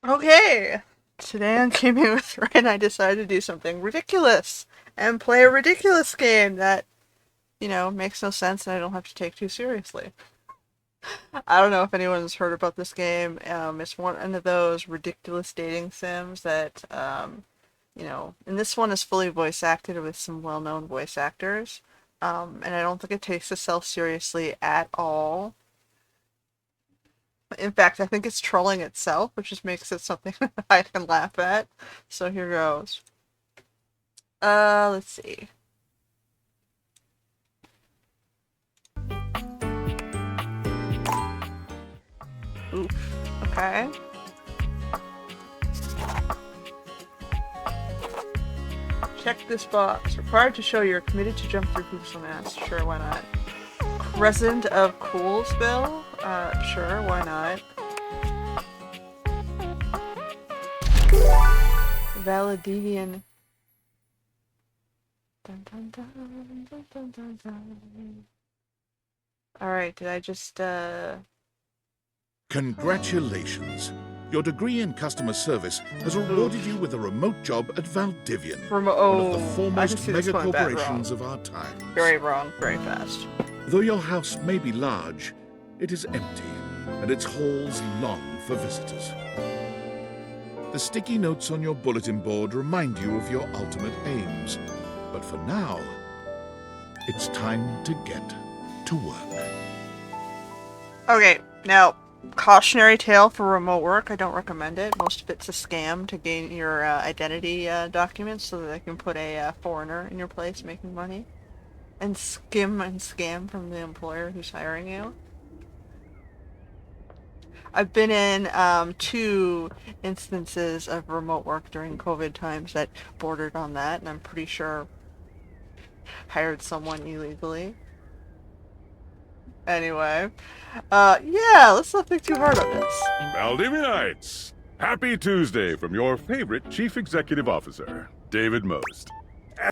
Okay, today on Gaming with Ryan, I decided to do something ridiculous and play a ridiculous game that, makes no sense and I don't have to take too seriously. I don't know if anyone's heard about this game. It's one of those ridiculous dating sims that, and this one is fully voice acted with some well-known voice actors. And I don't think it takes itself seriously at all. In fact, I think it's trolling itself, which just makes it something that I can laugh at. So here goes. Let's see. Oof. Okay. Check this box. Required to show you're committed to jump through hoops and ass. Sure, why not? Resident of Coolsville? Sure, why not? Valedivian. Dun, dun, dun, dun, dun, dun, dun. Alright, did I just, Congratulations! Your degree in customer service has rewarded you with a remote job at Valdivian, one of the foremost mega corporations of our times. Very wrong, very fast. Though your house may be large, it is empty, and its halls long for visitors. The sticky notes on your bulletin board remind you of your ultimate aims, but for now, it's time to get to work. Okay, now, cautionary tale for remote work. I don't recommend it. Most of it's a scam to gain your identity documents so that they can put a foreigner in your place making money. And skim and scam from the employer who's hiring you. I've been in 2 instances of remote work during COVID times that bordered on that, and I'm pretty sure hired someone illegally. Anyway, yeah, let's not think too hard on this. Valdivianites! Happy Tuesday from your favorite Chief Executive Officer, David Most.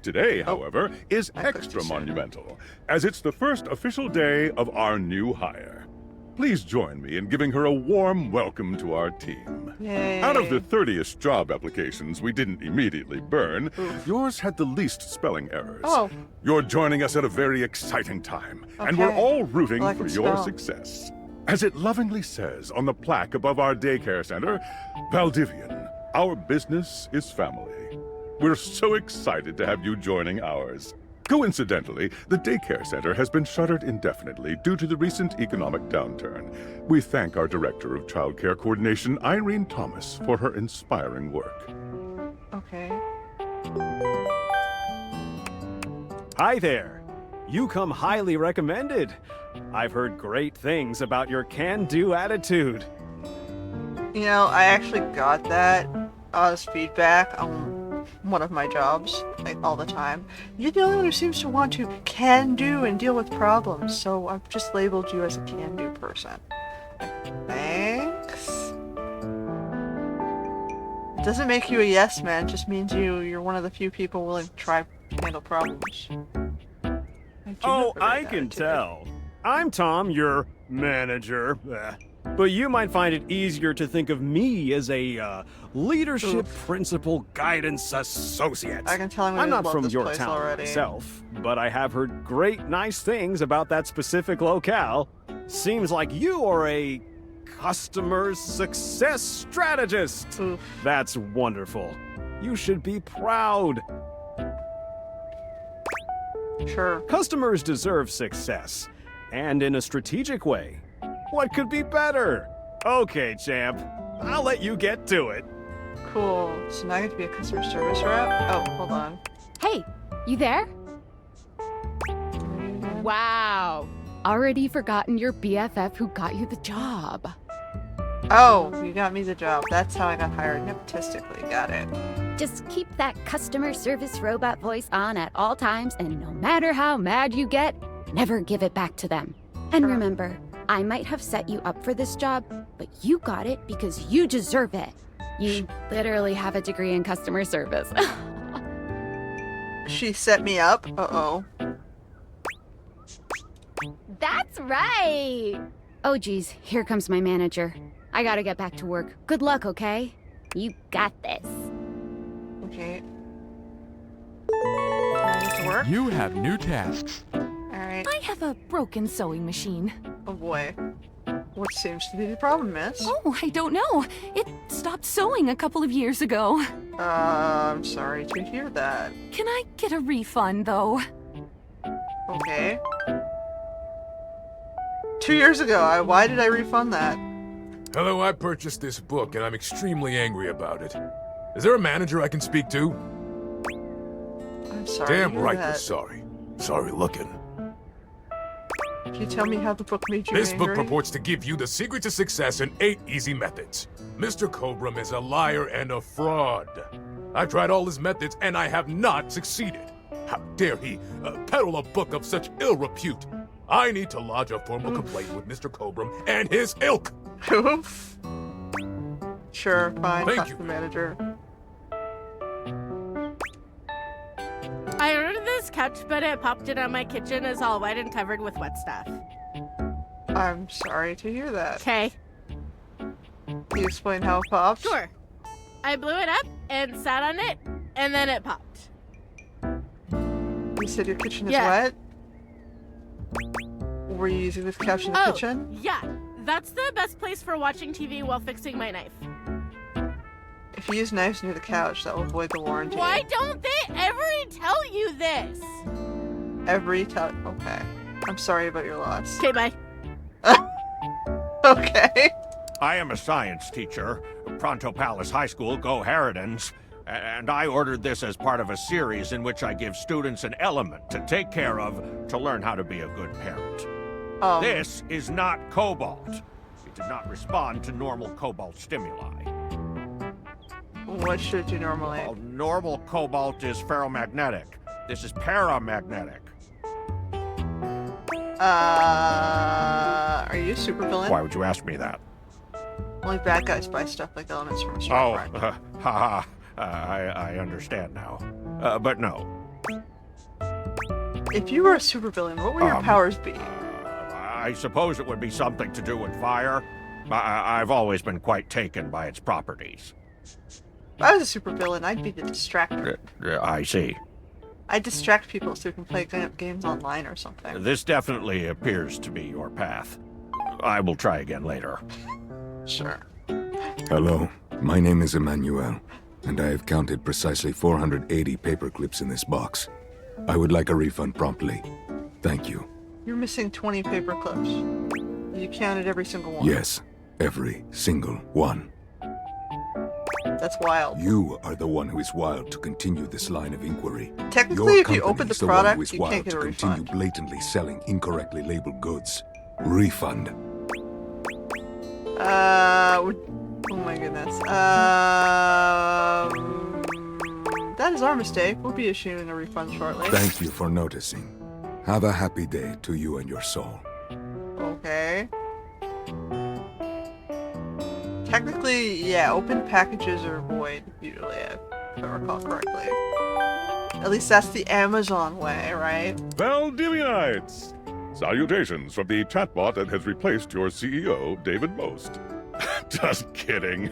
Today, however, is extra monumental, as it's the first official day of our new hire. Please join me in giving her a warm welcome to our team. Yay. Out of the 30-ish job applications we didn't immediately burn, yours had the least spelling errors. Oh. You're joining us at a very exciting time, and Okay. we're all rooting Well, I for can your spell. success. As it lovingly says on the plaque above our daycare center, Valdivian, our business is family. We're so excited to have you joining ours. Coincidentally, the daycare center has been shuttered indefinitely due to the recent economic downturn. We thank our Director of Child Care Coordination, Irene Thomas, for her inspiring work. Okay. Hi there. You come highly recommended. I've heard great things about your can-do attitude. You know, I actually got that as feedback on one of my jobs, like all the time. You're the only one who seems to want to can do and deal with problems, so I've just labeled you as a can do person. Thanks. It doesn't make you a yes man, it just means you're one of the few people willing to try to handle problems. Oh, I can tell. I'm Tom, your manager. But you might find it easier to think of me as a leadership principal guidance associate. I can tell I'm not from your place town already. myself, but I have heard great, nice things about that specific locale. Seems like you are a customer success strategist. Oof. That's wonderful. You should be proud. Sure. Customers deserve success, and in a strategic way. What could be better? Okay, champ. I'll let you get to it. Cool. So now I get to be a customer service rep? Oh, hold on. Hey, you there? Wow. Already forgotten your BFF who got you the job. Oh, you got me the job. That's how I got hired nepotistically. Got it. Just keep that customer service robot voice on at all times, and no matter how mad you get, never give it back to them. And remember, I might have set you up for this job, but you got it because you deserve it. You literally have a degree in customer service. She set me up? Uh-oh. That's right! Oh geez, here comes my manager. I gotta get back to work. Good luck, okay? You got this. Okay. I need to work? You have new tasks. Alright. I have a broken sewing machine. Oh boy. What seems to be the problem, miss? Oh, I don't know. It stopped sewing a couple of years ago. I'm sorry to hear that. Can I get a refund, though? Okay. 2 years ago, why did I refund that? Hello, I purchased this book and I'm extremely angry about it. Is there a manager I can speak to? I'm sorry Damn to hear right that. you're sorry. Sorry looking. Can you tell me how the book made you This angry? book purports to give you the secret to success in 8 easy methods. Mr. Cobram is a liar and a fraud. I've tried all his methods and I have not succeeded. How dare he peddle a book of such ill repute? I need to lodge a formal complaint with Mr. Cobram and his ilk. Oof. Sure, fine. Thank Talk you. to the manager. I ordered this couch, but it popped in on my kitchen is all white and covered with wet stuff. I'm sorry to hear that. Okay. Can you explain how it popped? Sure. I blew it up and sat on it, and then it popped. You said your kitchen is Yeah. wet? Were you using this couch in the kitchen? Yeah. That's the best place for watching TV while fixing my knife. If you use knives near the couch, that will void the warranty. Why don't they ever tell you this? Every time. Okay. I'm sorry about your loss. Okay, bye. Okay. I am a science teacher, Pronto Palace High School, Go Harridans, and I ordered this as part of a series in which I give students an element to take care of to learn how to be a good parent. This is not cobalt. It did not respond to normal cobalt stimuli. What should it do normally? Well, normal cobalt is ferromagnetic. This is paramagnetic. Are you a supervillain? Why would you ask me that? Only bad guys buy stuff like elements from a Oh, storefront. haha. I understand now. But no. If you were a supervillain, what would your powers be? I suppose it would be something to do with fire. I've always been quite taken by its properties. If I was a supervillain, I'd be the distractor. I see. I'd distract people so we can play games online or something. This definitely appears to be your path. I will try again later. Sure. Hello, my name is Emmanuel, and I have counted precisely 480 paper clips in this box. I would like a refund promptly. Thank you. You're missing 20 paper clips. You counted every single one. Yes, every single one. That's wild. You are the one who is wild to continue this line of inquiry. Technically, Your if you company open the is the one product, who is you wild can't get to a continue refund. blatantly selling incorrectly labeled goods. Refund. Oh my goodness. That is our mistake. We'll be issuing a refund shortly. Thank you for noticing. Have a happy day to you and your soul. Okay. Technically, yeah, open packages are void, usually, if I recall correctly. At least that's the Amazon way, right? Valdivianites! Salutations from the chatbot that has replaced your CEO, David Most. Just kidding.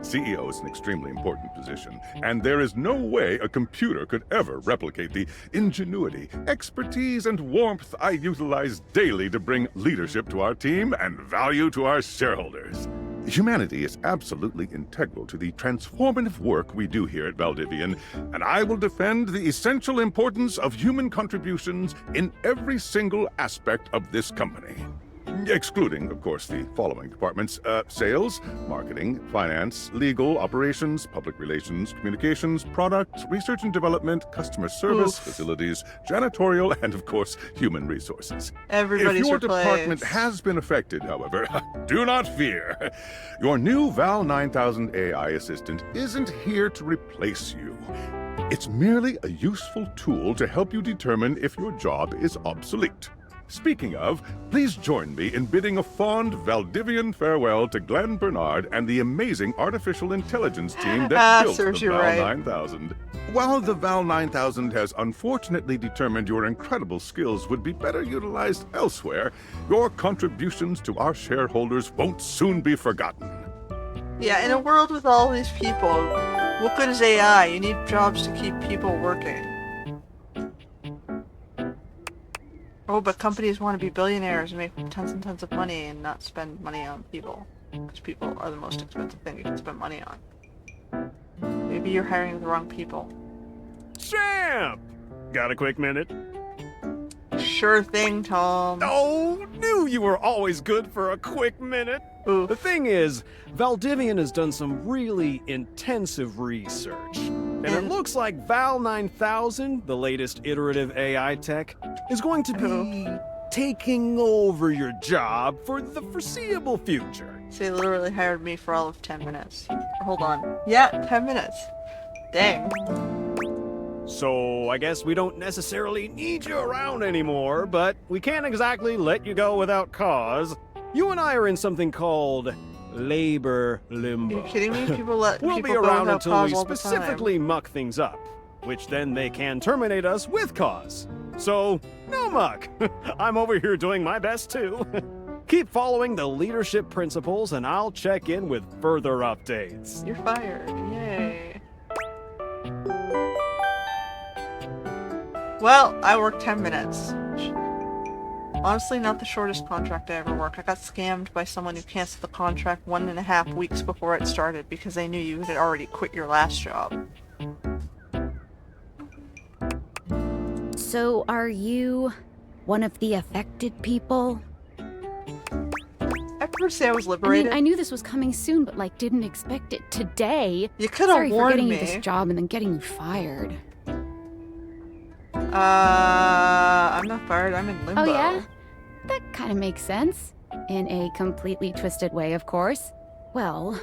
CEO is an extremely important position, and there is no way a computer could ever replicate the ingenuity, expertise, and warmth I utilize daily to bring leadership to our team and value to our shareholders. Humanity is absolutely integral to the transformative work we do here at Valdivian, and I will defend the essential importance of human contributions in every single aspect of this company. Excluding, of course, the following departments: sales, marketing, finance, legal, operations, public relations, communications, product, research and development, customer service, facilities, janitorial, and, of course, human resources. Everybody's If your replaced. department has been affected, however, do not fear. Your new Val 9000 AI assistant isn't here to replace you. It's merely a useful tool to help you determine if your job is obsolete. Speaking of, please join me in bidding a fond Valdivian farewell to Glenn Bernard and the amazing artificial intelligence team that built the serves you Val right. 9000. While the Val 9000 has unfortunately determined your incredible skills would be better utilized elsewhere, your contributions to our shareholders won't soon be forgotten. Yeah, in a world with all these people, what good is AI? You need jobs to keep people working. Oh, but companies want to be billionaires and make tons and tons of money and not spend money on people. Because people are the most expensive thing you can spend money on. Maybe you're hiring the wrong people. Champ! Got a quick minute? Sure thing, Tom. Oh, knew you were always good for a quick minute. Oof. The thing is, Valdivian has done some really intensive research. And it looks like Val 9000, the latest iterative AI tech, is going to be taking over your job for the foreseeable future. So they literally hired me for all of 10 minutes. Hold on. Yeah, 10 minutes. Dang. So I guess we don't necessarily need you around anymore, but we can't exactly let you go without cause. You and I are in something called labor limbo. Are you kidding me? People let We'll people be go around without until cause we all the specifically muck things up, which then they can terminate us with cause. So, no muck. I'm over here doing my best too. Keep following the leadership principles and I'll check in with further updates. You're fired. Yay. Well, I worked 10 minutes. Honestly, not the shortest contract I ever worked. I got scammed by someone who canceled the contract 1.5 weeks before it started because they knew you had already quit your last job. So, are you one of the affected people? I prefer to say I was I liberated. mean, I knew this was coming soon, but didn't expect it today. You could have Sorry for warned getting me. you this job and then getting you fired. I'm not fired. I'm in limbo. Oh yeah? That kind of makes sense. In a completely twisted way, of course. Well,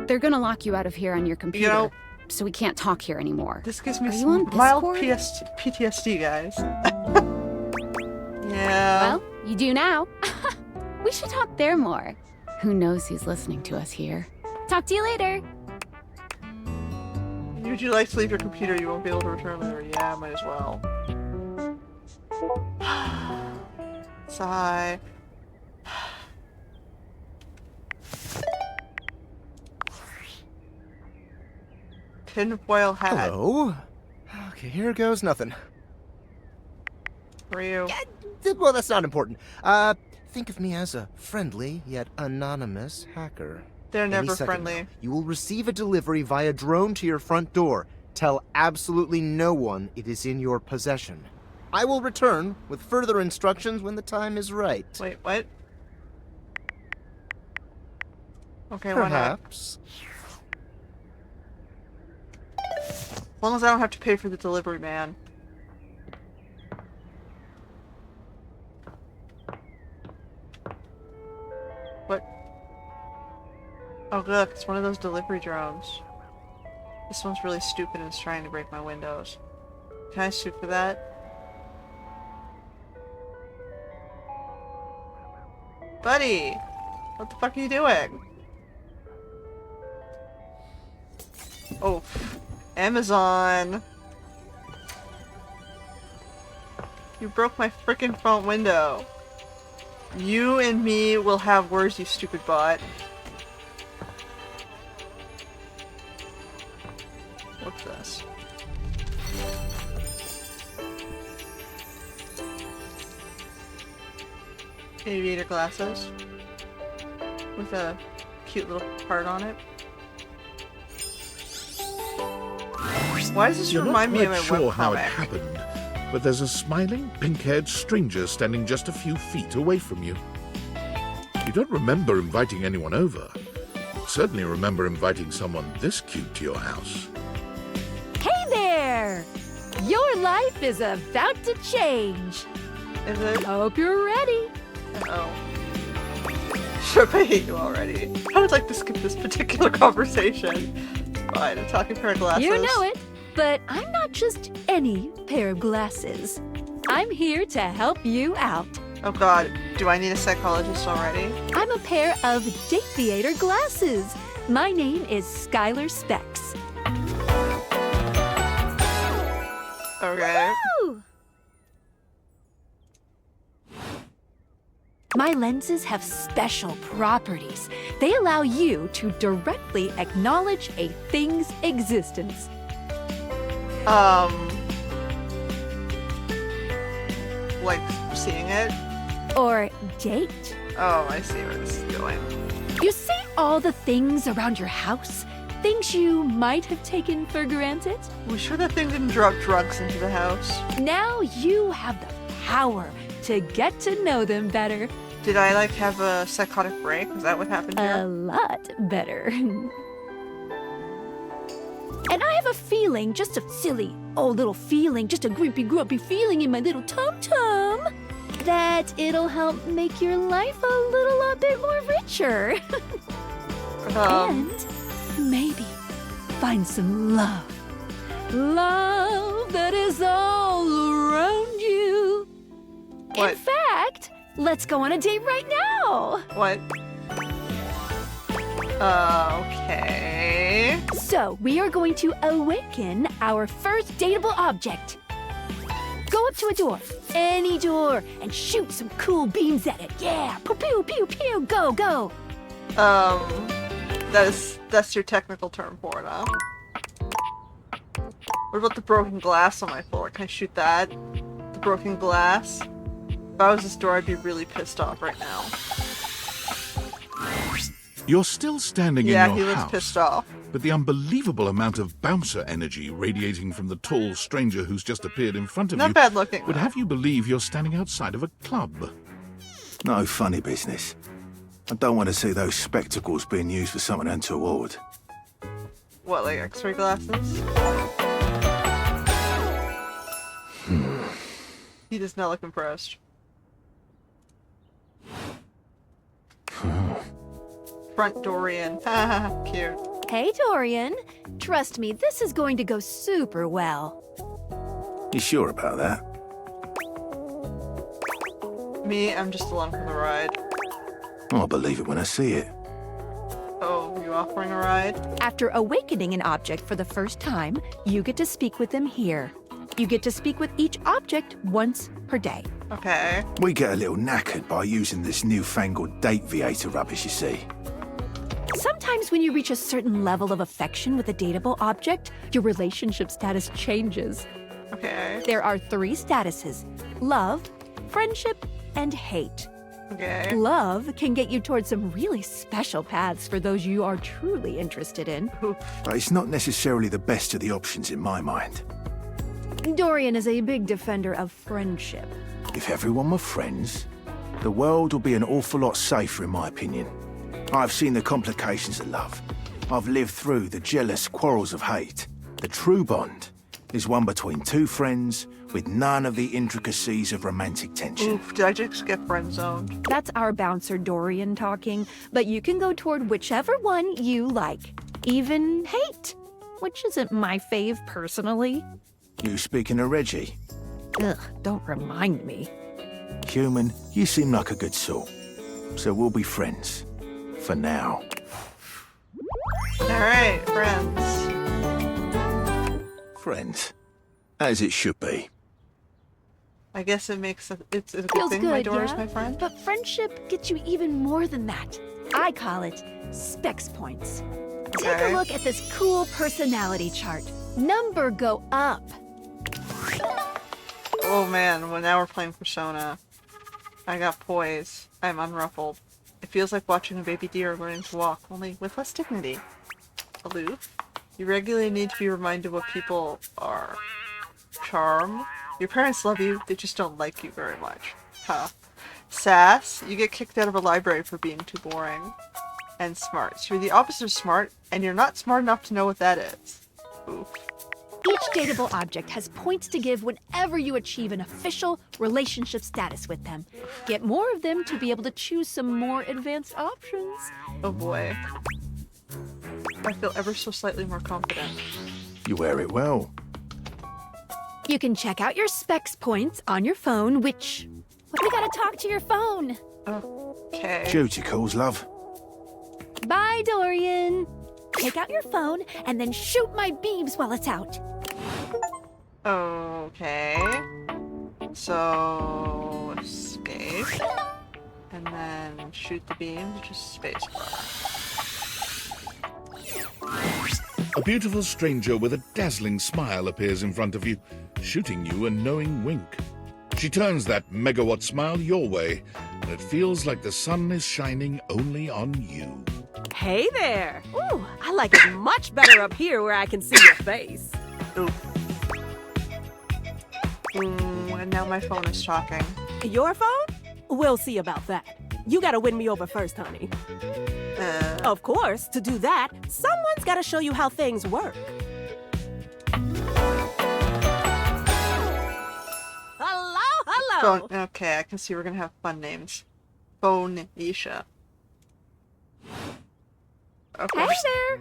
they're gonna lock you out of here on your computer, know, so we can't talk here anymore. This gives me Are you on some mild Discord? PTSD, guys. Yeah. Well, you do now. We should talk there more. Who knows who's listening to us here. Talk to you later. Would you like to leave your computer? You won't be able to return later. Yeah, might as well. Sigh. Tinfoil hat. Hello. Okay, here goes nothing. For you. Well, that's not important. Think of me as a friendly yet anonymous hacker. They're Any never second friendly. now, you will receive a delivery via drone to your front door. Tell absolutely no one it is in your possession. I will return with further instructions when the time is right. Wait, what? Okay, why not? Perhaps. As long as I don't have to pay for the delivery man. What? Oh look, it's one of those delivery drones. This one's really stupid and is trying to break my windows. Can I sue for that? Buddy! What the fuck are you doing? Oh. Amazon! You broke my frickin' front window. You and me will have words, you stupid bot. What's this? Aviator glasses. With a cute little heart on it. Why does this You're remind not me of quite a sure how it webcomic? happened, but there's a smiling, pink-haired stranger standing just a few feet away from you. You don't remember inviting anyone over. Certainly remember inviting someone this cute to your house. Hey there! Your life is about to change. Is it? Hope you're ready. Oh. Sure, I hate you already. I would like to skip this particular conversation. Fine, I'm talking pair of glasses. You know it, but I'm not just any pair of glasses. I'm here to help you out. Oh god, do I need a psychologist already? I'm a pair of Dateator glasses. My name is Skylar Specs. Okay. Woo! My lenses have special properties. They allow you to directly acknowledge a thing's existence. Like seeing it? Or date. Oh, I see where this is going. You see all the things around your house? Things you might have taken for granted? We sure that thing didn't drop drugs into the house? Now you have the power to get to know them better. Did I, like, have a psychotic break? Is that what happened here? A lot better. And I have a feeling, just a silly old little feeling, just a grumpy feeling in my little tum-tum, that it'll help make your life a little bit more richer. And maybe find some love. Love that is all around you. What? In fact, let's go on a date right now. What? Okay. So, we are going to awaken our first dateable object. Go up to a door, any door, and shoot some cool beams at it. Yeah, pew pew pew pew, go go. That's your technical term for it, huh? What about the broken glass on my floor? Can I shoot that? The broken glass? If I was this door, I'd be really pissed off right now. You're still standing Yeah, in he your looks house, pissed off. but the unbelievable amount of bouncer energy radiating from the tall stranger who's just appeared in front of Not you bad looking, would though. have you believe you're standing outside of a club. No funny business. I don't want to see those spectacles being used for something untoward. What, like X-ray glasses? He does not look impressed. Front Dorian. Haha, cute. Hey, Dorian. Trust me, this is going to go super well. You sure about that? Me, I'm just along for the ride. I'll believe it when I see it. Oh, you offering a ride? After awakening an object for the first time, you get to speak with them here. You get to speak with each object once per day. Okay. We get a little knackered by using this newfangled date viator rubbish, you see. Sometimes when you reach a certain level of affection with a dateable object, your relationship status changes. Okay. There are 3 statuses: love, friendship, and hate. Okay. Love can get you towards some really special paths for those you are truly interested in. But it's not necessarily the best of the options in my mind. Dorian is a big defender of friendship. If everyone were friends, the world would be an awful lot safer, in my opinion. I've seen the complications of love. I've lived through the jealous quarrels of hate. The true bond is one between 2 friends with none of the intricacies of romantic tension. Oof, did I just get friend-zoned? That's our bouncer Dorian talking, but you can go toward whichever one you like. Even hate, which isn't my fave personally. You speaking of Reggie? Ugh, don't remind me. Human, you seem like a good sort. So we'll be friends. For now. Alright, friends. Friends. As it should be. I guess it makes it's a good Feels thing good, my door is yeah? my friend. But friendship gets you even more than that. I call it specs points. Take Okay. a look at this cool personality chart. Number go up. Oh man, well now we're playing Persona. I got poise. I'm unruffled. It feels like watching a baby deer learning to walk, only with less dignity. Aloof. You regularly need to be reminded what people are. Charm. Your parents love you, they just don't like you very much. Huh. Sass. You get kicked out of a library for being too boring. And smart. You're the opposite of smart, and you're not smart enough to know what that is. Oof. Each dateable object has points to give whenever you achieve an official relationship status with them. Get more of them to be able to choose some more advanced options. Oh boy. I feel ever so slightly more confident. You wear it well. You can check out your specs points on your phone, which... We gotta talk to your phone. Okay. Duty calls, love. Bye, Dorian. Take out your phone and then shoot my beams while it's out. Okay. So, escape. And then shoot the beam, which is spacebar. A beautiful stranger with a dazzling smile appears in front of you, shooting you a knowing wink. She turns that megawatt smile your way, and it feels like the sun is shining only on you. Hey there! Ooh, I like it much better up here where I can see your face. Ooh. Ooh, and now my phone is talking. Your phone? We'll see about that. You gotta win me over first, honey. Of course, to do that, someone's gotta show you how things work. Hello! Okay, I can see we're gonna have fun names. Phoneisha. Hey there!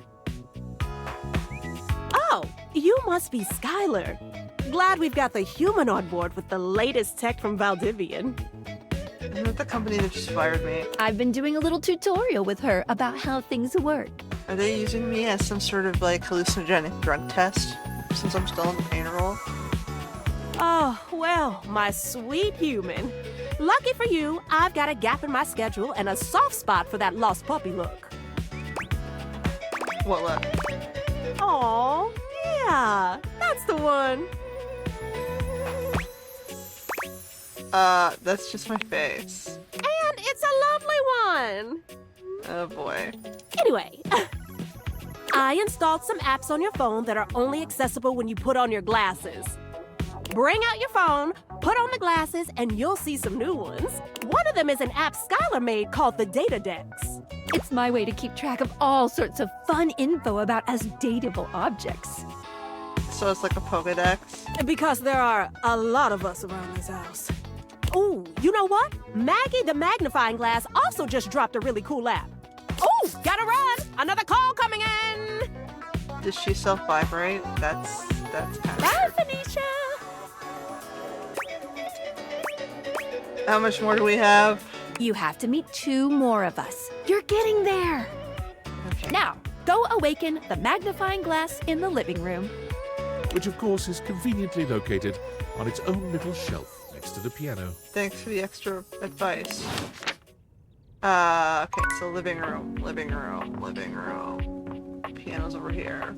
Oh, you must be Skylar. Glad we've got the human on board with the latest tech from Valdivian. Isn't it the company that just fired me? I've been doing a little tutorial with her about how things work. Are they using me as some sort of like hallucinogenic drug test since I'm still in the painter role? Oh, well, my sweet human. Lucky for you, I've got a gap in my schedule and a soft spot for that lost puppy look. What look? Aw, yeah, that's the one. That's just my face. And it's a lovely one. Oh boy. Anyway, I installed some apps on your phone that are only accessible when you put on your glasses. Bring out your phone, put on the glasses, and you'll see some new ones. One of them is an app Skylar made called the Data Dex. It's my way to keep track of all sorts of fun info about us dateable objects. So it's like a Pokedex? Because there are a lot of us around this house. Ooh, you know what? Maggie the magnifying glass also just dropped a really cool app. Ooh, gotta run! Another call coming in! Does she self-vibrate? That's kind of Bye, Phoenicia! How much more do we have? You have to meet 2 more of us. You're getting there. Okay. Now, go awaken the magnifying glass in the living room. Which of course is conveniently located on its own little shelf next to the piano. Thanks for the extra advice. Okay, so living room. Piano's over here.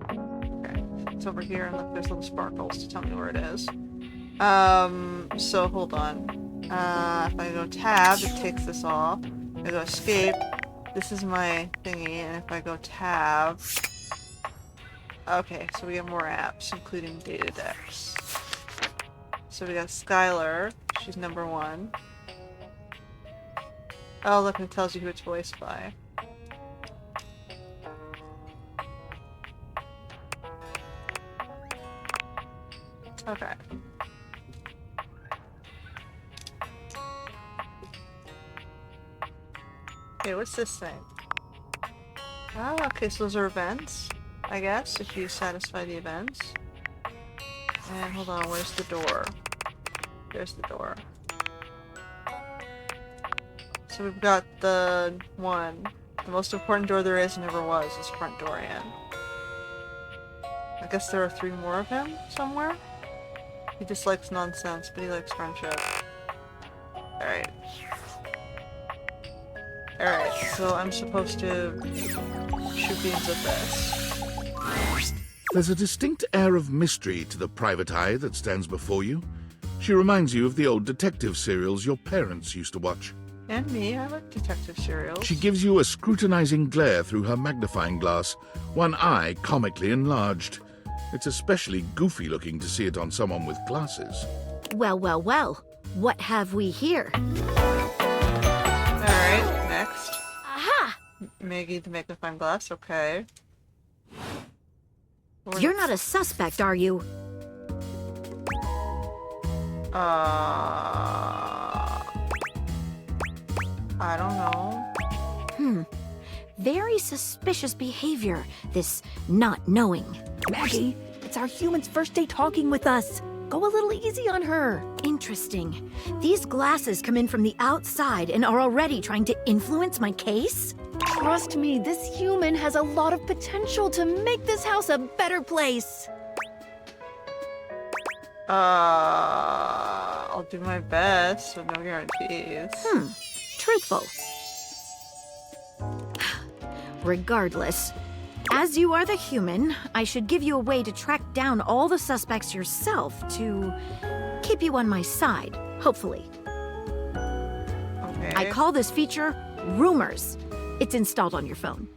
Okay, it's over here, and look, there's little sparkles to tell me where it is. So hold on. If I go tab, it takes this off. If I go escape, this is my thingy, and if I go tab... Okay, so we have more apps, including Data Dex. So we got Skylar, she's number 1. Oh, look, it tells you who it's voiced by. Okay. Okay, what's this thing? Oh, okay, so those are events, I guess, if you satisfy the events. And hold on, where's the door? There's the door. So we've got the one. The most important door there is and ever was is front door in. I guess there are 3 more of him somewhere? He dislikes nonsense, but he likes friendship. Alright. Alright, so I'm supposed to shoot beams at this. There's a distinct air of mystery to the private eye that stands before you. She reminds you of the old detective serials your parents used to watch. And me, I like detective serials. She gives you a scrutinizing glare through her magnifying glass, one eye comically enlarged. It's especially goofy looking to see it on someone with glasses. Well, well, well. What have we here? Alright, next. Aha! Maggie the magnifying glass, okay. You're not a suspect, are you? I don't know. Very suspicious behavior, this not knowing. Maggie, it's our human's first day talking with us. Go a little easy on her. Interesting. These glasses come in from the outside and are already trying to influence my case? Trust me, this human has a lot of potential to make this house a better place. I'll do my best, but no guarantees. Truthful. Regardless, as you are the human, I should give you a way to track down all the suspects yourself to keep you on my side, hopefully. Okay. I call this feature Rumors. It's installed on your phone.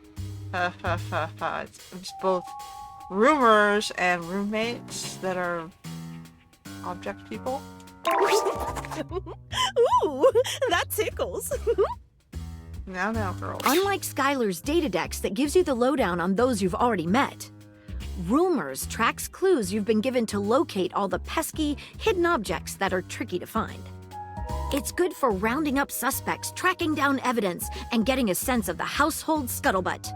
Ha ha ha ha. It's both rumors and roommates that are object people. Ooh, that tickles. Now, girls. Unlike Skylar's Datadex that gives you the lowdown on those you've already met, Rumors tracks clues you've been given to locate all the pesky, hidden objects that are tricky to find. It's good for rounding up suspects, tracking down evidence, and getting a sense of the household scuttlebutt.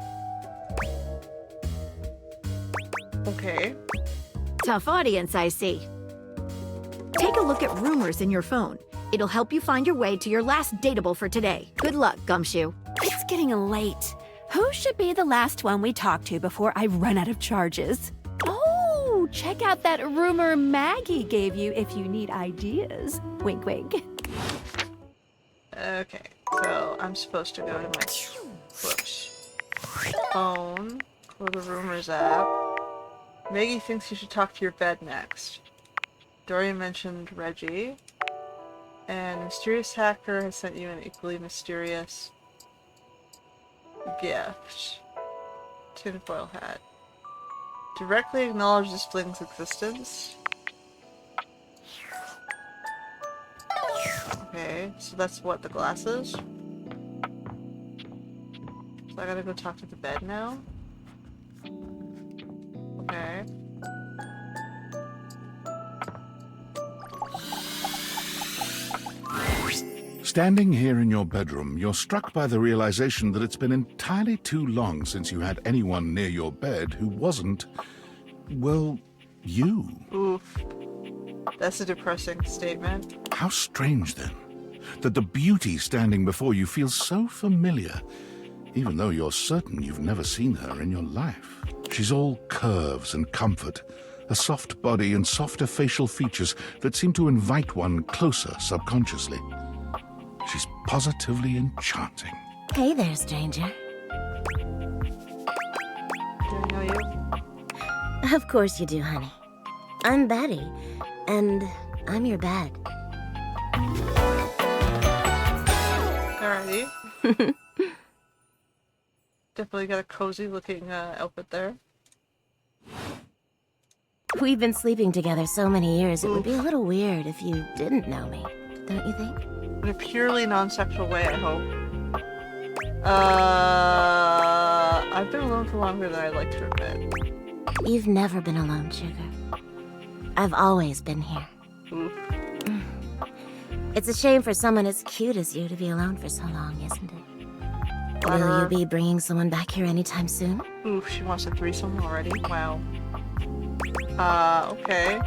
Okay. Tough audience, I see. Take a look at Rumors in your phone. It'll help you find your way to your last dateable for today. Good luck, Gumshoe. It's getting late. Who should be the last one we talk to before I run out of charges? Oh, check out that rumor Maggie gave you if you need ideas. Wink, wink. Okay, so I'm supposed to go to my phone, go to the Rumors app. Maggie thinks you should talk to your bed next. Dorian mentioned Reggie. And Mysterious Hacker has sent you an equally mysterious gift. Tinfoil hat. Directly acknowledge this fling's existence. Okay, so that's what, the glasses? So I gotta go talk to the bed now? Okay. Standing here in your bedroom, you're struck by the realization that it's been entirely too long since you had anyone near your bed who wasn't, well, you. Oof. That's a depressing statement. How strange, then, that the beauty standing before you feels so familiar, even though you're certain you've never seen her in your life. She's all curves and comfort, a soft body and softer facial features that seem to invite one closer subconsciously. She's positively enchanting. Hey there, stranger. Do I know you? Of course you do, honey. I'm Betty, and I'm your bed. Alrighty. Definitely got a cozy looking outfit there. We've been sleeping together so many years, it would be a little weird if you didn't know me, don't you think? In a purely non-sexual way, I hope. I've been alone for longer than I'd like to admit. You've never been alone, sugar. I've always been here. Oof. It's a shame for someone as cute as you to be alone for so long, isn't it? Will you be bringing someone back here anytime soon? Oof, she wants a threesome already? Wow. Okay.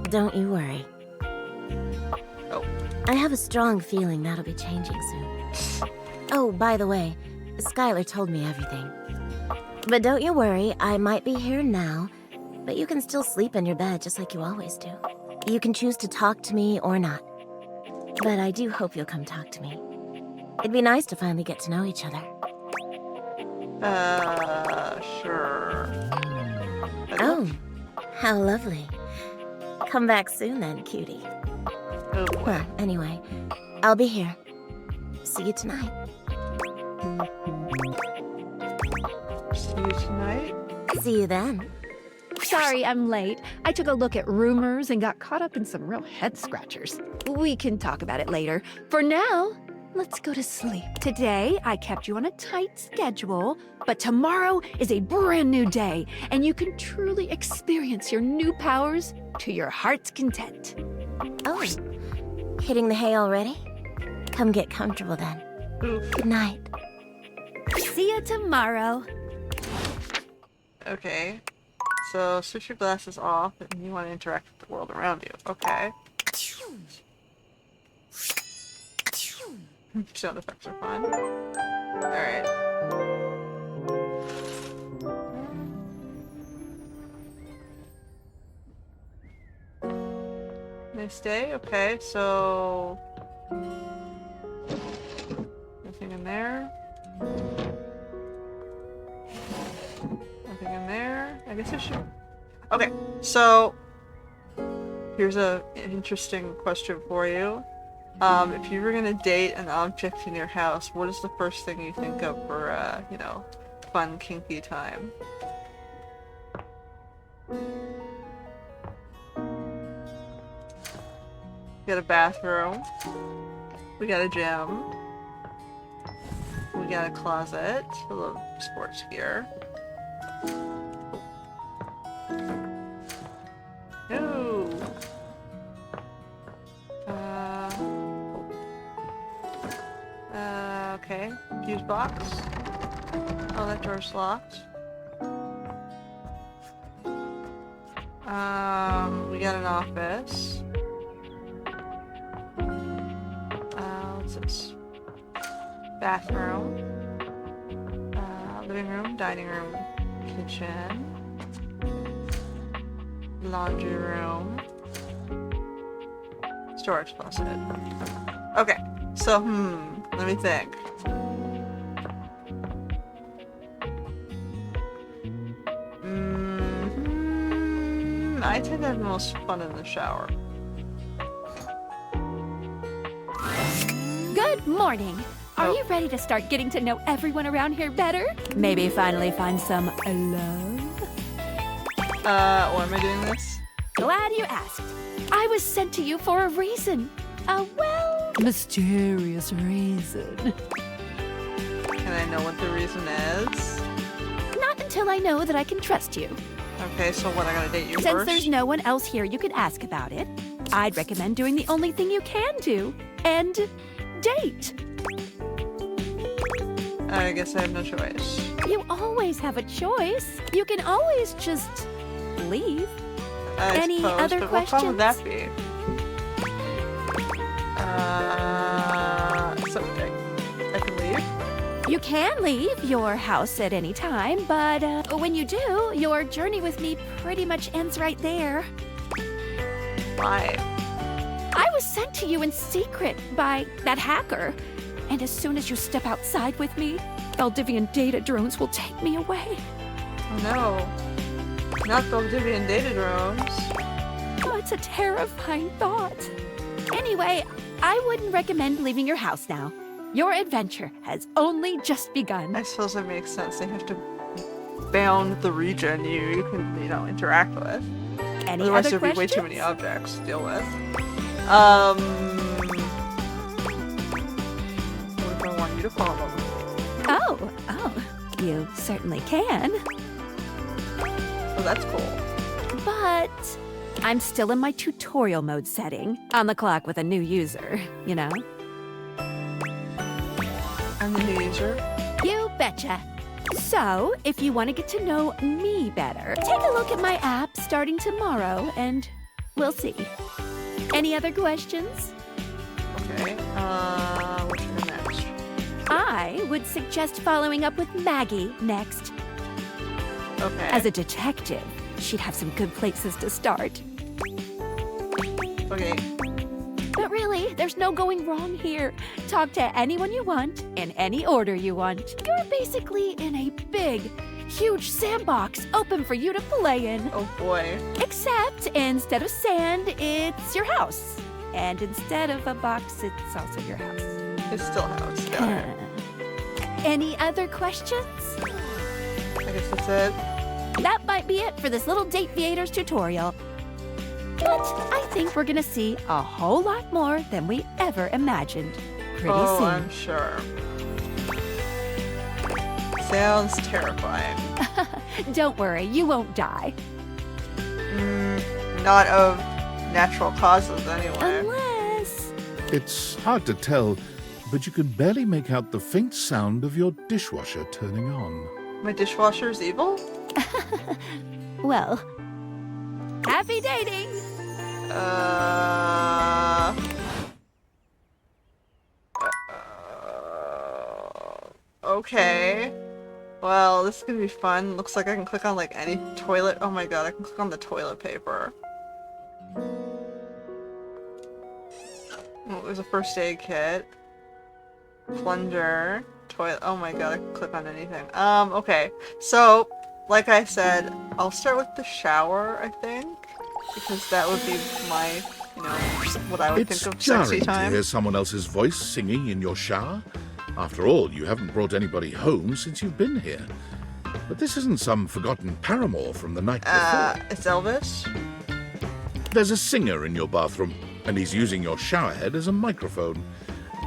Don't you worry. Oh. I have a strong feeling that'll be changing soon. Oh, by the way, Skylar told me everything. But don't you worry, I might be here now, but you can still sleep in your bed just like you always do. You can choose to talk to me or not. But I do hope you'll come talk to me. It'd be nice to finally get to know each other. Sure. Oh, how lovely. Come back soon then, cutie. Oh boy. Well, anyway, I'll be here. See you tonight. See you tonight? See you then. Sorry I'm late. I took a look at Rumors and got caught up in some real head scratchers. We can talk about it later. For now, let's go to sleep. Today, I kept you on a tight schedule, but tomorrow is a brand new day, and you can truly experience your new powers to your heart's content. Oh, hitting the hay already? Come get comfortable then. Good night. See you tomorrow. Okay. So, switch your glasses off and you want to interact with the world around you. Okay. Sound effects are fun. Alright. Nice day. Okay, so nothing in there. Nothing in there. I guess I should. Okay, so here's an interesting question for you. If you were gonna date an object in your house, what is the first thing you think of for, fun, kinky time? We got a bathroom. We got a gym. We got a closet full of sports gear. Ooh. Okay. Fuse box. Oh, that door's locked. We got an office. What's this? Bathroom. Living room, dining room, kitchen. Laundry room. Storage closet. Okay, so, let me think. I tend to have the most fun in the shower. Good morning. Are you ready to start getting to know everyone around here better? Maybe finally find some love? Why am I doing this? Glad you asked. I was sent to you for a reason. A mysterious reason. Can I know what the reason is? Not until I know that I can trust you. Okay, so what, I gotta date you Since first? there's no one else here you can ask about it, I'd recommend doing the only thing you can do, and date. I guess I have no choice. You always have a choice. You can always just leave. Any suppose, other but questions? What fun would that be? Something. I can leave? You can leave your house at any time, but when you do, your journey with me pretty much ends right there. Why? I was sent to you in secret by that hacker. And as soon as you step outside with me, Valdivian data drones will take me away. Oh no. Not Valdivian data drones. Oh, it's a terrifying thought. Anyway, I wouldn't recommend leaving your house now. Your adventure has only just begun. I suppose that makes sense. They have to bound the region you can, interact with. Any Otherwise other there'd be way too questions? many objects to deal with. What if I want you to follow me? Oh, you certainly can. Oh, that's cool. But I'm still in my tutorial mode setting, on the clock with a new user, you know? I'm the new user? You betcha. So, if you want to get to know me better, take a look at my app starting tomorrow, and we'll see. Any other questions? Okay, what should I do next? I would suggest following up with Maggie next. Okay. As a detective, she'd have some good places to start. Okay. But really, there's no going wrong here. Talk to anyone you want, in any order you want. You're basically in a big, huge sandbox open for you to play in. Oh boy. Except instead of sand, it's your house. And instead of a box, it's also your house. It's still a house. Got it. Any other questions? I guess that's it. That might be it for this little Date Viators tutorial. But I think we're gonna see a whole lot more than we ever imagined pretty soon. I'm sure. Sounds terrifying. Don't worry, you won't die. Not of natural causes, anyway. Unless... It's hard to tell, but you can barely make out the faint sound of your dishwasher turning on. My dishwasher's evil? Well, happy dating! Okay. Well, this is gonna be fun. Looks like I can click on like any toilet. Oh my god, I can click on the toilet paper. There's a first aid kit. Plunger. Toilet. Oh my god, I can click on anything. Okay. So, like I said, I'll start with the shower, I think. Because that would be my, you know, what I would It's think of sexy jarring to time. hear someone else's voice singing in your shower. After all, you haven't brought anybody home since you've been here. But this isn't some forgotten paramour from the night before. It's Elvis. There's a singer in your bathroom, and he's using your showerhead as a microphone.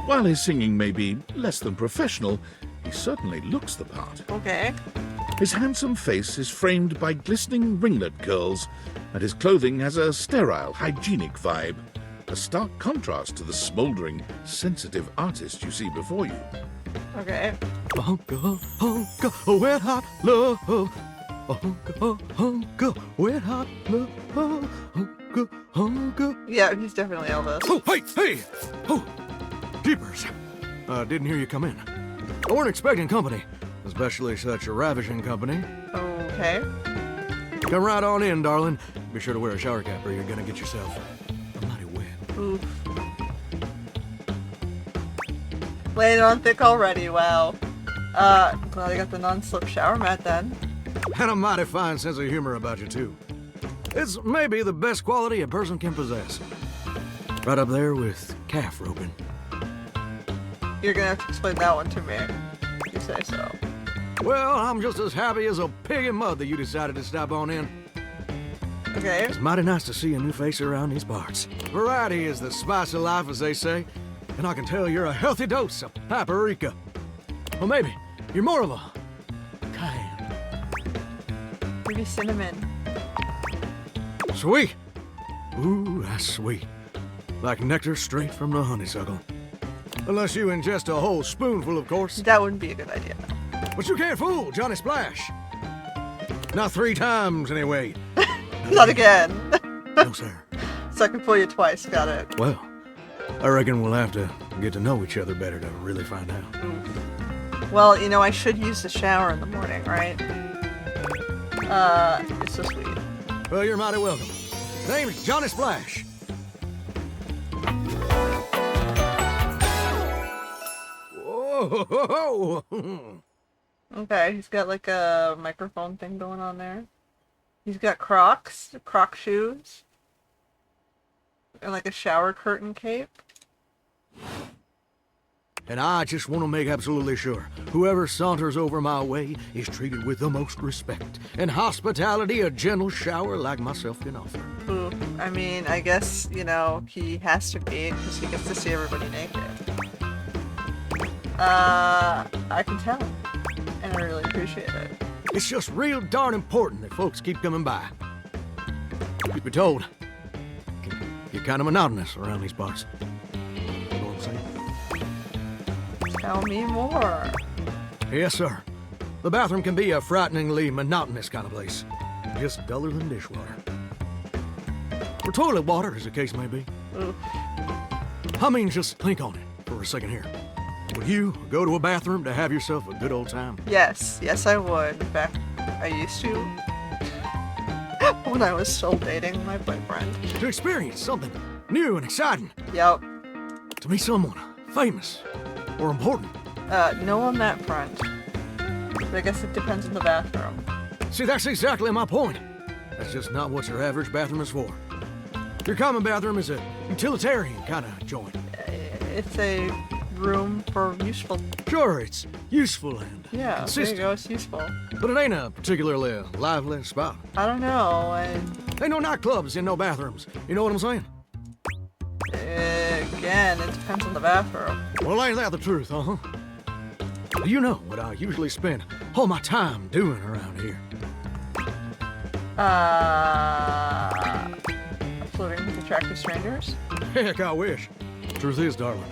While his singing may be less than professional, he certainly looks the part. Okay. His handsome face is framed by glistening ringlet curls, and his clothing has a sterile, hygienic vibe. A stark contrast to the smouldering, sensitive artist you see before you. Okay. Hunka, hunka, wet hot love. Hunka, hunka, wet hot love. Hunka, hunka. Yeah, he's definitely Elvis. Oh, hey! Oh, jeepers. Didn't hear you come in. I weren't expecting company, especially such a ravishing company. Okay. Come right on in, darling. Be sure to wear a shower cap or you're gonna get yourself a mighty wet. Oof. Laying it on thick already, wow. Glad I got the non-slip shower mat then. And a mighty fine sense of humor about you, too. It's maybe the best quality a person can possess. Right up there with calf roping. You're gonna have to explain that one to me. If you say so. Well, I'm just as happy as a pig in mud that you decided to stop on in. Okay. It's mighty nice to see a new face around these parts. Variety is the spice of life, as they say. And I can tell you're a healthy dose of paprika. Well, maybe you're more of a cayenne. Maybe cinnamon. Sweet. Ooh, that's sweet. Like nectar straight from the honeysuckle. Unless you ingest a whole spoonful, of course. That wouldn't be a good idea. But you can't fool Johnny Splash. Not 3 times, anyway. Not again. No, sir. So I can fool you twice, got it. Well, I reckon we'll have to get to know each other better to really find out. Well, you know, I should use the shower in the morning, right? It's so sweet. Well, you're mighty welcome. Name's Johnny Splash. Whoa! Okay, he's got like a microphone thing going on there. He's got Crocs, Croc shoes, and like a shower curtain cape. And I just want to make absolutely sure whoever saunters over my way is treated with the most respect and hospitality a gentle shower like myself can offer. Ooh, I mean, I guess, you know, he has to be because he gets to see everybody naked. I can tell, and I really appreciate it. It's just real darn important that folks keep coming by. You'd be told, it can get kind of monotonous around these parts. You know what I'm saying? Tell me more. Yes, sir. The bathroom can be a frighteningly monotonous kind of place. Just duller than dishwater. Or toilet water, as the case may be. Oof. I mean, just think on it for a second here. Would you go to a bathroom to have yourself a good old time? Yes, I would. In fact, I used to when I was still dating my boyfriend. To experience something new and exciting. Yep. To meet someone famous or important. No on that front. But I guess it depends on the bathroom. See, that's exactly my point. That's just not what your average bathroom is for. Your common bathroom is a utilitarian kind of joint. It's a room for useful. Sure, it's useful and yeah, consistent. there you go, it's useful. But it ain't a particularly lively spot. I don't know. Ain't no nightclubs in no bathrooms. You know what I'm saying? Again, it depends on the bathroom. Well, ain't that the truth, huh? Do you know what I usually spend all my time doing around here? Flirting with attractive strangers? Heck, I wish. Truth is, darling,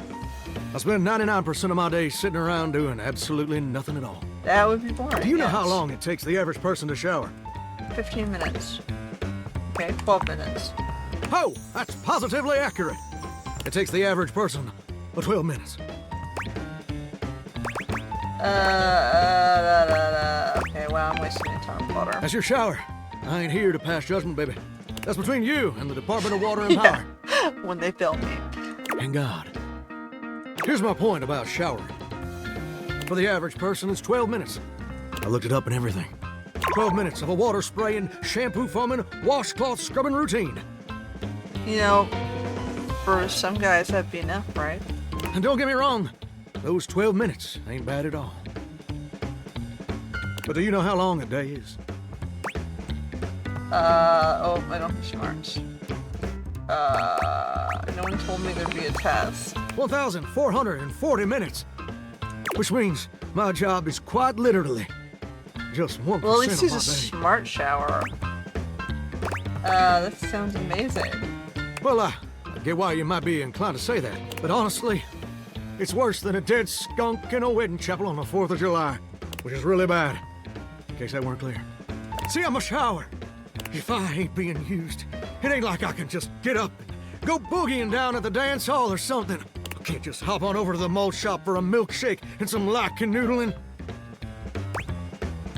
I spend 99% of my day sitting around doing absolutely nothing at all. That would be boring. Do you know how long it takes the average person to shower? 15 minutes. Okay, 12 minutes. Oh, that's positively accurate. It takes the average person 12 minutes. Okay, well, I'm wasting your time, water. That's your shower. I ain't here to pass judgment, baby. That's between you and the Department of Water and Power. When they film me. And God. Here's my point about showering. For the average person, it's 12 minutes. I looked it up and everything. 12 minutes of a water spraying, shampoo foaming, washcloth scrubbing routine. You know, for some guys that'd be enough, right? And don't get me wrong, those 12 minutes ain't bad at all. But do you know how long a day is? Oh, I don't have smarts. No one told me there'd be a test. 1,440 minutes. Which means my job is quite literally just 1% Well, at least of he's my a day. smart shower. That sounds amazing. Well, I get why you might be inclined to say that, but honestly, it's worse than a dead skunk in a wedding chapel on the 4th of July, which is really bad, in case that weren't clear. See, I'm a shower. If I ain't being used, it ain't like I can just get up and go boogieing down at the dance hall or something. I can't just hop on over to the malt shop for a milkshake and some light canoodling.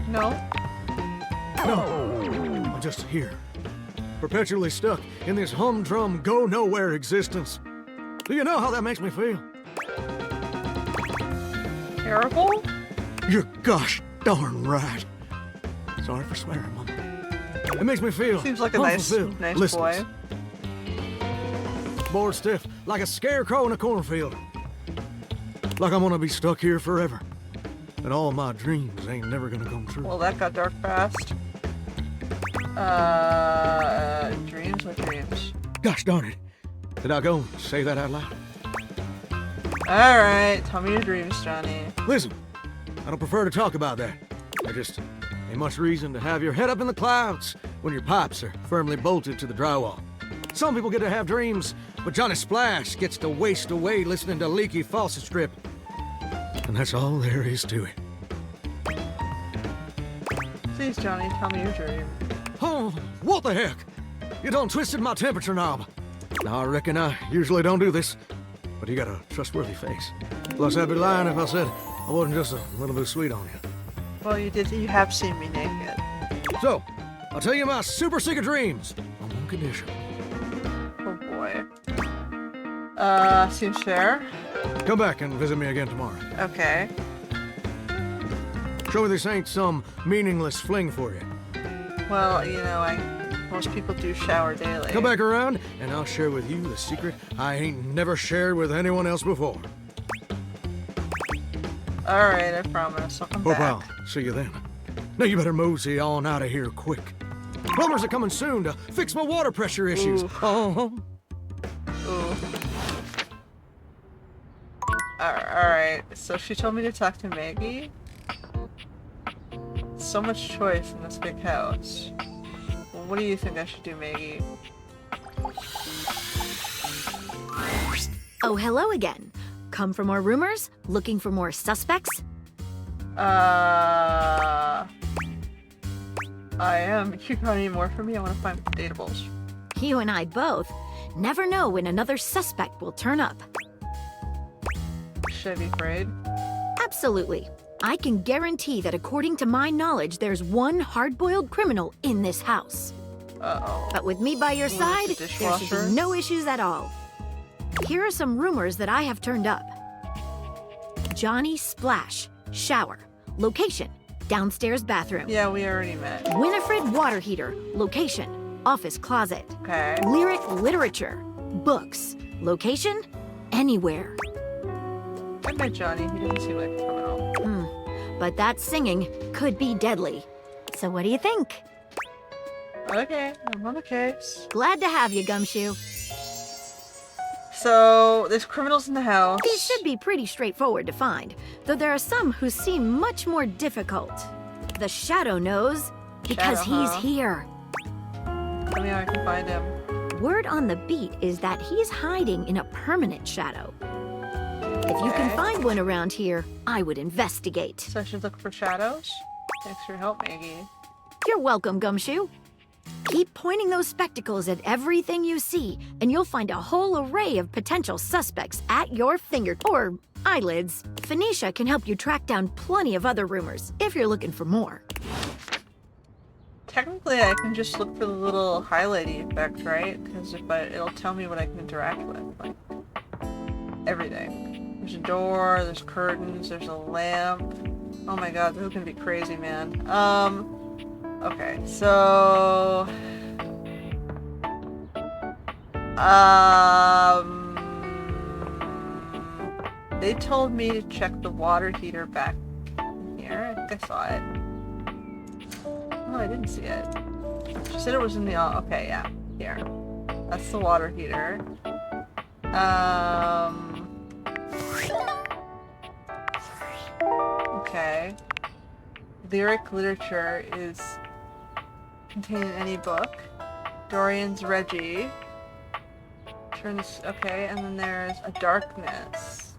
No. No, I'm just here, perpetually stuck in this humdrum, go-nowhere existence. Do you know how that makes me feel? Terrible? You're gosh darn right. Sorry for swearing, Mama. It makes me feel Seems like a nice unfulfilled, boy. bored stiff, like a scarecrow in a cornfield. Like I'm gonna be stuck here forever. And all my dreams ain't never gonna come true. Well, that got dark fast. Dreams? What dreams? Gosh darn it. Did I go and say that out loud? Alright, tell me your dreams, Johnny. Listen, I don't prefer to talk about that. There just ain't much reason to have your head up in the clouds when your pipes are firmly bolted to the drywall. Some people get to have dreams, but Johnny Splash gets to waste away listening to leaky faucet strip. And that's all there is to it. Please, Johnny, tell me your dream. Oh, what the heck? You done twisted my temperature knob. Now, I reckon I usually don't do this, but you got a trustworthy face. Plus, I'd be lying if I said I wasn't just a little bit sweet on you. Well, you have seen me naked. So, I'll tell you my super secret dreams on one condition. Oh boy. Seems fair. Come back and visit me again tomorrow. Okay. Show me this ain't some meaningless fling for you. Well, you know, most people do shower daily. Come back around, and I'll share with you the secret I ain't never shared with anyone else before. Alright, I promise. I'll come Hope back. I'll see you then. Now you better mosey on out of here quick. Plumbers are coming soon to fix my water pressure issues. Ooh. Alright, so she told me to talk to Maggie. So much choice in this big house. Well, what do you think I should do, Maggie? Oh, hello again. Come for more rumors? Looking for more suspects? I am. You got any more for me? I want to find datables. You and I both. Never know when another suspect will turn up. Should I be afraid? Absolutely. I can guarantee that according to my knowledge, there's one hard-boiled criminal in this house. Uh-oh. But with me by your side, the there should dishwasher? be no issues at all. Here are some rumors that I have turned up. Johnny Splash, shower. Location, downstairs bathroom. Yeah, we already met. Winifred water heater. Location, office closet. Okay. Lyric literature, books. Location, anywhere. I met Johnny. He doesn't seem like a criminal. But that singing could be deadly. So what do you think? Okay, I'm on the case. Glad to have you, Gumshoe. So, there's criminals in the house. These should be pretty straightforward to find, though there are some who seem much more difficult. The Shadow knows, because Shadow, he's huh? here. Tell me how I can find him. Word on the beat is that he's hiding in a permanent shadow. If you can Okay. find one around here, I would investigate. So I should look for shadows? Thanks for your help, Maggie. You're welcome, Gumshoe. Keep pointing those spectacles at everything you see, and you'll find a whole array of potential suspects at your or eyelids. Phoenicia can help you track down plenty of other rumors, if you're looking for more. Technically, I can just look for the little highlighty effect, right? Because it'll tell me what I can interact with, like everything. There's a door, there's curtains, there's a lamp. Oh my god, who can be crazy, man? Okay, so... They told me to check the water heater back here. I think I saw it. Oh, I didn't see it. She said it was in the... Okay, yeah. Here. That's the water heater. Okay. Lyric literature is contained in any book. Dorian's Reggie. Turn this... Okay, and then there's a darkness.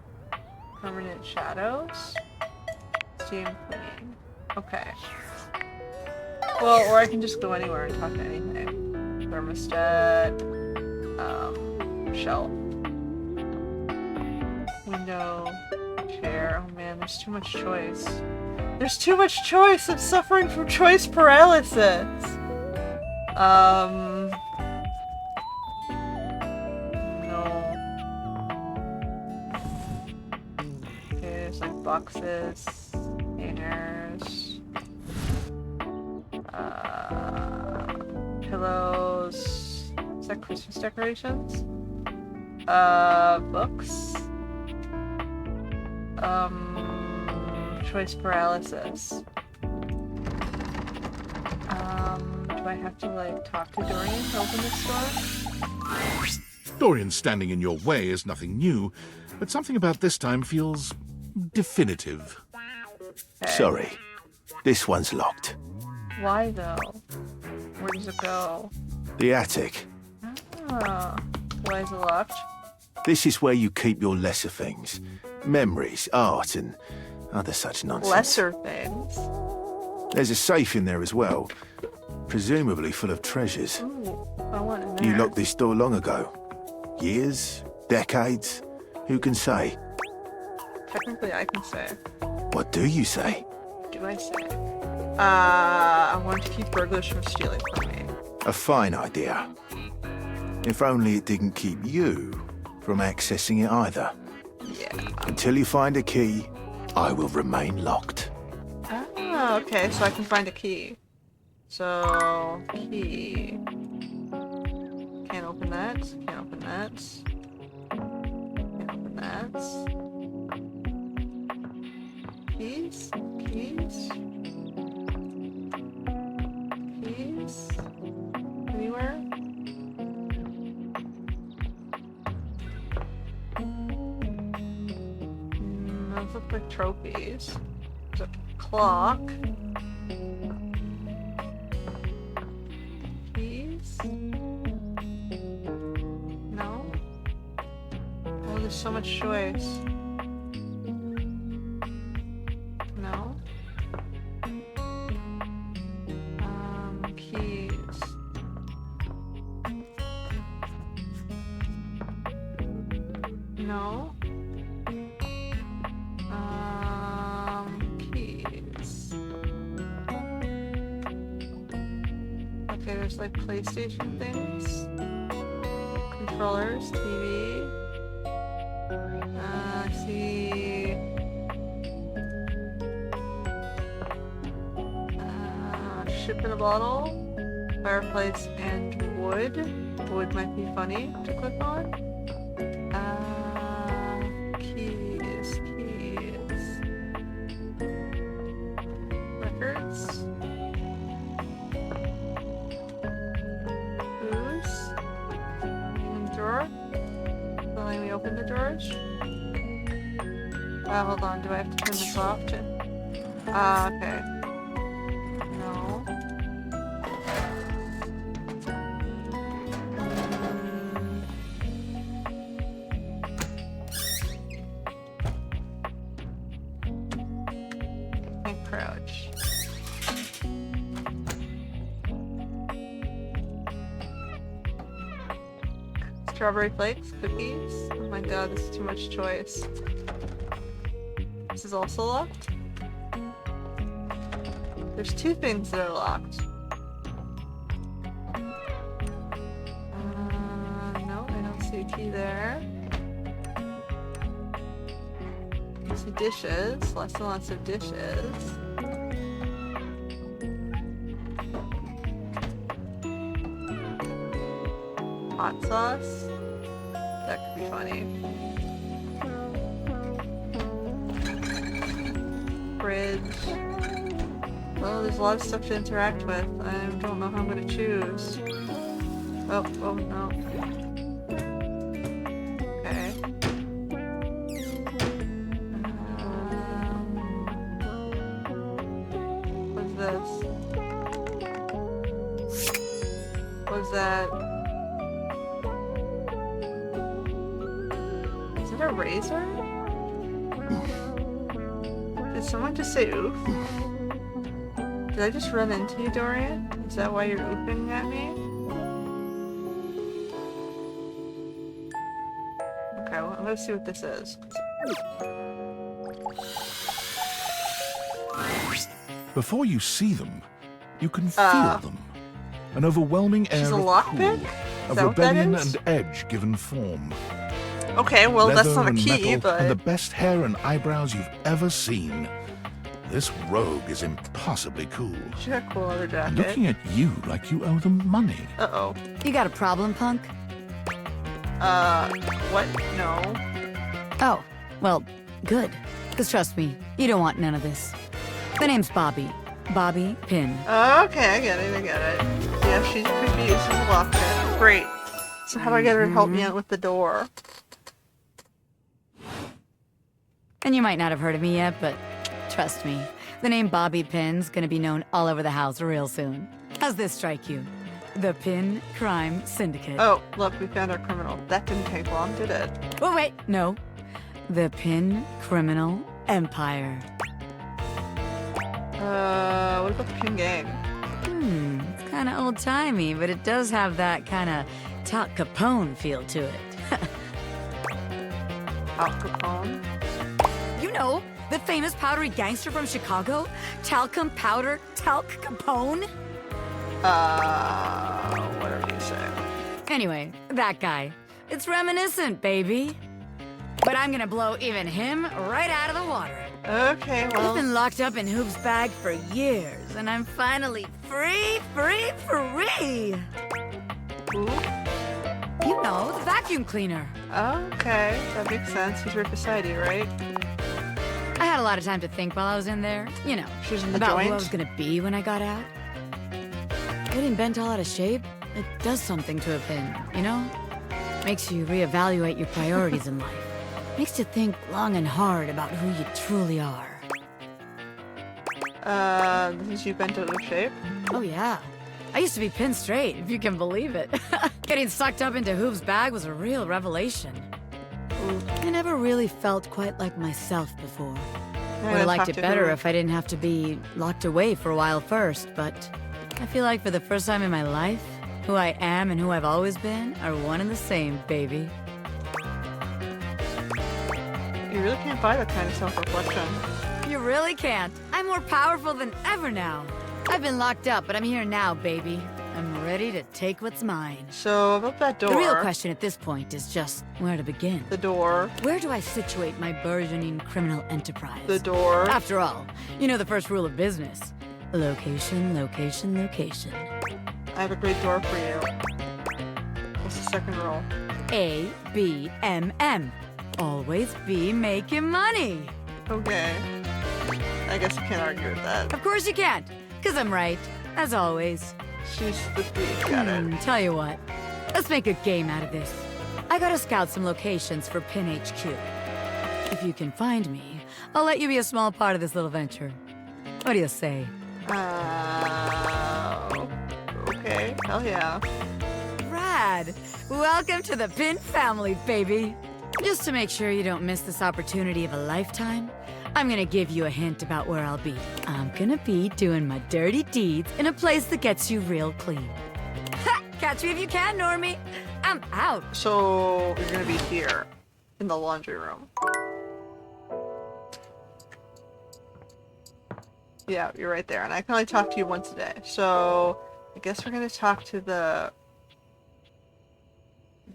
Permanent shadows. Steam cleaning. Okay. Well, or I can just go anywhere and talk to anything. Thermostat. Shelf. Window. Chair. Oh man, there's too much choice. There's too much choice! I'm suffering from choice paralysis! No. Okay, there's like boxes, hangers, pillows. Is that Christmas decorations? Books. Choice paralysis. Do I have to like talk to Dorian to open this door? Dorian standing in your way is nothing new, but something about this time feels definitive. Okay. Sorry, this one's locked. Why though? Where does it go? The attic. Ah, why is it locked? This is where you keep your lesser things. Memories, art, and other such nonsense. Lesser things? There's a safe in there as well, presumably full of treasures. Ooh, I want in there. You locked this door long ago. Years? Decades? Who can say? Technically, I can say. What do you say? Do I say? I want to keep burglars from stealing from me. A fine idea. If only it didn't keep you from accessing it either. Yeah. Until you find a key, I will remain locked. Ah, okay, so I can find a key. So, key. Can't open that. Can't open that. Can't open that. Keys? Keys? Keys? Anywhere? Those look like trophies. There's a clock. Keys? No? Oh, there's so much choice. No? Keys. No? Keys. Okay, there's like PlayStation things. Controllers, TV. I see. Ship in a bottle. Fireplace and wood. Wood might be funny to click on. Keys. Records. Booze. And drawer. Letting me open the drawers. Hold on, do I have to turn this off too? Okay. No. And crouch. Strawberry flakes, cookies. Oh my god, this is too much choice. This is also locked? There's two things that are locked. No, I don't see a key there. See dishes. Lots and lots of dishes. Hot sauce. That could be funny. Fridge. Well, there's a lot of stuff to interact with. I don't know how I'm gonna choose. Oh no. Okay. What's this? What's that? Is it a razor? Did someone just say oof? Did I just run into you, Dorian? Is that why you're oofing at me? Okay, well, I'm gonna see what this is. Before you see them, you can feel them. An overwhelming air She's a of lockpick? cool, Is of that what that rebellion is? and edge given form. Okay, well, Leather that's not a and key, metal, but... and the best hair and eyebrows you've ever seen. This rogue is impossibly cool. She got a cool leather And jacket. looking at you like you owe them money. Uh-oh. You got a problem, punk? What? No. Oh, well, good. Because trust me, you don't want none of this. The name's Bobby. Bobby Pin. Okay, I get it. Yeah, she could be used as a lockpick. Great. So how do I get her to help me out with the door? And you might not have heard of me yet, but trust me, the name Bobby Pin's gonna be known all over the house real soon. How's this strike you? The Pin Crime Syndicate. Oh, look, we found our criminal. That didn't take long, did it? Oh, wait, no. The Pin Criminal Empire. What about the Pin Gang? It's kind of old-timey, but it does have that kind of Tal Capone feel to it. Al Capone? You know, the famous powdery gangster from Chicago? Talcum Powder Talc Capone? Whatever you say. Anyway, that guy. It's reminiscent, baby. But I'm gonna blow even him right out of the water. Okay, well... I've been locked up in Hoop's bag for years, and I'm finally free! Who? You know, the vacuum cleaner. Okay, that makes sense. He's right beside you, right? I had a lot of time to think while I was in there. You know, She was in the about joint? who I was gonna be when I got out. Getting bent all out of shape, it does something to a pin, you know? Makes you reevaluate your priorities in life. Makes you think long and hard about who you truly are. This is you bent out of shape? Oh yeah. I used to be pinned straight, if you can believe it. Getting sucked up into Hoop's bag was a real revelation. I never really felt quite like myself before. Would have liked it better if I didn't have to be locked away for a while first, but I feel like for the first time in my life, who I am and who I've always been are one and the same, baby. You really can't buy that kind of self-reflection. You really can't. I'm more powerful than ever now. I've been locked up, but I'm here now, baby. I'm ready to take what's mine. So, about that door... The real question at this point is just where to begin. The door. Where do I situate my burgeoning criminal enterprise? The door. After all, you know the first rule of business. Location, location, location. I have a great door for you. What's the second rule? A, B, M, M. Always be making money. Okay. I guess you can't argue with that. Of course you can't, because I'm right, as always. She's the thief, got it. Tell you what, let's make a game out of this. I gotta scout some locations for Pin HQ. If you can find me, I'll let you be a small part of this little venture. What do you say? Okay, hell yeah. Rad! Welcome to the Pin family, baby! Just to make sure you don't miss this opportunity of a lifetime, I'm gonna give you a hint about where I'll be. I'm gonna be doing my dirty deeds in a place that gets you real clean. Ha! Catch me if you can, Normie! I'm out! So, you're gonna be here, in the laundry room. Yeah, you're right there, and I can only talk to you once a day. So, I guess we're gonna talk to the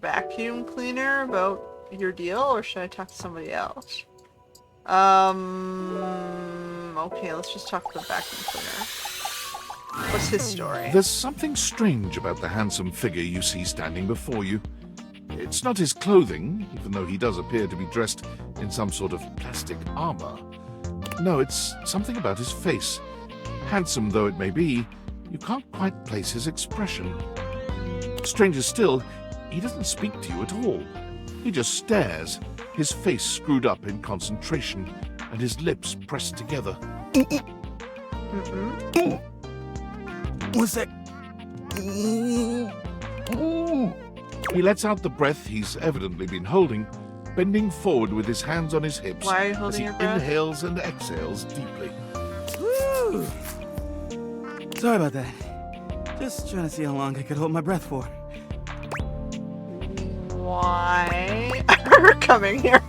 vacuum cleaner about your deal, or should I talk to somebody else? Okay, let's just talk to the vacuum cleaner. What's his story? There's something strange about the handsome figure you see standing before you. It's not his clothing, even though he does appear to be dressed in some sort of plastic armor. No, it's something about his face. Handsome though it may be, you can't quite place his expression. Stranger still, he doesn't speak to you at all. He just stares, his face screwed up in concentration, and his lips pressed together. What's that? He lets out the breath he's evidently been holding, bending forward with his hands on his hips Why are you as holding he your breath? inhales and exhales deeply. Woo! Sorry about that. Just trying to see how long I could hold my breath for. Why are you coming here?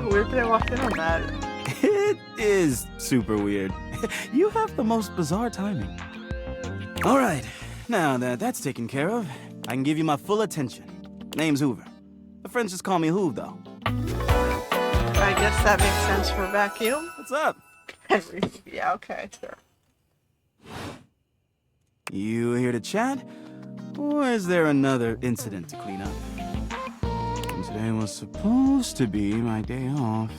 Weird that I walked in on that. It is super weird. You have the most bizarre timing. All right, now that that's taken care of, I can give you my full attention. Name's Hoover. My friends just call me Hoov, though. I guess that makes sense for vacuum. What's up? Henry. Yeah, okay, sure. You here to chat? Or is there another incident to clean up? Today was supposed to be my day off.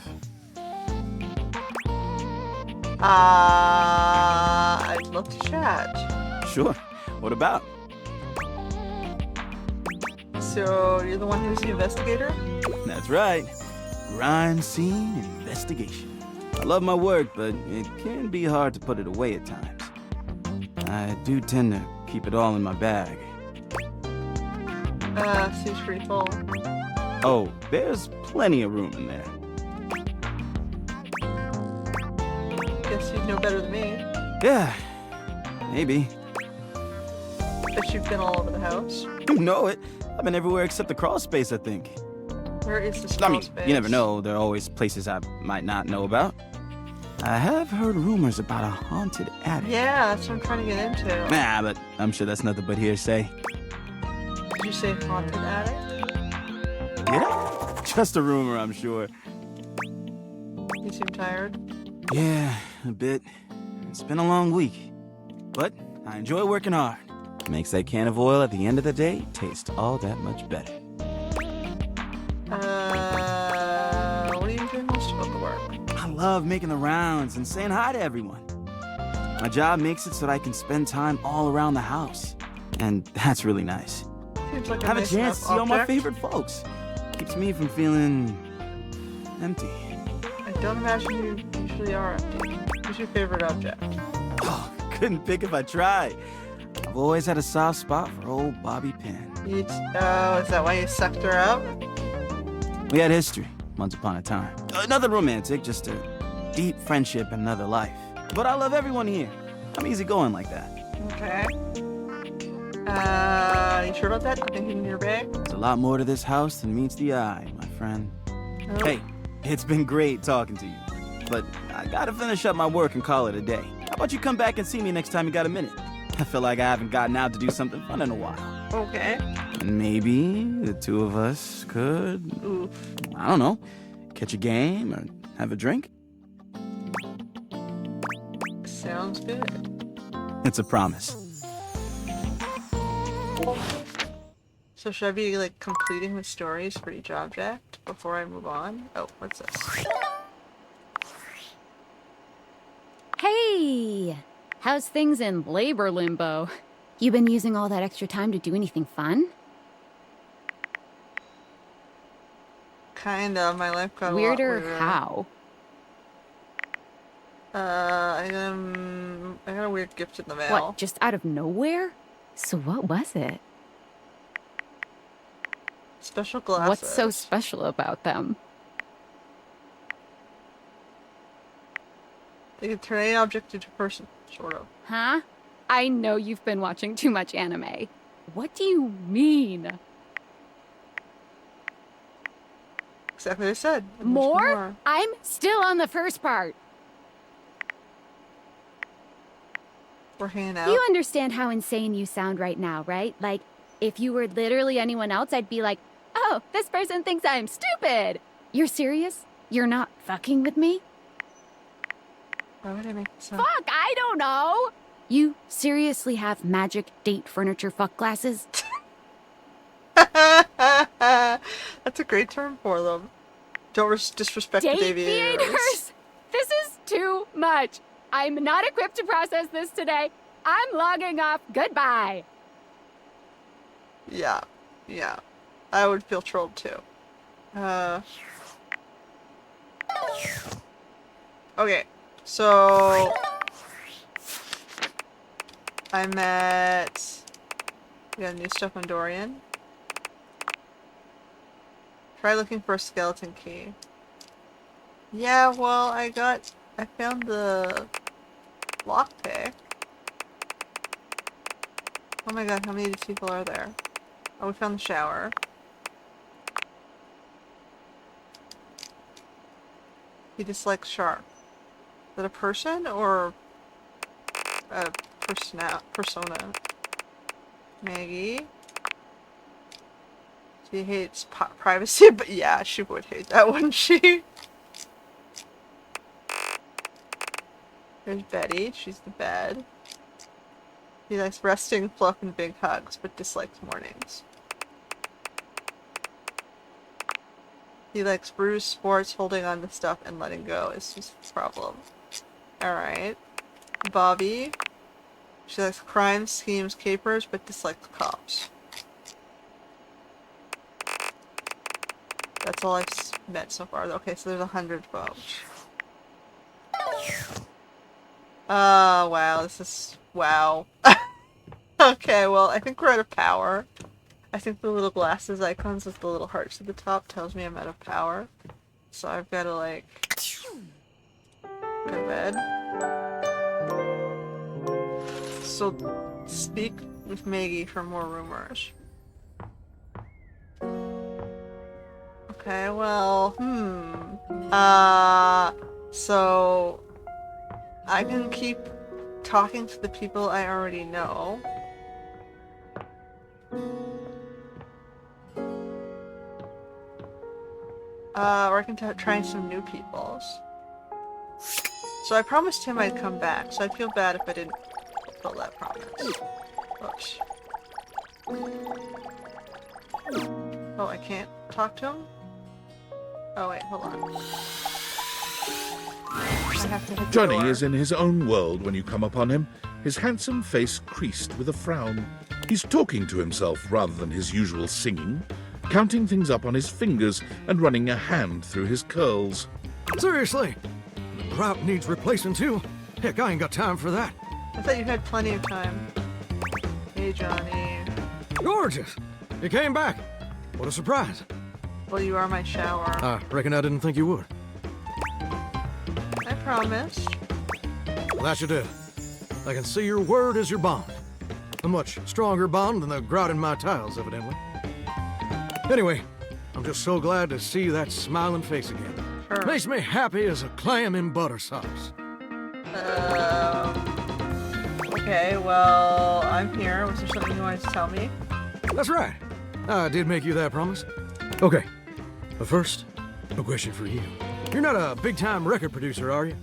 I'd love to chat. Sure. What about? So, you're the one who's the investigator? That's right. Crime scene investigation. I love my work, but it can be hard to put it away at times. I do tend to keep it all in my bag. Seems pretty full. Oh, there's plenty of room in there. Guess you'd know better than me. Yeah, maybe. Bet you've been all over the house. You know it. I've been everywhere except the crawl space, I think. Where is this I crawl mean, space? you never know. There are always places I might not know about. I have heard rumors about a haunted attic. Yeah, that's what I'm trying to get into. Nah, but I'm sure that's nothing but hearsay. Did you say haunted attic? Yeah? Just a rumor, I'm sure. You seem tired. Yeah, a bit. It's been a long week. But I enjoy working hard. Makes that can of oil at the end of the day taste all that much better. What are you doing most about the work? I love making the rounds and saying hi to everyone. My job makes it so that I can spend time all around the house. And that's really nice. Seems like I have a nice chance to see enough all my object. favorite folks. Keeps me from feeling empty. I don't imagine you usually are empty. Who's your favorite object? Oh, couldn't pick if I tried. I've always had a soft spot for old Bobby Pin. Is that why you sucked her up? We had history, once upon a time. Nothing romantic, just a deep friendship in another life. But I love everyone here. I'm easygoing like that. Okay. You sure about that? Thinking in your bag? There's a lot more to this house than meets the eye, my friend. Oh. Hey, it's been great talking to you. But I gotta finish up my work and call it a day. How about you come back and see me next time you got a minute? I feel like I haven't gotten out to do something fun in a while. Okay. And maybe the two of us could, Oof. I don't know, catch a game or have a drink? Sounds good. It's a promise. So should I be like completing the stories for each object before I move on? Oh, what's this? Hey! How's things in labor limbo? You been using all that extra time to do anything fun? Kinda. My life got Weirder a lot weirder. how? I got a weird gift in the mail. What, just out of nowhere? So what was it? Special glasses. What's so special about them? They can turn any object into a person, sort of. Huh? I know you've been watching too much anime. What do you mean? Exactly what I said. And there's More? I'm still on the first part. We're hanging out. You understand how insane you sound right now, right? Like, if you were literally anyone else, I'd be like, oh, this person thinks I'm stupid. You're serious? You're not fucking with me? Why would I make this up? Fuck, I don't know! You seriously have magic date furniture fuck glasses? That's a great term for them. Don't disrespect the Date aviators. theaters! This is too much. I'm not equipped to process this today. I'm logging off. Goodbye. Yeah. Yeah. I would feel trolled too. Okay. So... I met... We got new stuff on Dorian. Try looking for a skeleton key. Yeah, well, I found the lockpick. Oh my god, how many of these people are there? Oh, we found the shower. He dislikes shark. Is that a person or a persona? Maggie. She hates privacy, but yeah, she would hate that, wouldn't she? There's Betty. She's the bed. He likes resting, fluff, and big hugs, but dislikes mornings. He likes brews, sports, holding on to stuff, and letting go is his problem. Alright. Bobby. She likes crime, schemes, capers, but dislikes cops. That's all I've met so far. Okay, so there's 100 folks. Wow, this is... wow. Okay, well, I think we're out of power. I think the little glasses icons with the little hearts at the top tells me I'm out of power. So I've got to, like... go to bed. So, speak with Maggie for more rumors. Okay, well, so I can keep talking to the people I already know. Or I can try some new peoples. So I promised him I'd come back, so I'd feel bad if I didn't fulfill that promise. Oops. Oh, I can't talk to him? Oh wait, hold on. I have to hit the Johnny door. is in his own world when you come upon him, his handsome face creased with a frown. He's talking to himself rather than his usual singing, counting things up on his fingers and running a hand through his curls. Seriously? The grout needs replacing too? Heck, I ain't got time for that. I thought you had plenty of time. Hey, Johnny. Gorgeous! You came back. What a surprise. Well, you are my shower. I reckon I didn't think you would. I promised. Well, that you did. I can see your word is your bond. A much stronger bond than the grout in my tiles, evidently. Anyway, I'm just so glad to see that smiling face again. Sure. Makes me happy as a clam in butter sauce. Okay, well, I'm here. Was there something you wanted to tell me? That's right. I did make you that promise. Okay, but first, a question for you. You're not a big-time record producer, are you?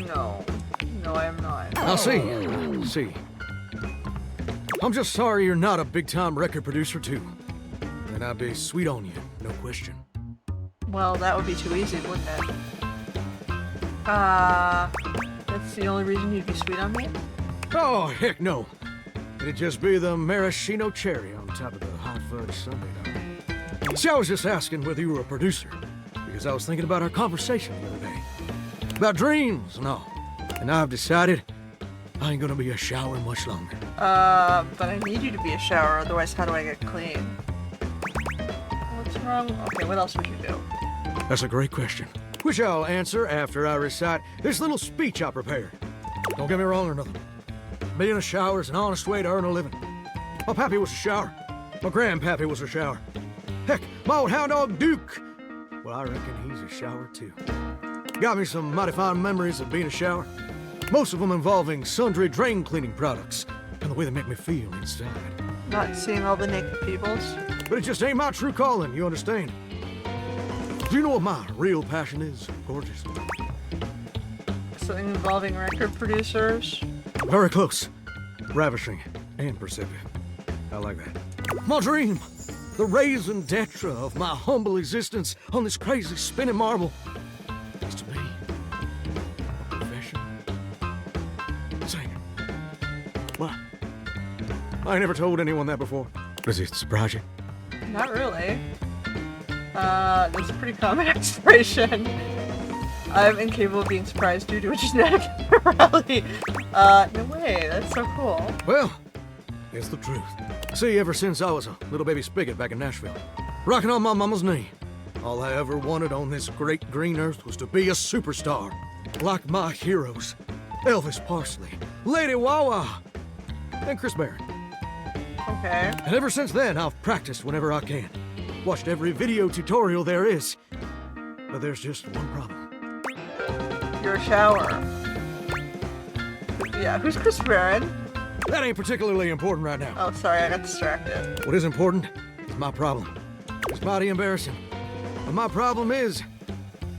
No. No, I am not. I'll see. I'm just sorry you're not a big-time record producer, too. And I'd be sweet on you, no question. Well, that would be too easy, wouldn't it? That's the only reason you'd be sweet on me? Oh, heck no. It'd just be the maraschino cherry on top of the hot fudge sundae. See, I was just asking whether you were a producer, because I was thinking about our conversation the other day. About dreams and all. And I've decided I ain't gonna be a shower much longer. But I need you to be a shower, otherwise how do I get clean? What's wrong? Okay, what else would you do? That's a great question, which I'll answer after I recite this little speech I prepared. Don't get me wrong or nothing. Being a shower is an honest way to earn a living. My pappy was a shower. My grandpappy was a shower. Heck, my old hound dog Duke. Well, I reckon he's a shower too. Got me some mighty fine memories of being a shower. Most of them involving sundry drain cleaning products and the way they make me feel inside. Not seeing all the naked peoples. But it just ain't my true calling, you understand? Do you know what my real passion is, gorgeous? Something involving record producers. Very close. Ravishing and perceptive. I like that. My dream, the raison d'etre of my humble existence on this crazy spinning marble, is to be a professional singer. Well, I never told anyone that before. Does it surprise you? Not really. That's a pretty common aspiration. I'm incapable of being surprised due to a genetic abnormality. No way, that's so cool. Well, it's the truth. See, ever since I was a little baby spigot back in Nashville, rocking on my mama's knee, all I ever wanted on this great green earth was to be a superstar. Like my heroes, Elvis Presley, Lady Wawa, and Chris Barron. Okay. And ever since then, I've practiced whenever I can. Watched every video tutorial there is. But there's just one problem. Your shower. Yeah, who's Chris Barron? That ain't particularly important right now. Oh, sorry, I got distracted. What is important is my problem. It's mighty embarrassing. But my problem is,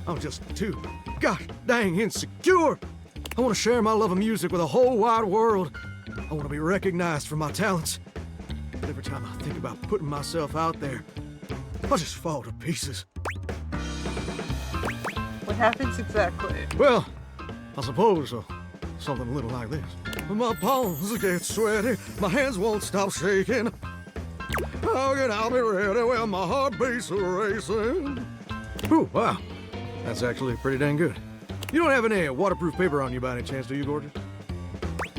I'm just too gosh dang insecure. I want to share my love of music with the whole wide world. I want to be recognized for my talents. But every time I think about putting myself out there, I just fall to pieces. What happens exactly? Well, I suppose something a little like this. My palms get sweaty, my hands won't stop shaking. How can I be ready when my heart beats racing? Ooh, wow. That's actually pretty dang good. You don't have any waterproof paper on you by any chance, do you, gorgeous?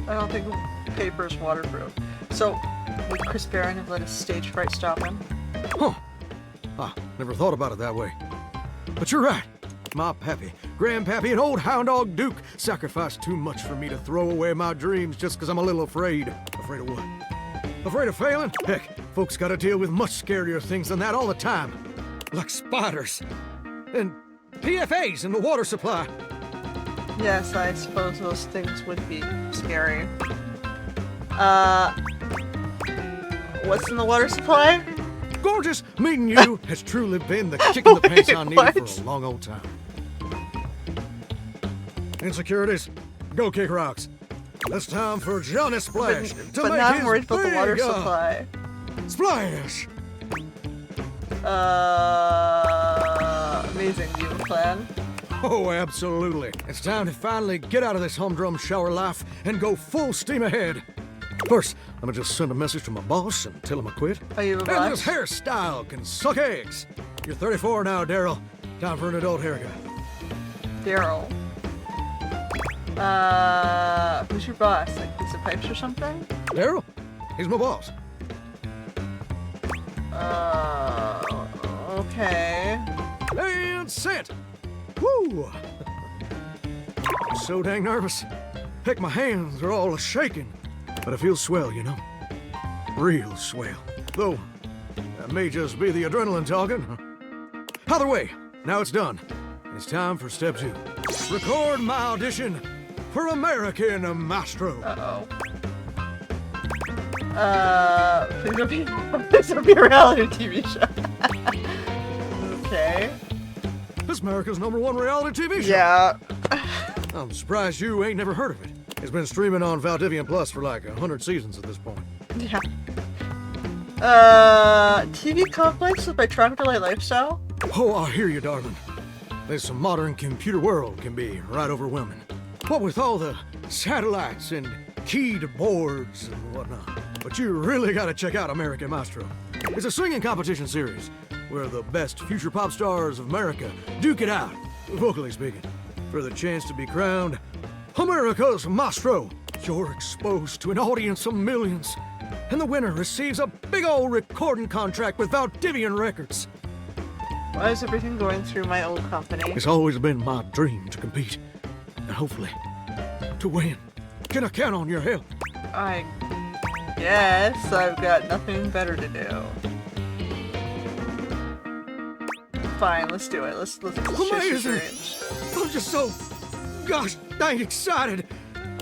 I don't think paper's waterproof. So, would Chris Barron have let his stage fright stop him? Huh. I never thought about it that way. But you're right. My pappy, grandpappy, and old hound dog Duke sacrificed too much for me to throw away my dreams just because I'm a little afraid. Afraid of what? Afraid of failing? Heck, folks gotta deal with much scarier things than that all the time. Like spiders. And PFAs in the water supply. Yes, I suppose those things would be scary. What's in the water supply? Gorgeous, meeting you has truly been the kick in the pants I needed for a long old time. Insecurities, go kick rocks. It's time for Johnny Splash to but make now his I'm worried about the water big, supply. Splash! Amazing view plan. Oh, absolutely. It's time to finally get out of this humdrum shower life and go full steam ahead. First, I'm gonna just send a message to my boss and tell him I quit. Are you a And boss? this hairstyle can suck eggs. You're 34 now, Daryl. Time for an adult haircut. Daryl. Who's your boss? Like Pizza Pipes or something? Daryl? He's my boss. Okay. And sent. Woo! I'm so dang nervous. Heck, my hands are all shaking. But it feels swell, you know? Real swell. Though, that may just be the adrenaline talking. Either way, now it's done. It's time for step 2. Record my audition for American Maestro. Uh-oh. Please don't be a reality TV show. Okay. This America's #1 reality TV show. Yeah. I'm surprised you ain't never heard of it. It's been streaming on Valdivian Plus for like 100 seasons at this point. Yeah. TV complex with my troglodyte lifestyle? Oh, I hear you, darling. This modern computer world can be right overwhelming. What with all the satellites and keyed boards and whatnot. But you really gotta check out American Maestro. It's a singing competition series where the best future pop stars of America duke it out, vocally speaking, for the chance to be crowned America's Maestro. You're exposed to an audience of millions, and the winner receives a big old recording contract with Valdivian Records. Why is everything going through my old company? It's always been my dream to compete, and hopefully, to win. Can I count on your help? I guess I've got nothing better to do. Fine, let's do it. Let's Amazing! I'm just so gosh dang excited.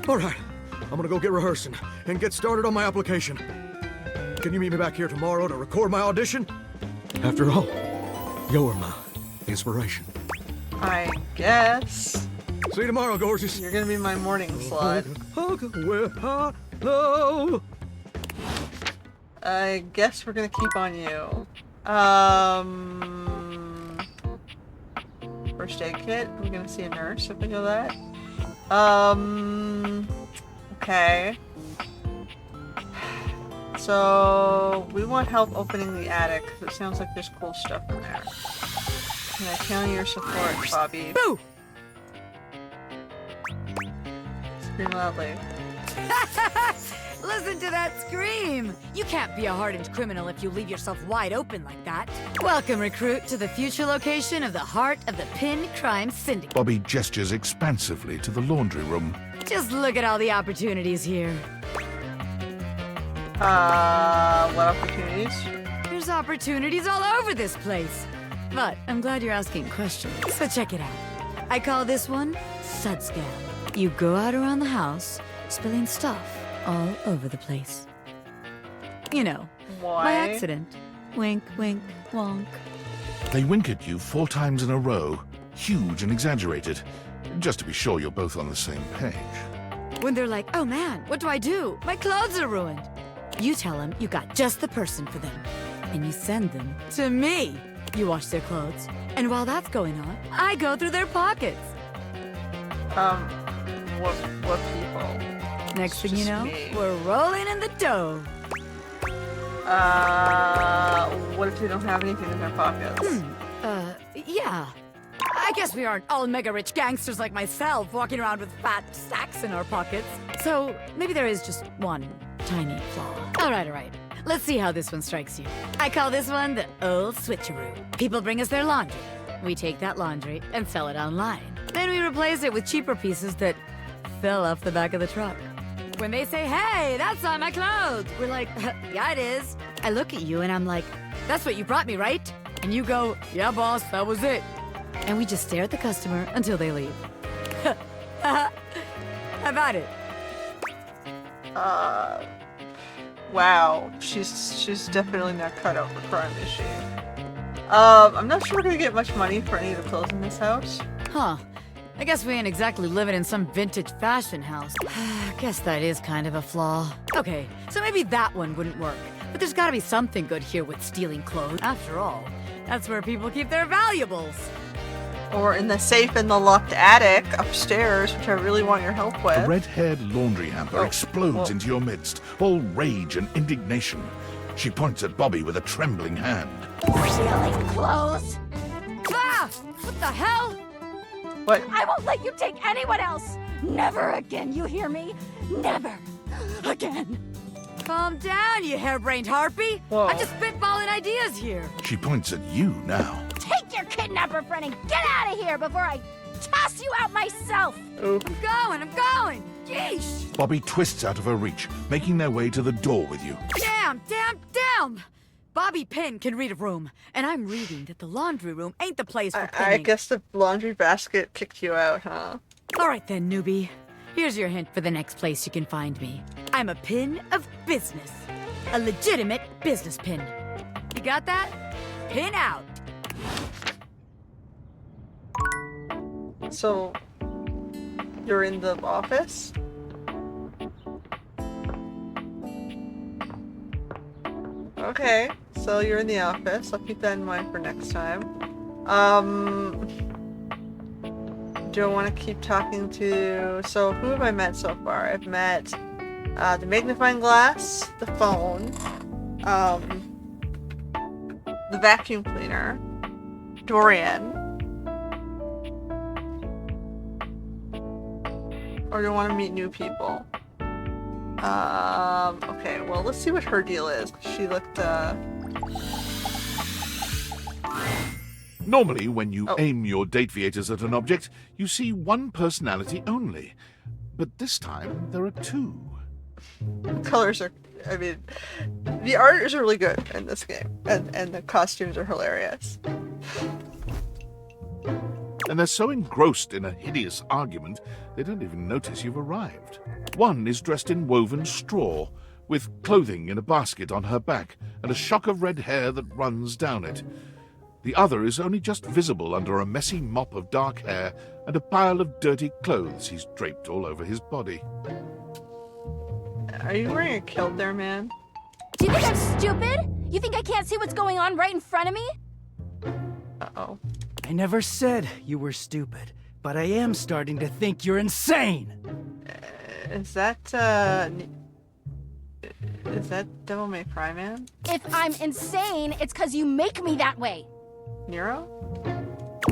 All right, I'm gonna go get rehearsing and get started on my application. can you meet me back here tomorrow to record my audition? After all, you're my inspiration. I guess. See you tomorrow, gorgeous. You're gonna be my morning slot. Hello. I guess we're gonna keep on you. First aid kit. We're gonna see a nurse if we go that. Okay. So we want help opening the attic because it sounds like there's cool stuff in there. Can I count on your support, Bobby? Boo! Scream loudly. Listen to that scream! You can't be a hardened criminal if you leave yourself wide open like that. Welcome, recruit, to the future location of the heart of the Pin Crime Syndicate. Bobby gestures expansively to the laundry room. Just look at all the opportunities here. What opportunities? There's opportunities all over this place. But I'm glad you're asking questions. So check it out. I call this one Sud Scam. You go out around the house, spilling stuff all over the place. You know, Why? by accident. Wink, wink, wonk. They wink at you 4 times in a row, huge and exaggerated, just to be sure you're both on the same page. When they're like, oh man, what do I do? My clothes are ruined. You tell them you got just the person for them. And you send them to me. You wash their clothes. And while that's going on, I go through their pockets. What people? Next thing you know, we're rolling in the dough. What if they don't have anything in their pockets? Yeah. I guess we aren't all mega-rich gangsters like myself walking around with fat sacks in our pockets. So maybe there is just one tiny flaw. All right. Let's see how this one strikes you. I call this one the old switcheroo. People bring us their laundry. We take that laundry and sell it online. Then we replace it with cheaper pieces that fell off the back of the truck. When they say, hey, that's on my clothes, we're like, yeah, it is. I look at you and I'm like, that's what you brought me, right? And you go, yeah, boss, that was it. And we just stare at the customer until they leave. How about it? Wow. She's definitely not cut out for crime, is she? I'm not sure we're gonna get much money for any of the clothes in this house. Huh. I guess we ain't exactly living in some vintage fashion house. Guess that is kind of a flaw. Okay, so maybe that one wouldn't work. But there's gotta be something good here with stealing clothes. After all, that's where people keep their valuables. Or in the safe in the locked attic upstairs, which I really want your help with. A red-haired laundry hamper explodes into your midst, all rage and indignation. She points at Bobby with a trembling hand. Stealing clothes? Ah! What the hell? What? I won't let you take anyone else! Never again, you hear me? Never again. Calm down, you harebrained harpy. Whoa. I'm just spitballing ideas here. She points at you now. Take your kidnapper friend and get out of here before I toss you out myself! I'm going! Yeesh! Bobby twists out of her reach, making their way to the door with you. Damn! Bobby Pin can read a room, and I'm reading that the laundry room ain't the place for pinning. I guess the laundry basket kicked you out, huh? All right then, newbie. Here's your hint for the next place you can find me. I'm a pin of business. A legitimate business pin. You got that? Pin out. So, you're in the office? Okay, so you're in the office. I'll keep that in mind for next time. Do I want to keep talking to... So, who have I met so far? I've met the magnifying glass, the phone, the vacuum cleaner, Dorian. Or do I want to meet new people? Okay, well, let's see what her deal is. She looked, Normally, when you aim your date viators at an object, you see one personality only. But this time, there are 2. The colors are... I mean, the art is really good in this game. And the costumes are hilarious. And they're so engrossed in a hideous argument, they don't even notice you've arrived. One is dressed in woven straw, with clothing in a basket on her back and a shock of red hair that runs down it. The other is only just visible under a messy mop of dark hair and a pile of dirty clothes he's draped all over his body. Are you wearing a kilt there, man? Do you think I'm stupid? You think I can't see what's going on right in front of me? Uh-oh. I never said you were stupid, but I am starting to think you're insane! Is that Devil May Cry, man? If I'm insane, it's because you make me that way. Nero?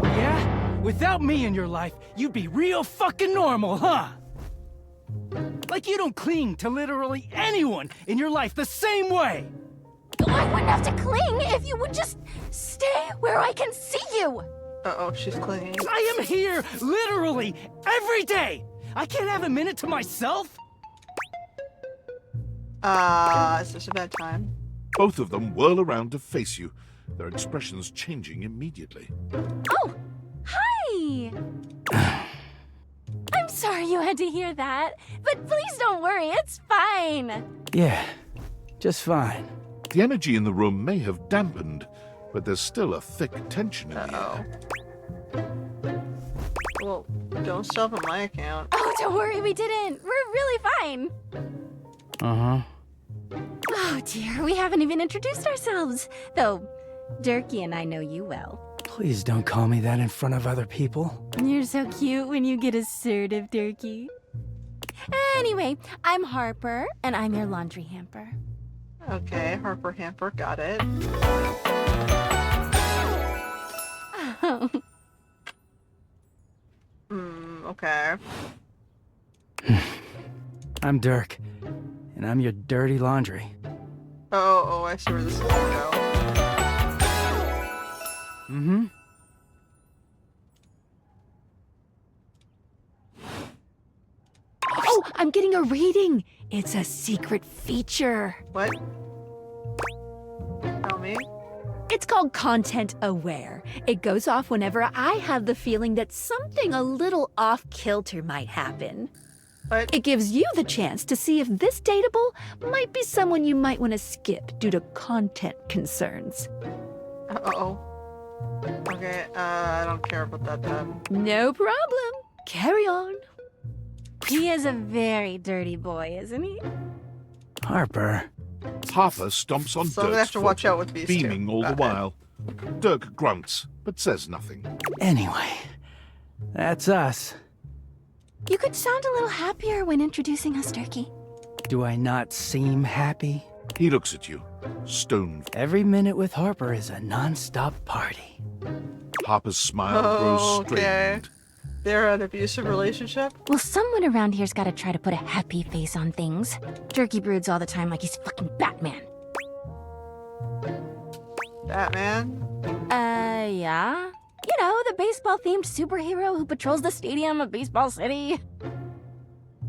Yeah? Without me in your life, you'd be real fucking normal, huh? Like you don't cling to literally anyone in your life the same way! I wouldn't have to cling if you would just stay where I can see you! Uh-oh, she's clinging. I am here, literally, every day! I can't have a minute to myself? Is this a bad time? Both of them whirl around to face you, their expressions changing immediately. Oh! Hi! I'm sorry you had to hear that, but please don't worry, it's fine. Yeah, just fine. The energy in the room may have dampened, but there's still a thick tension in the air. Well, don't stop on my account. Oh, don't worry, we didn't. We're really fine. Uh-huh. Oh dear, we haven't even introduced ourselves. Though, Durkee and I know you well. Please don't call me that in front of other people. You're so cute when you get assertive, Durkee. Anyway, I'm Harper, and I'm your laundry hamper. Okay, Harper Hamper, got it. Oh. Okay. I'm Dirk, and I'm your dirty laundry. Oh, I see where this is gonna go. Mm-hmm. Oh, I'm getting a reading. It's a secret feature. What? Tell me. It's called Content Aware. It goes off whenever I have the feeling that something a little off-kilter might happen. What? It gives you the chance to see if this dateable might be someone you might want to skip due to content concerns. Uh-oh. Okay, I don't care about that then. No problem. Carry on. He is a very dirty boy, isn't he? Harper. Harper stomps on So I'm gonna Dirk's have to foot, watch out with these beaming two. all the while. Dirk grunts, but says nothing. Anyway, that's us. You could sound a little happier when introducing us, Durkee. Do I not seem happy? He looks at you, stone. Every minute with Harper is a non-stop party. Harper's smile grows strained. They're an abusive relationship? Well, someone around here's gotta try to put a happy face on things. Durkee broods all the time like he's fucking Batman. Batman? Yeah? You know, the baseball-themed superhero who patrols the stadium of Baseball City.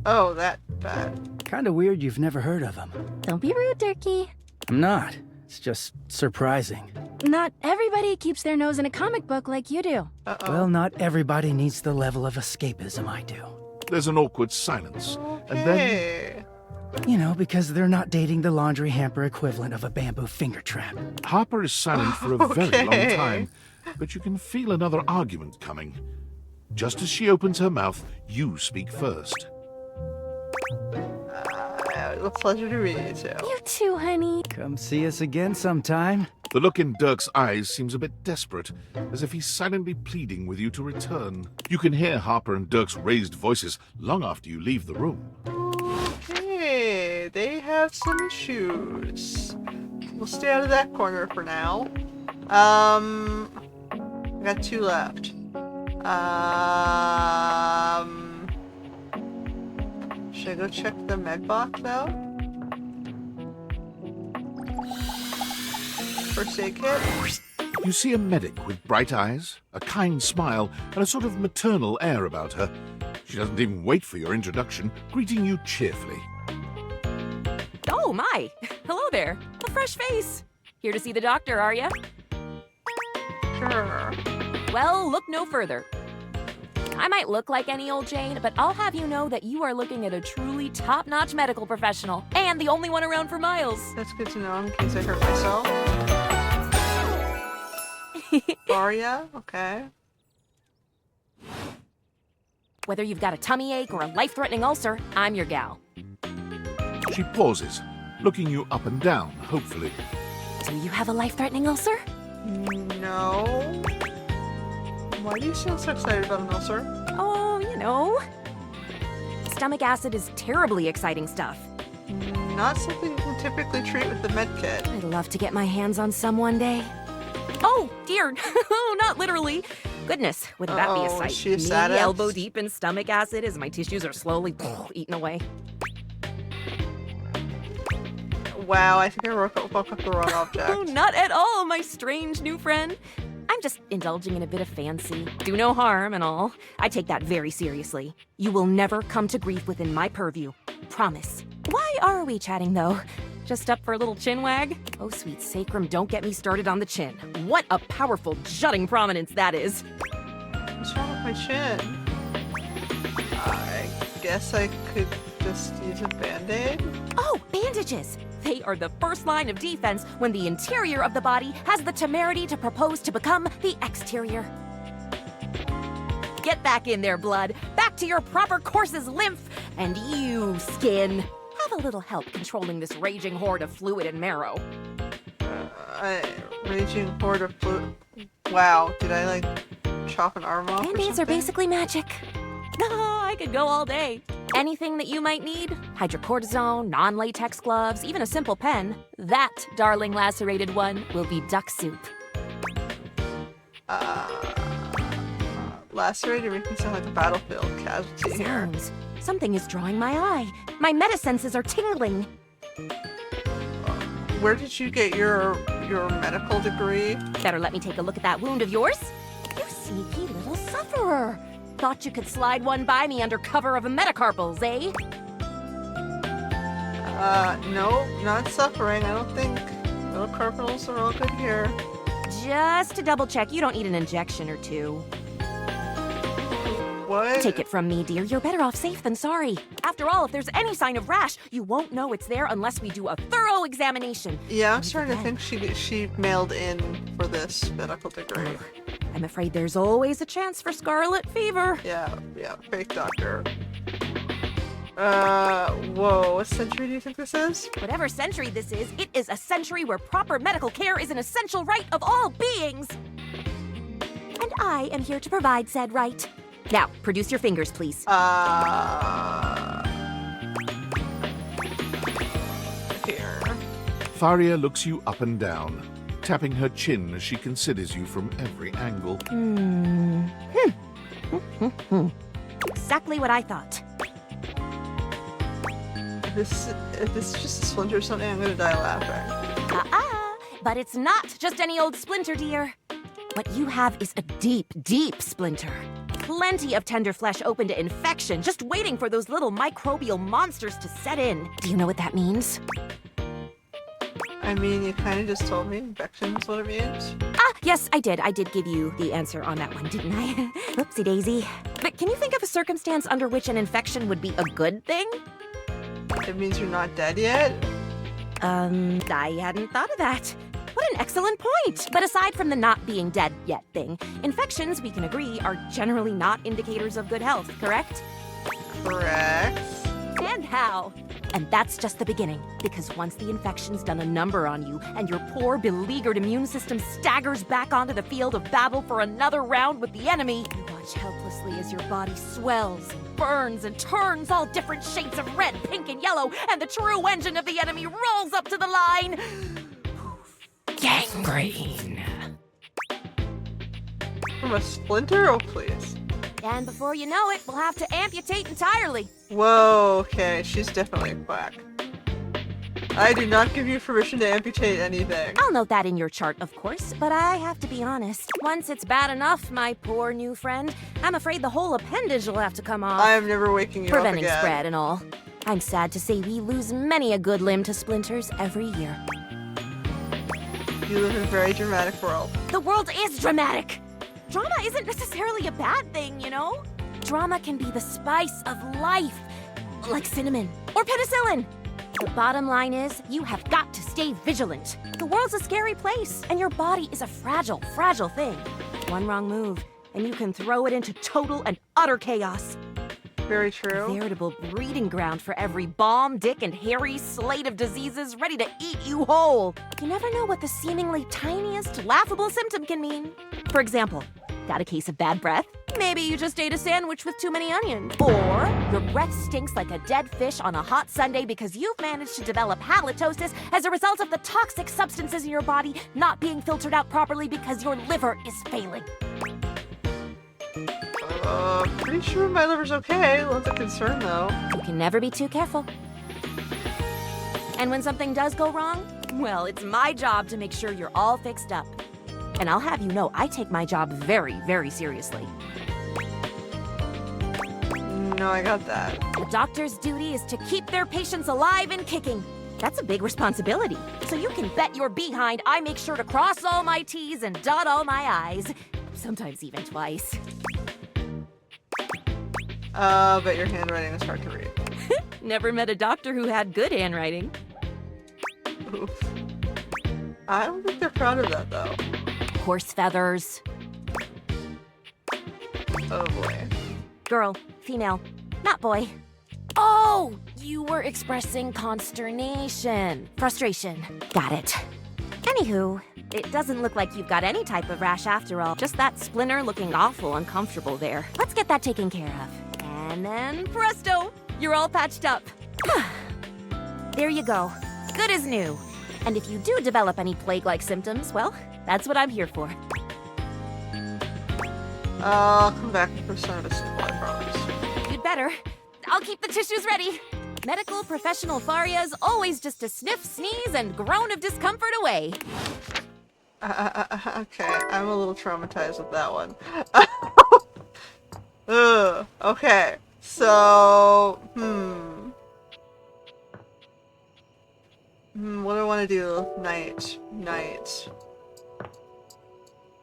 Oh, that bad. Kinda weird you've never heard of him. Don't be rude, Durkee. I'm not. It's just surprising. Not everybody keeps their nose in a comic book like you do. Uh-oh. Well, not everybody needs the level of escapism I do. There's an awkward silence, and then... You know, because they're not dating the laundry hamper equivalent of a bamboo finger trap. Harper is silent for a very long time, but you can feel another argument coming. Just as she opens her mouth, you speak first. A pleasure to meet you too. You too, honey. Come see us again sometime. The look in Dirk's eyes seems a bit desperate, as if he's silently pleading with you to return. You can hear Harper and Dirk's raised voices long after you leave the room. Okay, they have some issues. We'll stay out of that corner for now. I got 2 left. Should I go check the med box though? First aid kit? You see a medic with bright eyes, a kind smile, and a sort of maternal air about her. She doesn't even wait for your introduction, greeting you cheerfully. Oh, my. Hello there. A fresh face. Here to see the doctor, are you? Sure. Well, look no further. I might look like any old Jane, but I'll have you know that you are looking at a truly top-notch medical professional, and the only one around for miles. That's good to know in case I hurt myself. Arya? Okay. Whether you've got a tummy ache or a life-threatening ulcer, I'm your gal. She pauses, looking you up and down, hopefully. Do you have a life-threatening ulcer? No. Why do you sound so excited about an ulcer? Oh, you know. Stomach acid is terribly exciting stuff. Not something you can typically treat with the med kit. I'd love to get my hands on some one day. Oh, dear. Not literally. Goodness, would that be a sight? Is she a Me sadist? elbow deep in stomach acid as my tissues are slowly eaten away. Wow, I think I woke up the wrong object. Oh, not at all, my strange new friend. I'm just indulging in a bit of fancy. Do no harm and all. I take that very seriously. You will never come to grief within my purview. Promise. Why are we chatting, though? Just up for a little chin wag? Oh, sweet sacrum, don't get me started on the chin. What a powerful, jutting prominence that is. What's wrong with my chin? I guess I could just use a band-aid? Oh, bandages! They are the first line of defense when the interior of the body has the temerity to propose to become the exterior. Get back in there, blood. Back to your proper course's lymph. And you, skin, have a little help controlling this raging horde of fluid and marrow. Raging horde of fluid. Wow, did I like chop an arm off? Band-aids are basically magic. Oh, I could go all day. Anything that you might need, hydrocortisone, non-latex gloves, even a simple pen, that, darling lacerated one, will be duck soup. Lacerated makes me sound like a battlefield casualty here. Sounds. Something is drawing my eye. My metasenses are tingling. Where did you get your medical degree? Better let me take a look at that wound of yours. You sneaky little sufferer. Thought you could slide one by me under cover of a metacarpals, eh? No, not suffering. I don't think metacarpals are all good here. Just to double check, you don't need an injection or two. What? Take it from me, dear. You're better off safe than sorry. After all, if there's any sign of rash, you won't know it's there unless we do a thorough examination. Yeah, I'm starting to think she mailed in for this medical degree. I'm afraid there's always a chance for scarlet fever. Yeah, fake doctor. Whoa, what century do you think this is? Whatever century this is, it is a century where proper medical care is an essential right of all beings. And I am here to provide said right. Now, produce your fingers, please. Here. Faria looks you up and down, tapping her chin as she considers you from every angle. Exactly what I thought. If this is just a splinter or something, I'm gonna die laughing. But it's not just any old splinter, dear. What you have is a deep, deep splinter. Plenty of tender flesh open to infection, just waiting for those little microbial monsters to set in. Do you know what that means? I mean, you kind of just told me infection is what it means. Yes, I did. I did give you the answer on that one, didn't I? Whoopsie daisy. But can you think of a circumstance under which an infection would be a good thing? It means you're not dead yet? I hadn't thought of that. What an excellent point! But aside from the not being dead yet thing, infections, we can agree, are generally not indicators of good health, correct? Correct. And how? And that's just the beginning, because once the infection's done a number on you, and your poor, beleaguered immune system staggers back onto the field of battle for another round with the enemy, you watch helplessly as your body swells and burns and turns all different shades of red, pink, and yellow, and the true engine of the enemy rolls up to the line. Gangrene. From a splinter? Oh, please. And before you know it, we'll have to amputate entirely. Whoa, okay, she's definitely a quack. I do not give you permission to amputate anything. I'll note that in your chart, of course, but I have to be honest. Once it's bad enough, my poor new friend, I'm afraid the whole appendage will have to come off. I'm never waking you up again. Preventing spread and all. I'm sad to say we lose many a good limb to splinters every year. You live in a very dramatic world. The world is dramatic! Drama isn't necessarily a bad thing, you know? Drama can be the spice of life, like cinnamon or penicillin. The bottom line is, you have got to stay vigilant. The world's a scary place, and your body is a fragile, fragile thing. One wrong move, and you can throw it into total and utter chaos. Very true. A veritable breeding ground for every bomb, dick, and hairy slate of diseases ready to eat you whole. You never know what the seemingly tiniest, laughable symptom can mean. For example, got a case of bad breath? Maybe you just ate a sandwich with too many onions. Or your breath stinks like a dead fish on a hot Sunday because you've managed to develop halitosis as a result of the toxic substances in your body not being filtered out properly because your liver is failing. Pretty sure my liver's okay. Lots of concern, though. You can never be too careful. And when something does go wrong, well, it's my job to make sure you're all fixed up. And I'll have you know, I take my job very, very seriously. No, I got that. The doctor's duty is to keep their patients alive and kicking. That's a big responsibility. So you can bet your behind I make sure to cross all my T's and dot all my I's. Sometimes even twice. But your handwriting is hard to read. Never met a doctor who had good handwriting. Oof. I don't think they're proud of that, though. Horse feathers. Oh boy. Girl, female, not boy. Oh, you were expressing consternation. Frustration. Got it. Anywho, it doesn't look like you've got any type of rash after all. Just that splinter looking awful uncomfortable there. Let's get that taken care of. And then presto, you're all patched up. There you go. Good as new. And if you do develop any plague-like symptoms, well, that's what I'm here for. I'll come back for some of the supply, I promise. You'd better. I'll keep the tissues ready. Medical professional Faria's always just a sniff, sneeze, and groan of discomfort away. Okay, I'm a little traumatized with that one. Ugh, okay, so, what do I want to do? Night.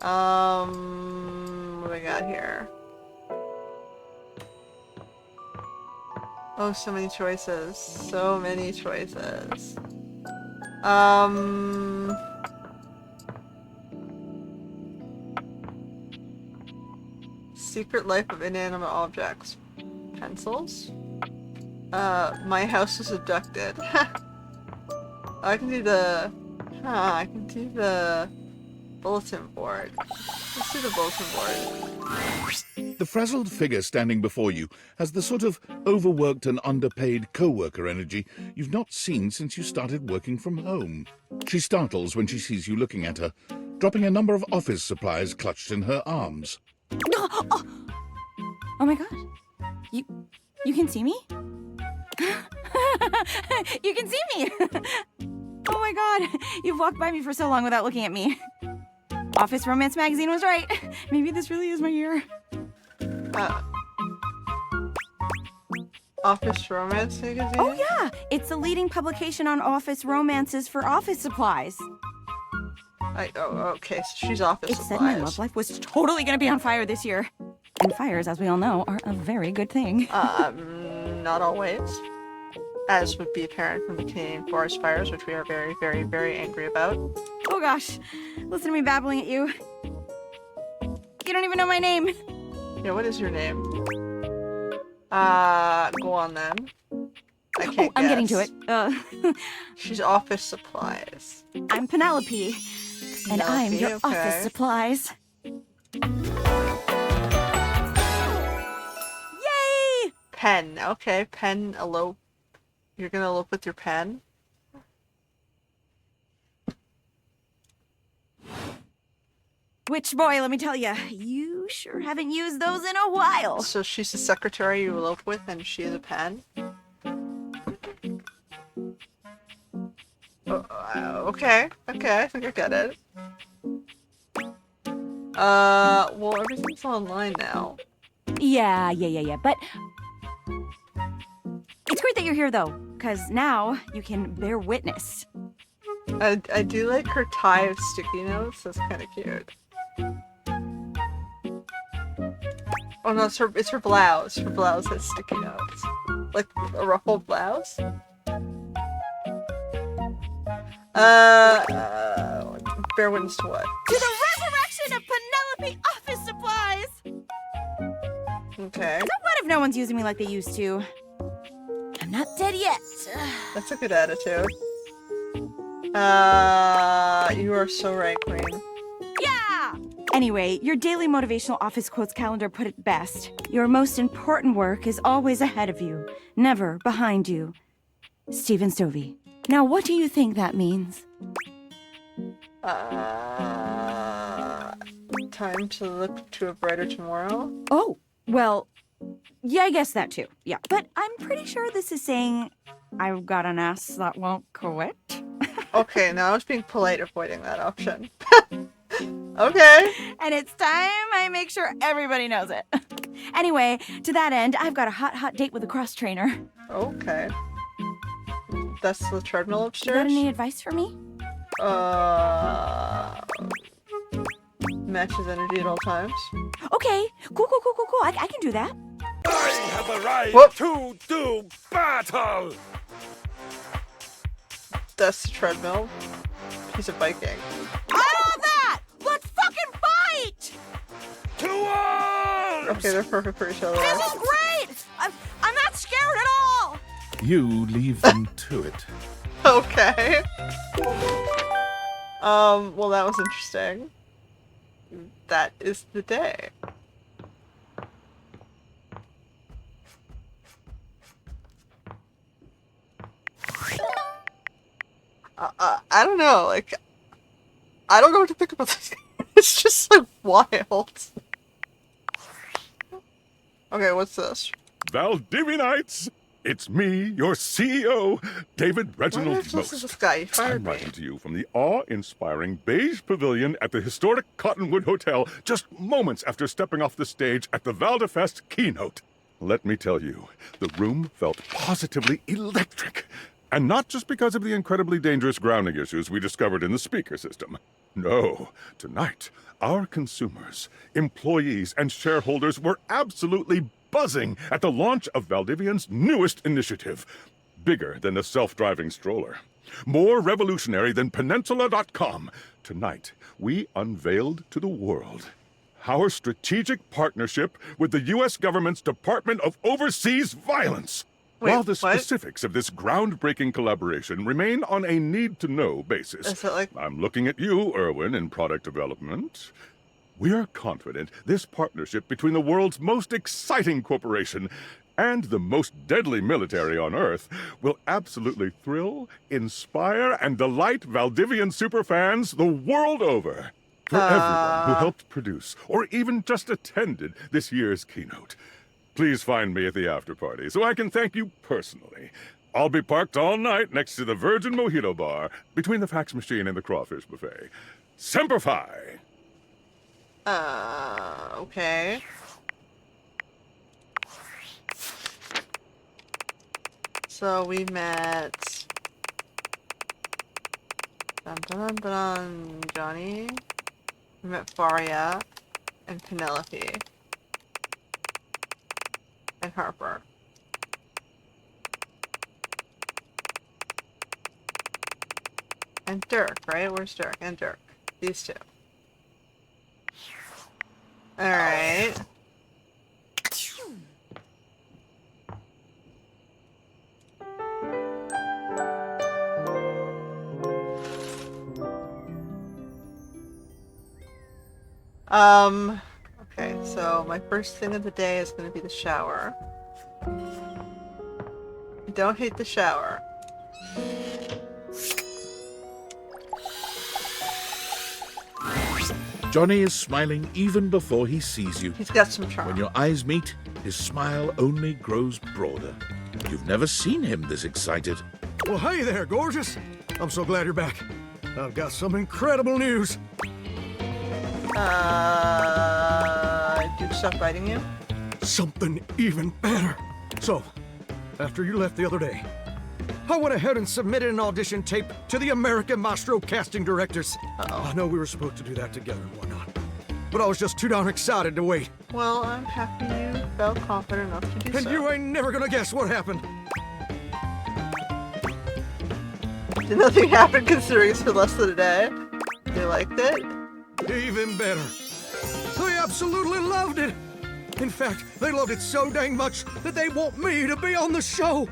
What do I got here? Oh, so many choices. So many choices. Secret life of inanimate objects. Pencils? My house was abducted. I can do the... I can do the bulletin board. Let's do the bulletin board. The frazzled figure standing before you has the sort of overworked and underpaid co-worker energy you've not seen since you started working from home. She startles when she sees you looking at her, dropping a number of office supplies clutched in her arms. Oh my gosh. You can see me? You can see me! Oh my god, you've walked by me for so long without looking at me. Office Romance magazine was right. Maybe this really is my year. Office Romance magazine? Oh yeah! It's the leading publication on office romances for office supplies. Okay, so she's office supplies. It said my love life was totally gonna be on fire this year. And fires, as we all know, are a very good thing. Not always. As would be apparent from the Canadian forest fires, which we are very, very, very angry about. Oh gosh, listen to me babbling at you. You don't even know my name. Yeah, what is your name? Go on then. I can't I'm getting to guess. it. She's office supplies. I'm Penelope. And I'm your okay. office supplies. Yay! Pen. Okay, pen elope. You're gonna elope with your pen? Which boy, let me tell you, you sure haven't used those in a while. So she's the secretary you elope with and she is a pen? Okay, I think I get it. Well, everything's online now. Yeah. But it's great that you're here, though, because now you can bear witness. I do like her tie of sticky notes. That's kind of cute. Oh no, it's her blouse. Her blouse has sticky notes. Like a ruffled blouse? Bear witness to what? To the resurrection of Penelope office supplies! Okay. So what if no one's using me like they used to? I'm not dead yet. That's a good attitude. You are so right, Queen. Yeah! Anyway, your daily motivational office quotes calendar put it best. Your most important work is always ahead of you, never behind you. Stephen Stovey. Now, what do you think that means? Time to look to a brighter tomorrow? Oh, well, yeah, I guess that too. Yeah. But I'm pretty sure this is saying I've got an ass that won't quit. Okay, now I was being polite, avoiding that option. Okay. And it's time I make sure everybody knows it. Anyway, to that end, I've got a hot date with a cross trainer. Okay. That's the treadmill You upstairs? got any advice for me? Matches energy at all times. Okay, cool. I can do that. I have arrived to do battle! That's the treadmill. He's a Viking. I love that! Let's fucking fight! To arms! Okay, they're perfect for each other. This is great! I'm not scared at all! You leave them to it. Okay. Well, that was interesting. That is the day. I don't know, like, I don't know what to think about this. It's just, like, wild. Okay, what's this? Valdivianites! It's me, your CEO, David Reginald What is Most. this guy? You fired I'm me. writing to you from the awe-inspiring beige pavilion at the historic Cottonwood Hotel just moments after stepping off the stage at the Valdefest keynote. Let me tell you, the room felt positively electric. And not just because of the incredibly dangerous grounding issues we discovered in the speaker system. No, tonight, our consumers, employees, and shareholders were absolutely buzzing at the launch of Valdivian's newest initiative. Bigger than a self-driving stroller. More revolutionary than Peninsula.com. Tonight, we unveiled to the world our strategic partnership with the U.S. government's Department of Overseas Violence. Wait, While the what? specifics of this groundbreaking collaboration remain on a need-to-know basis, Is it like... I'm looking at you, Erwin, in product development. We are confident this partnership between the world's most exciting corporation and the most deadly military on Earth will absolutely thrill, inspire, and delight Valdivian superfans the world over. For everyone who helped produce or even just attended this year's keynote, please find me at the after-party so I can thank you personally. I'll be parked all night next to the Virgin Mojito Bar between the fax machine and the crawfish buffet. Semper Fi! Okay. So we met... Johnny. We met Faria and Penelope. And Harper. And Dirk, right? Where's Dirk? And Dirk. These two. Alright. Okay, so my first thing of the day is going to be the shower. I don't hate the shower. Johnny is smiling even before he sees you. He's got some charm. When your eyes meet, his smile only grows broader. You've never seen him this excited. Well, hey there, gorgeous. I'm so glad you're back. I've got some incredible news. Duke stop biting you? Something even better. So, after you left the other day, I went ahead and submitted an audition tape to the American Maestro casting directors. I know we were supposed to do that together and whatnot. but I was just too darn excited to wait. Well, I'm happy you felt confident enough to do And so. you ain't never gonna guess what happened. Did nothing happen considering it's been less than a day? They liked it? Even better. They absolutely loved it. In fact, they loved it so dang much that they want me to be on the show.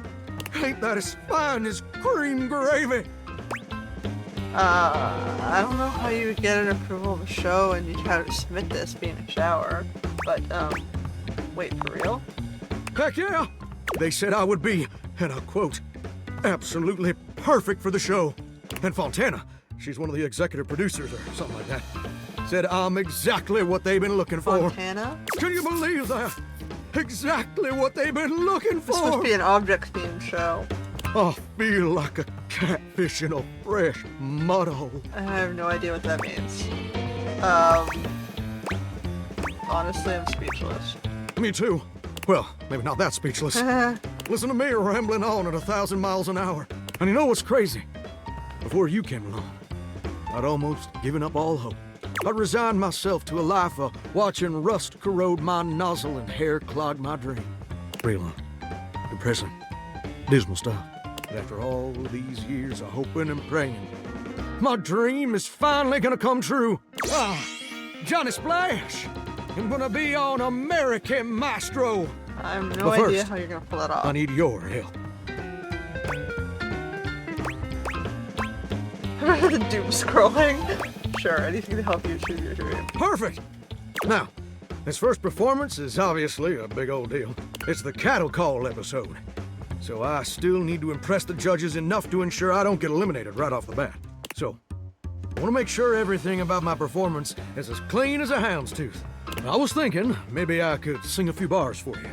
Ain't that as fine as cream gravy? I don't know how you would get an approval of a show and you'd have to submit this being a shower, but, wait, for real? Heck yeah! They said I would be, and I quote, absolutely perfect for the show. And Fontana, she's one of the executive producers or something like that, said I'm exactly what they've been looking for. Fontana? Can you believe that? Exactly what they've been looking for! This must be an object-themed show. I feel like a catfish in a fresh mud hole. I have no idea what that means. Honestly, I'm speechless. Me too. Well, maybe not that speechless. Listen to me rambling on at 1,000 miles an hour. And you know what's crazy? Before you came along, I'd almost given up all hope. I'd resigned myself to a life of watching rust corrode my nozzle and hair clog my dream. Real depressing, dismal stuff. But after all these years of hoping and praying, my dream is finally gonna come true. Johnny Splash! I'm gonna be on American Maestro! I have no idea how you're gonna pull that off. I need your help. Doom scrolling. Sure, anything to help you achieve your dream. Perfect! Now, this first performance is obviously a big old deal. It's the cattle call episode. So I still need to impress the judges enough to ensure I don't get eliminated right off the bat. So, I want to make sure everything about my performance is as clean as a hound's tooth. I was thinking maybe I could sing a few bars for you.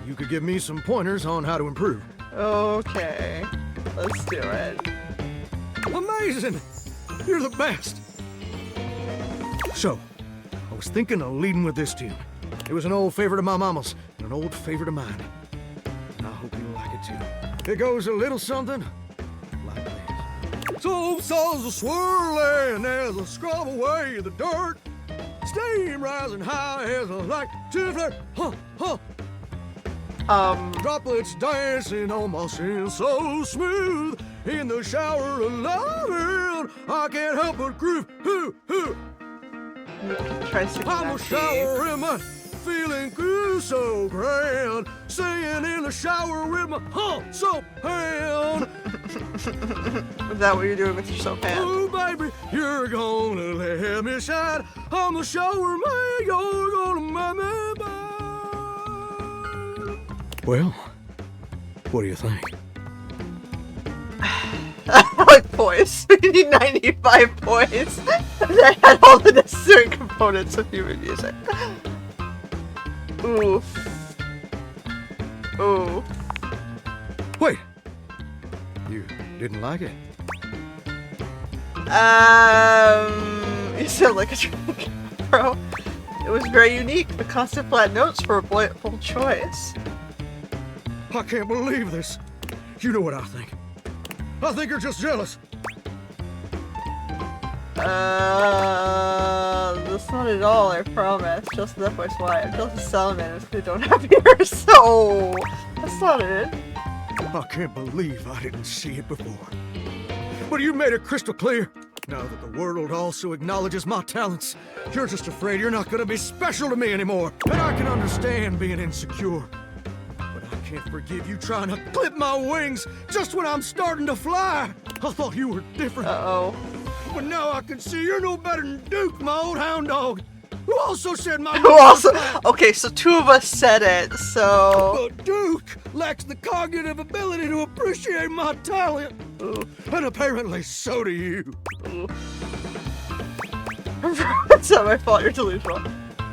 You could give me some pointers on how to improve. Okay, let's do it. Amazing! You're the best! So, I was thinking of leading with this tune. It was an old favorite of my mama's and an old favorite of mine. And I hope you'll like it too. It goes a little something like this. So saws a swirling as I scrub away the dirt. Steam rising high as I like to flirt. Huh, huh. Droplets dancing on my skin so smooth. In the shower of loving, I can't help but groove. Hoo, hoo. Try singing I'm a shower in my feeling good so grand. Singing in the shower with my soap hand. Is that what you're doing with your soap hand? Oh, baby, you're gonna let me shine. I'm the shower man, you're gonna make me bad. Well, what do you think? Like poise. We need 95 poise. That had all the necessary components of human music. Ooh. Ooh. Wait. You didn't like it? You sound like a drunk, bro. It was very unique. The constant flat notes were a bold choice. I can't believe this. You know what I think. I think you're just jealous. That's not at all, I promise. Just that voice why. I'm jealous of salamanders because they don't have ears, so that's not it. I can't believe I didn't see it before. But you made it crystal clear. Now that the world also acknowledges my talents, you're just afraid you're not gonna be special to me anymore. And I can understand being insecure. But I can't forgive you trying to clip my wings just when I'm starting to fly. I thought you were different. Uh-oh. But now I can see you're no better than Duke, my old hound dog. Who also said my Who also? Okay, so two of us said it, so... But Duke lacks the cognitive ability to appreciate my talent. And apparently so do you. It's not my fault, you're delusional.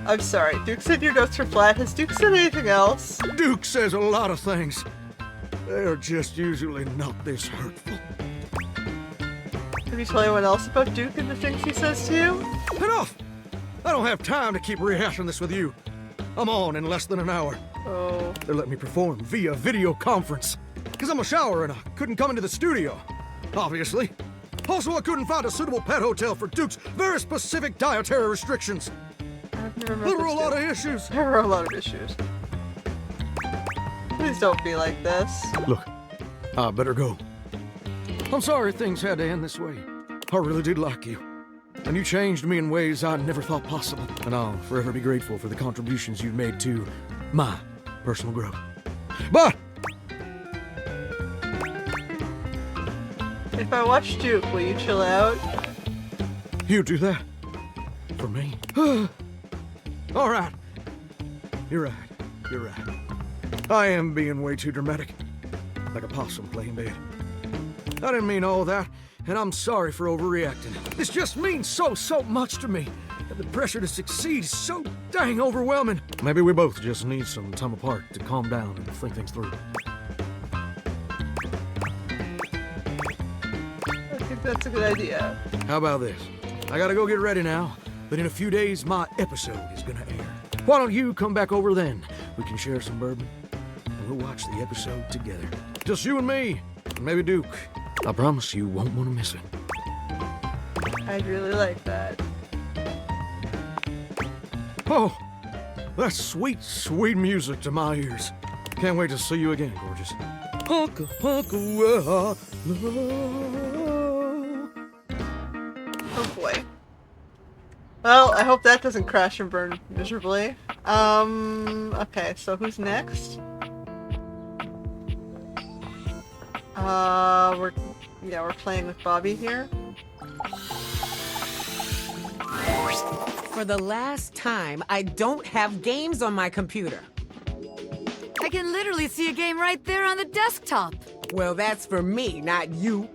I'm sorry, Duke said your notes were flat. Has Duke said anything else? Duke says a lot of things. They're just usually not this hurtful. Have you told anyone else about Duke and the things he says to you? Enough! I don't have time to keep rehashing this with you. I'm on in less than an hour. Oh. They let me perform via video conference. Because I'm a shower and I couldn't come into the studio. Obviously. Also, I couldn't find a suitable pet hotel for Duke's very specific dietary restrictions. Never met There were a this lot dude. of issues. There were a lot of issues. Please don't be like this. Look, I better go. I'm sorry things had to end this way. I really did like you. And you changed me in ways I never thought possible. And I'll forever be grateful for the contributions you've made to my personal growth. But If I watch Duke, will you chill out? you do that for me. All right. You're right. You're right. I am being way too dramatic. Like a possum playing dead. I didn't mean all that, and I'm sorry for overreacting. This just means so much to me. And the pressure to succeed is so dang overwhelming. Maybe we both just need some time apart to calm down and think things through. I think that's a good idea. How about this? I gotta go get ready now, but in a few days my episode is gonna air. Why don't you come back over then? We can share some bourbon, and we'll watch the episode together. Just you and me, and maybe Duke. I promise you won't want to miss it. I'd really like that. Oh, that's sweet, sweet music to my ears. Can't wait to see you again, gorgeous. Hunka, hunka, well, Oh boy. Well, I hope that doesn't crash and burn miserably. Okay, so who's next? We're playing with Bobby here. For the last time, I don't have games on my computer. I can literally see a game right there on the desktop. Well, that's for me, not you.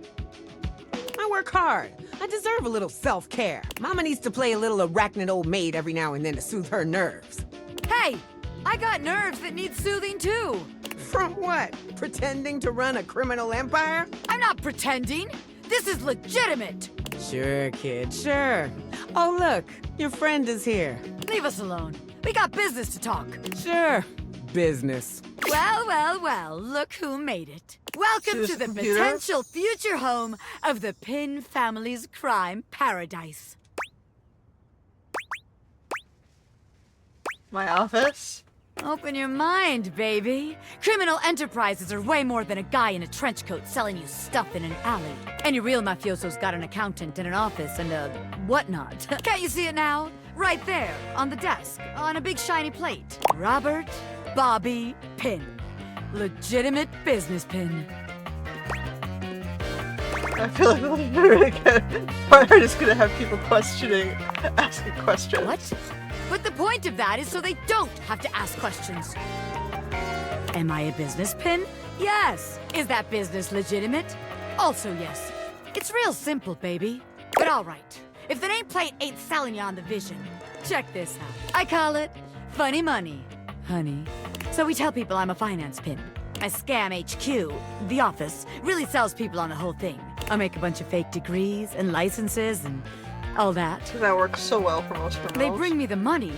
I work hard. I deserve a little self-care. Mama needs to play a little arachnid old maid every now and then to soothe her nerves. Hey, I got nerves that need soothing too. From what? Pretending to run a criminal empire? I'm not pretending. This is legitimate. Sure, kid, sure. Oh, look, your friend is here. Leave us alone. We got business to talk. Sure, business. Well, look who made it. Welcome to the potential future home of the Pin family's crime paradise. My office? Open your mind, baby. Criminal enterprises are way more than a guy in a trench coat selling you stuff in an alley. Any real mafioso's got an accountant and an office and a whatnot. Can't you see it now? Right there, on the desk, on a big shiny plate. Robert Bobby Pin. Legitimate business pin. I feel like we're really good. We're just gonna have people asking questions. What? But the point of that is so they don't have to ask questions. Am I a business pin? Yes. Is that business legitimate? Also yes. It's real simple, baby. But all right. If the nameplate ain't selling you on the vision, check this out. I call it funny money, honey. So we tell people I'm a finance pin. My scam HQ, the office, really sells people on the whole thing. I make a bunch of fake degrees and licenses and all that. That works so well for most criminals. They bring me the money.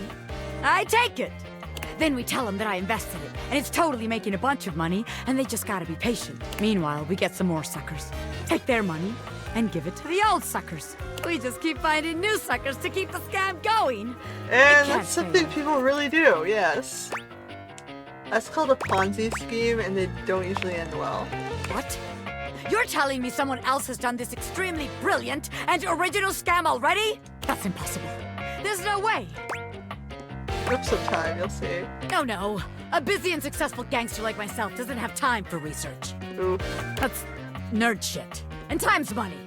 I take it. Then we tell them that I invested it, and it's totally making a bunch of money, and they just gotta be patient. Meanwhile, we get some more suckers. Take their money and give it to the old suckers. We just keep finding new suckers to keep the scam going. And that's something people really do, yes. That's called a Ponzi scheme, and they don't usually end well. What? You're telling me someone else has done this extremely brilliant and original scam already? That's impossible. There's no way. Give some time, you'll see. No. A busy and successful gangster like myself doesn't have time for research. Ooh. That's nerd shit. And time's money.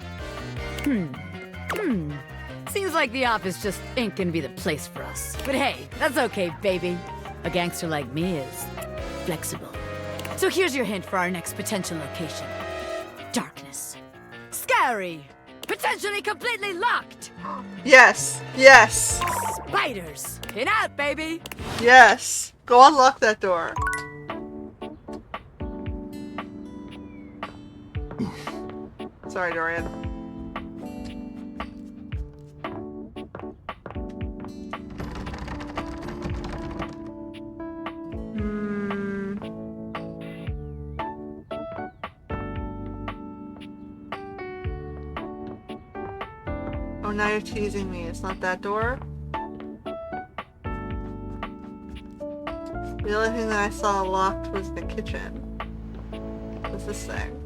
Seems like the office just ain't gonna be the place for us. But hey, that's okay, baby. A gangster like me is flexible. So here's your hint for our next potential location. Darkness. Scary. Potentially completely locked. Yes. Spiders. Get out, baby. Yes. Go unlock that door. Sorry, Dorian. Oh, now you're teasing me. It's not that door? The only thing that I saw locked was the kitchen. What's this thing?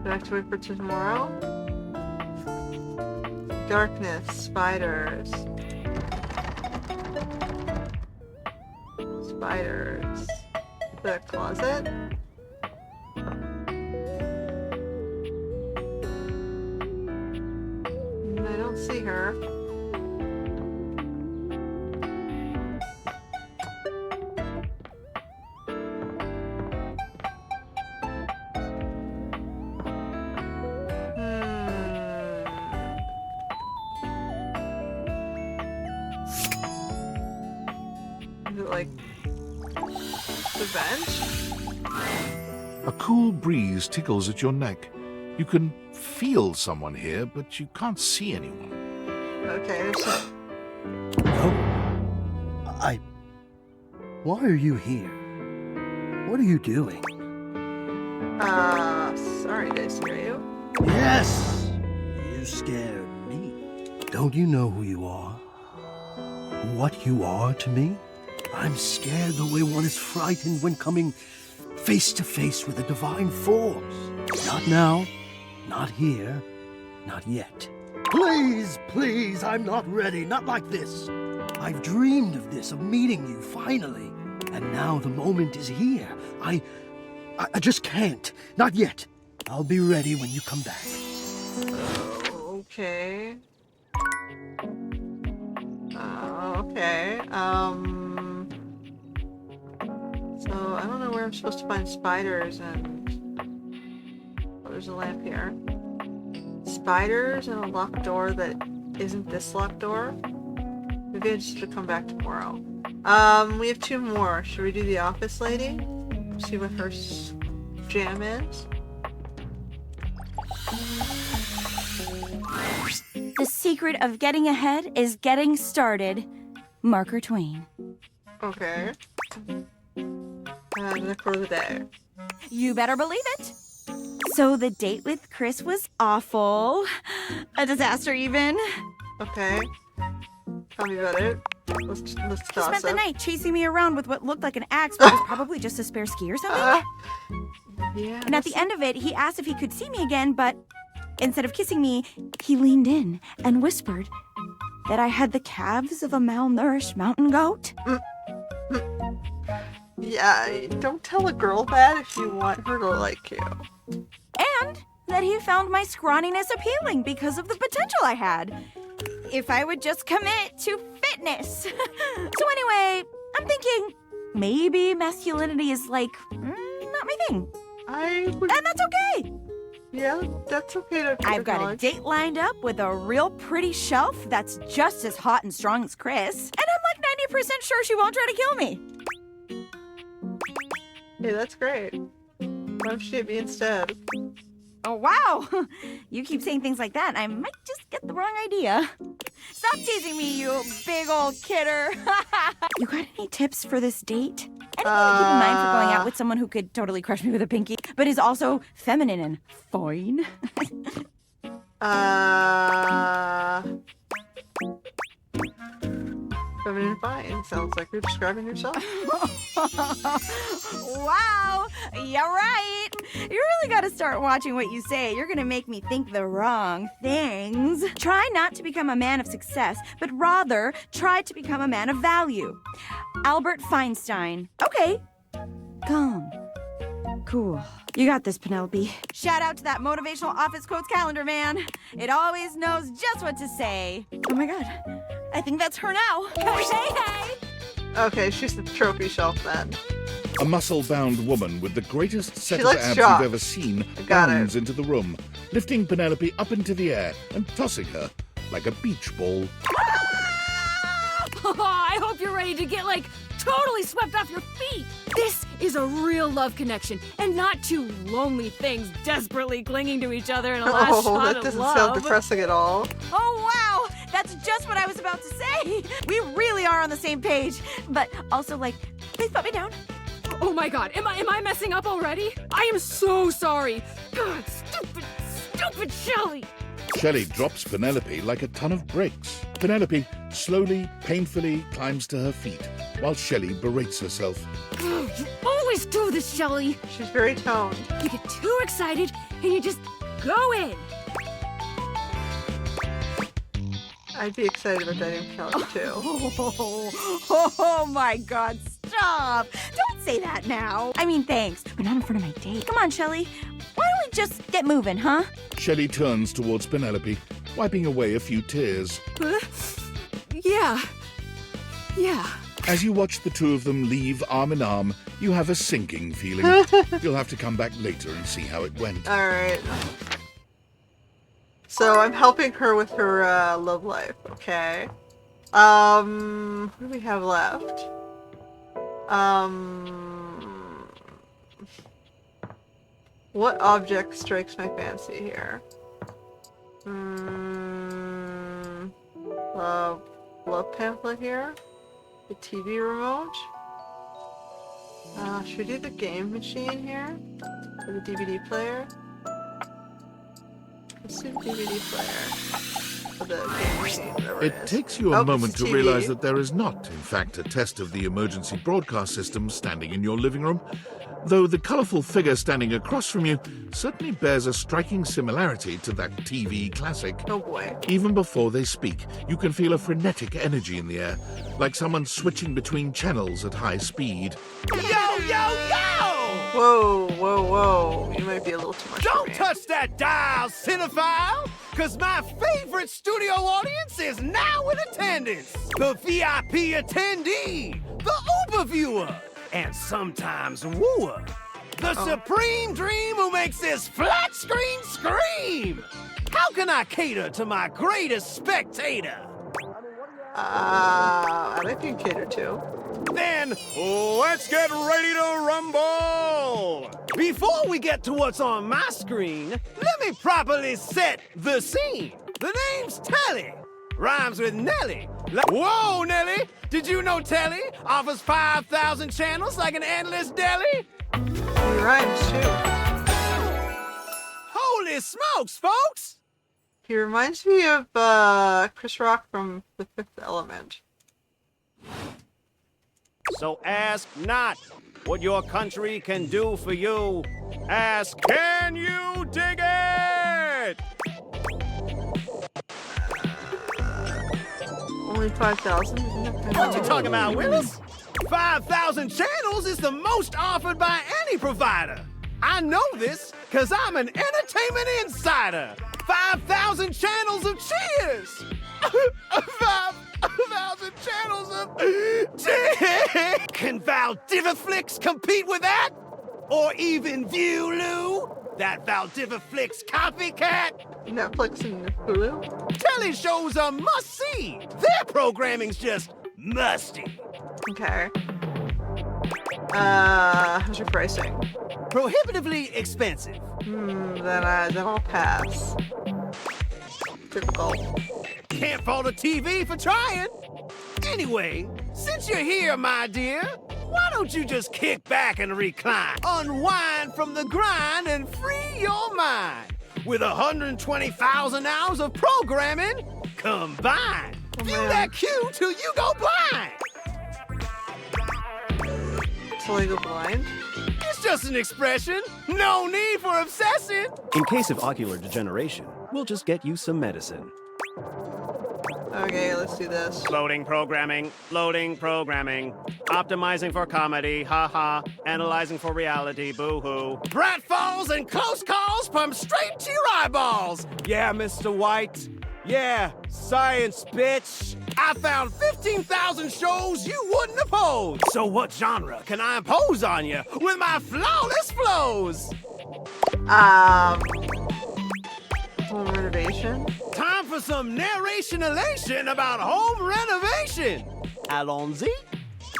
Do I have to wait for tomorrow? Darkness, spiders. Spiders. The closet? I don't see her. Is it like the bench? A cool breeze tickles at your neck. You can feel someone here, but you can't see anyone. Okay, so Why are you here? What are you doing? Sorry, did I scare you? Yes! You scared me. Don't you know who you are? What you are to me? I'm scared the way one is frightened when coming face to face with a divine force. Not now, not here, not yet. Please, please, I'm not ready, not like this. I've dreamed of this, of meeting you, finally. And now the moment is here. I just can't. Not yet. I'll be ready when you come back. Okay. Okay. So I don't know where I'm supposed to find spiders and... Oh, there's a lamp here. Spiders and a locked door that isn't this locked door? Maybe I just have to come back tomorrow. We have 2 more. Should we do the office lady? See what her jam is? The secret of getting ahead is getting started. Marker Twain. Okay. And the quote of the day. You better believe it. So the date with Chris was awful. A disaster even. Okay. Tell me about it. Let's He toss spent the it. night chasing me around with what looked like an axe, but was probably just a spare ski or something. Yeah. And at the end of it, he asked if he could see me again, but instead of kissing me, he leaned in and whispered that I had the calves of a malnourished mountain goat. Yeah, don't tell a girl that if you want her to like you. And that he found my scrawniness appealing because of the potential I had. If I would just commit to fitness. So anyway, I'm thinking maybe masculinity is like, not my thing. And that's okay. Yeah, that's okay to I've got a date lined up with a real pretty shelf that's just as hot and strong as Chris. And I'm like 90% sure she won't try to kill me. Hey, that's great. Why don't you date me instead? Oh, wow. You keep saying things like that, I might just get the wrong idea. Stop teasing me, you big old kidder. You got any tips for this date? Anything to keep in mind for going out with someone who could totally crush me with a pinky, but is also feminine and fine? Feminine fine. Sounds like you're describing yourself. Wow, you're right. You really got to start watching what you say. You're going to make me think the wrong things. Try not to become a man of success, but rather try to become a man of value. Albert Feinstein. Okay. Calm. Cool. You got this, Penelope. Shout out to that motivational office quotes calendar, man. It always knows just what to say. Oh my god. I think that's her now. Hey! Okay, she's the trophy shelf then. A muscle-bound woman with the greatest set She of likes abs chalk. you've ever seen Got it. bounds into the room, lifting Penelope up into the air and tossing her like a beach ball. I hope you're ready to get, like, totally swept off your feet. This is a real love connection, and not two lonely things desperately clinging to each other in a last Oh, shot that of doesn't love. sound depressing at all. Oh, wow! That's just what I was about to say! We really are on the same page. But also, like, please put me down. Oh my god, am I messing up already? I am so sorry. God, stupid Stupid Shelly! Shelley drops Penelope like a ton of bricks. Penelope slowly, painfully climbs to her feet, while Shelley berates herself. You always do this, Shelly. She's very toned. You get too excited and you just go in. I'd be excited about dating Shelly too. Oh my God, stop! Don't say that now. I mean, thanks, but not in front of my date. Come on, Shelly. Why don't we just get moving, huh? Shelley turns towards Penelope, wiping away a few tears. Yeah. As you watch the two of them leave arm in arm, you have a sinking feeling. You'll have to come back later and see how it went. Alright. So I'm helping her with her love life, okay? What do we have left? What object strikes my fancy here? Love pamphlet here? The TV remote? Should we do the game machine here? Or the DVD player? Let's do the DVD player. Or the game machine, whatever It is. takes you Oh, a it's moment the to TV. realize that there is not, in fact, a test of the emergency broadcast system standing in your living room, though the colourful figure standing across from you certainly bears a striking similarity to that TV classic. Oh boy. Even before they speak, you can feel a frenetic energy in the air, like someone switching between channels at high speed. Whoa, whoa, whoa. You might be a little too much for Don't me. touch that dial, cinephile, because my favorite studio audience is now in attendance. The VIP attendee, the Uber viewer, and sometimes wooer. The supreme dream who makes this flat screen scream. How can I cater to my greatest spectator? I might be cater to. Then, let's get ready to rumble! Before we get to what's on my screen, let me properly set the scene. The name's Telly. Rhymes with Nelly. Whoa, Nelly! Did you know Telly offers 5,000 channels like an endless deli? He rhymes too. Holy smokes, folks! He reminds me of Chris Rock from The Fifth Element. So ask not what your country can do for you. Ask, can you dig it? Only 5,000? What you talking about, Willis? 5,000 channels is the most offered by any provider. I know this because I'm an entertainment insider. 5,000 channels of cheers. 5,000 channels of cheers. Can Valdiviflix compete with that? Or even Viewloo? That Valdiviflix copycat? Netflix and Hulu? Telly shows are must-see. Their programming's just musty. Okay. How's your pricing? Prohibitively expensive. Then I'll pass. Typical. Can't fault a TV for trying. Anyway, since you're here, my dear, why don't you just kick back and recline, unwind from the grind, and free your mind with 120,000 hours of programming combined. View that cue till you go blind. Till I go blind? It's just an expression. No need for obsessing. In case of ocular degeneration, we'll just get you some medicine. Okay, let's do this. Loading programming, optimizing for comedy, haha, analyzing for reality, boo-hoo. Pratfalls and close calls pump straight to your eyeballs. Yeah, Mr. White. Yeah, science, bitch. I found 15,000 shows you wouldn't oppose. So what genre can I impose on you with my flawless flows? Home renovation? Time for some narration elation about home renovation. Allons-y.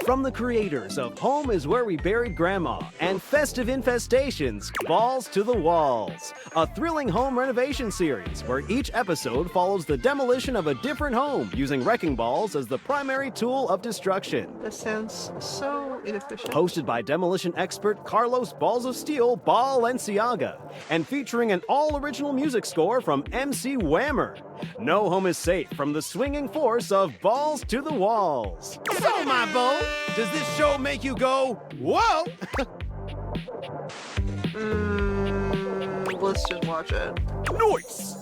From the creators of Home is Where We Buried Grandma and Festive Infestations, Balls to the Walls, a thrilling home renovation series where each episode follows the demolition of a different home using wrecking balls as the primary tool of destruction. That sounds so Inefficient. Hosted by demolition expert Carlos Balls of Steel Balenciaga, and featuring an all-original music score from MC Whammer. No home is safe from the swinging force of balls to the walls. So, my bow, does this show make you go, whoa? Let's just watch it. Nice!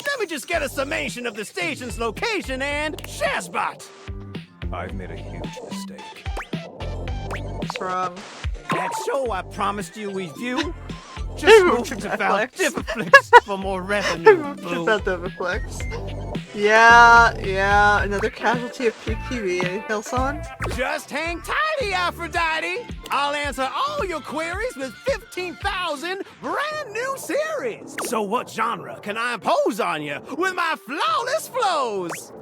Let me just get a summation of the station's location and Shazbot! I've made a huge mistake. What's wrong? That show I promised you we'd view? Just moved to Befriend for more revenue. Yeah, another casualty of peak TV. Anything else on? Just hang tighty, Aphrodite! I'll answer all your queries with 15,000 brand new series! So what genre can I impose on you with my flawless flows?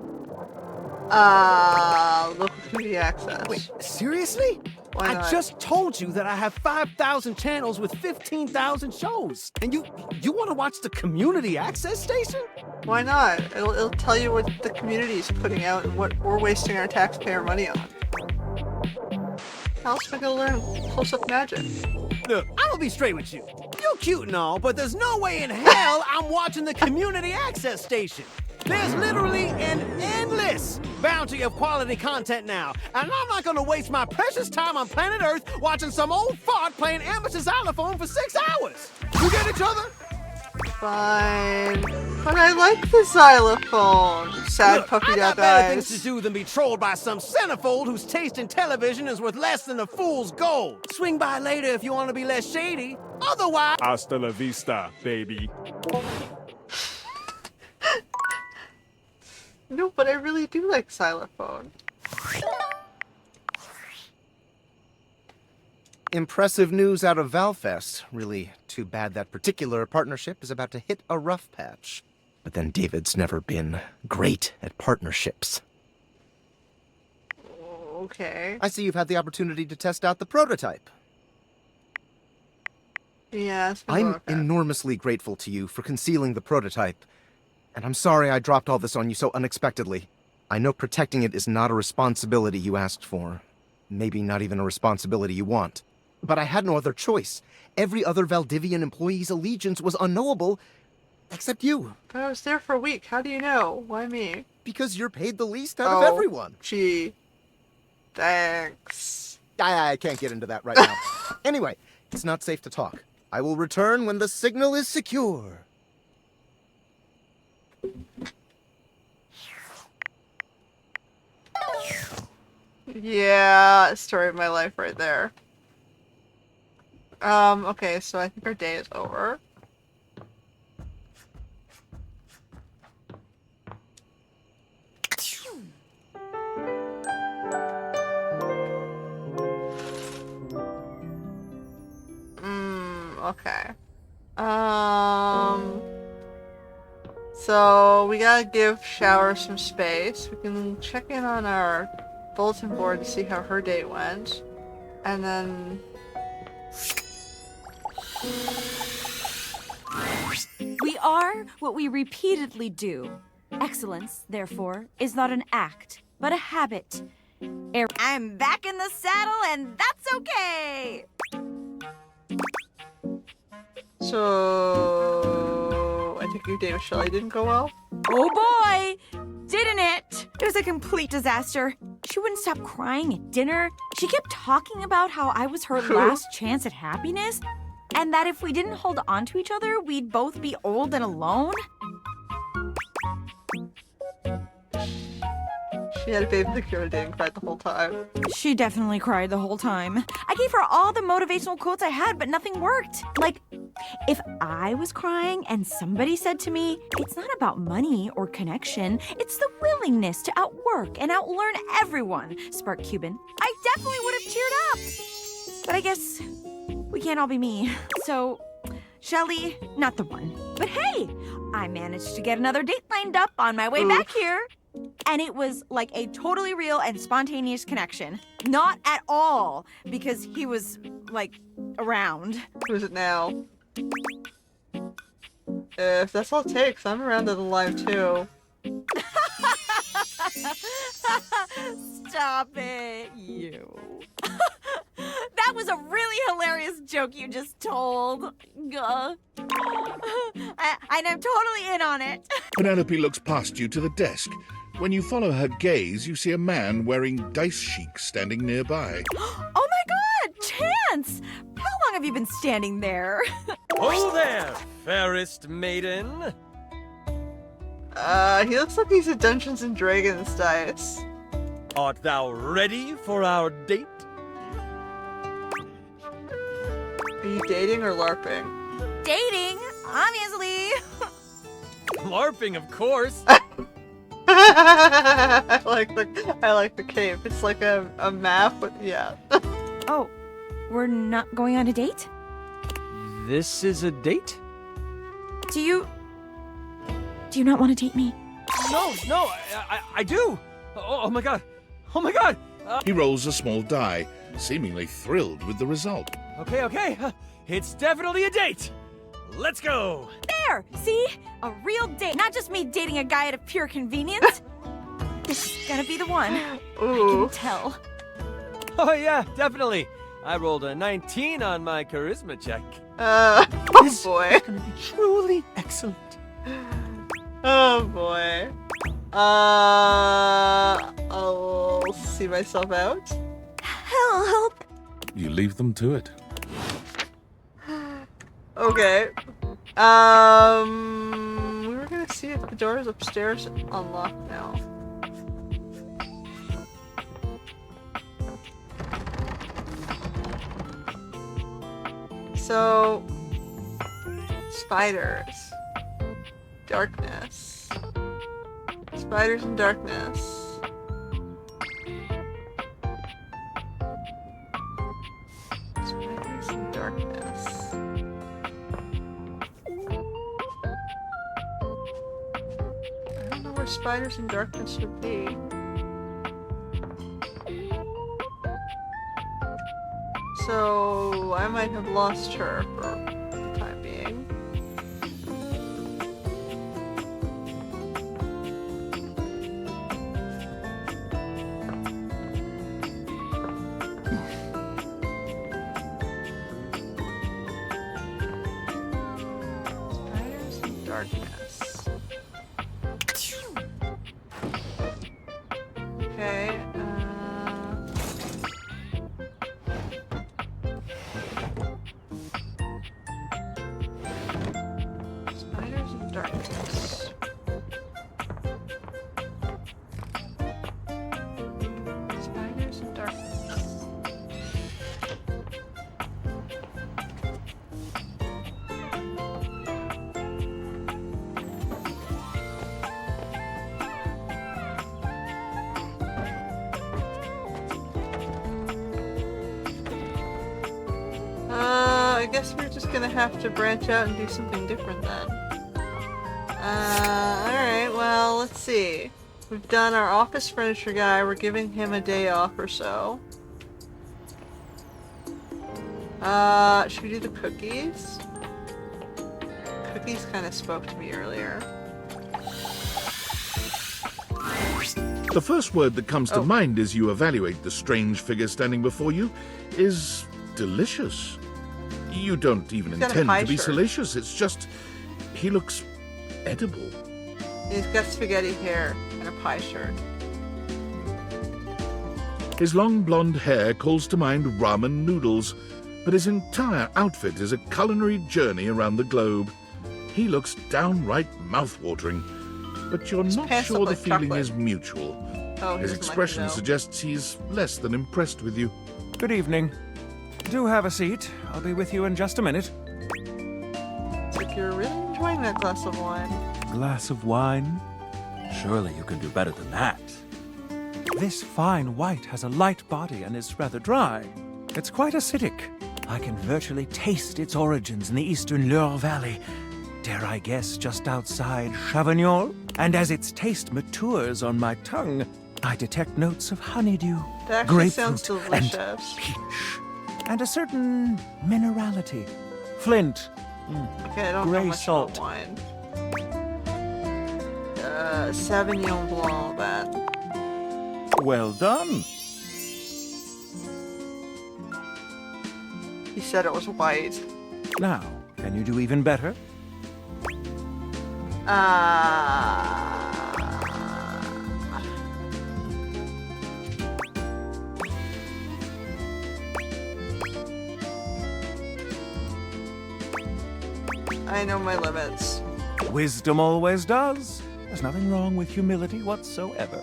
Local TV access. Wait, seriously? Why not? I just told you that I have 5,000 channels with 15,000 shows. And you want to watch the community access station? Why not? It'll tell you what the community's putting out and what we're wasting our taxpayer money on. How else am I gonna learn close-up magic? Look, I'm gonna be straight with you. You're cute and all, but there's no way in hell I'm watching the community access station. There's literally an endless bounty of quality content now, and I'm not gonna waste my precious time on planet Earth watching some old fart playing amateur xylophone for 6 hours. You get each other? Fine. But I like the xylophone. Sad Look, puppy I got dog better things eyes. to do than be trolled by some centerfold whose taste in television is worth less than a fool's gold. Swing by later if you want to be less shady. Otherwise... Hasta la vista, baby. No, but I really do like xylophone. Impressive news out of Valfest. Really too bad that particular partnership is about to hit a rough patch. But then David's never been great at partnerships. Okay. I see you've had the opportunity to test out the prototype. Yeah, it's been I'm okay. enormously grateful to you for concealing the prototype. And I'm sorry I dropped all this on you so unexpectedly. I know protecting it is not a responsibility you asked for. Maybe not even a responsibility you want. But I had no other choice. Every other Valdivian employee's allegiance was unknowable, except you. But I was there for a week. How do you know? Why me? Because you're paid the least out of everyone. Gee. Thanks. I can't get into that right now. Anyway, it's not safe to talk. I will return when the signal is secure. Yeah, story of my life right there. Okay, so I think our day is over. Okay. So we gotta give Shower some space. We can check in on our bulletin board to see how her day went. And then... We are what we repeatedly do. Excellence, therefore, is not an act, but a habit. I'm back in the saddle, and that's okay! So... I think your day with Shelly didn't go well? Oh boy! Didn't it? It was a complete disaster. She wouldn't stop crying at dinner. She kept talking about how I was her last chance at happiness, and that if we didn't hold on to each other, we'd both be old and alone. She had a baby the cure day and cried the whole time. She definitely cried the whole time. I gave her all the motivational quotes I had, but nothing worked. Like, if I was crying and somebody said to me, it's not about money or connection, it's the willingness to outwork and outlearn everyone, Spark Cuban, I definitely would have cheered up. But I guess we can't all be me. So, Shelly, not the one. But hey, I managed to get another date lined up on my way back here. And it was like a totally real and spontaneous connection. Not at all, because he was, like, around. Who is it now? If that's all it takes, I'm around at the live too. Stop it, you. hilarious joke you just told. And I'm totally in on it. Penelope looks past you to the desk. When you follow her gaze, you see a man wearing dice chic standing nearby. Oh my god, Chance! How long have you been standing there? Oh there, fairest maiden. He looks like he's a Dungeons and Dragons dice. Art thou ready for our date? Are you dating or LARPing? Dating, obviously. LARPing, of course. I like the cape. It's like a map, but yeah. Oh, we're not going on a date? This is a date? Do you not want to date me? No, I do. Oh my god. Oh my god. He rolls a small die, seemingly thrilled with the result. Okay. It's definitely a date. Let's go. There, see? A real date. Not just me dating a guy out of pure convenience. This is gonna be the one. Ooh. I can tell. Oh yeah, definitely. I rolled a 19 on my charisma check. Oh boy. It's gonna be truly excellent. Oh boy. I'll see myself out. Help. You leave them to it. Okay. We were gonna see if the doors upstairs unlocked now. So, spiders. Darkness. Spiders in darkness. Spiders in darkness. I don't know where spiders in darkness would be. So I might have lost her for the time being. Spiders in darkness. Okay, spiders in darkness. Spiders in darkness. I guess we're just gonna have to branch out and do something different then. Alright, well, let's see. We've done our office furniture guy, we're giving him a day off or so. Should we do the cookies? Cookies kind of spoke to me earlier. The first word that comes to mind as you evaluate the strange figure standing before you is delicious. You don't even He's got a intend pie to be shirt. salacious, it's just he looks edible. He's got spaghetti hair and a pie shirt. His long blonde hair calls to mind ramen noodles, but his entire outfit is a culinary journey around the globe. He looks downright mouth-watering, but you're not pants sure look the like feeling chocolate. is mutual. Oh, he His doesn't like expression me, though. suggests he's less than impressed with you. Good evening. Do have a seat. I'll be with you in just a minute. It's like you're really enjoying that glass of wine. Glass of wine? Surely you can do better than that. This fine white has a light body and is rather dry. It's quite acidic. I can virtually taste its origins in the eastern Loire Valley. Dare I guess just outside Chavignol? And as its taste matures on my tongue, I detect notes of honeydew, That actually grapefruit, sounds and delicious. peach, and a certain minerality. Flint. Okay, I don't know Gray much salt. about wine. Sauvignon Blanc, that. Well done. He said it was white. Now, can you do even better? I know my limits. Wisdom always does. There's nothing wrong with humility whatsoever.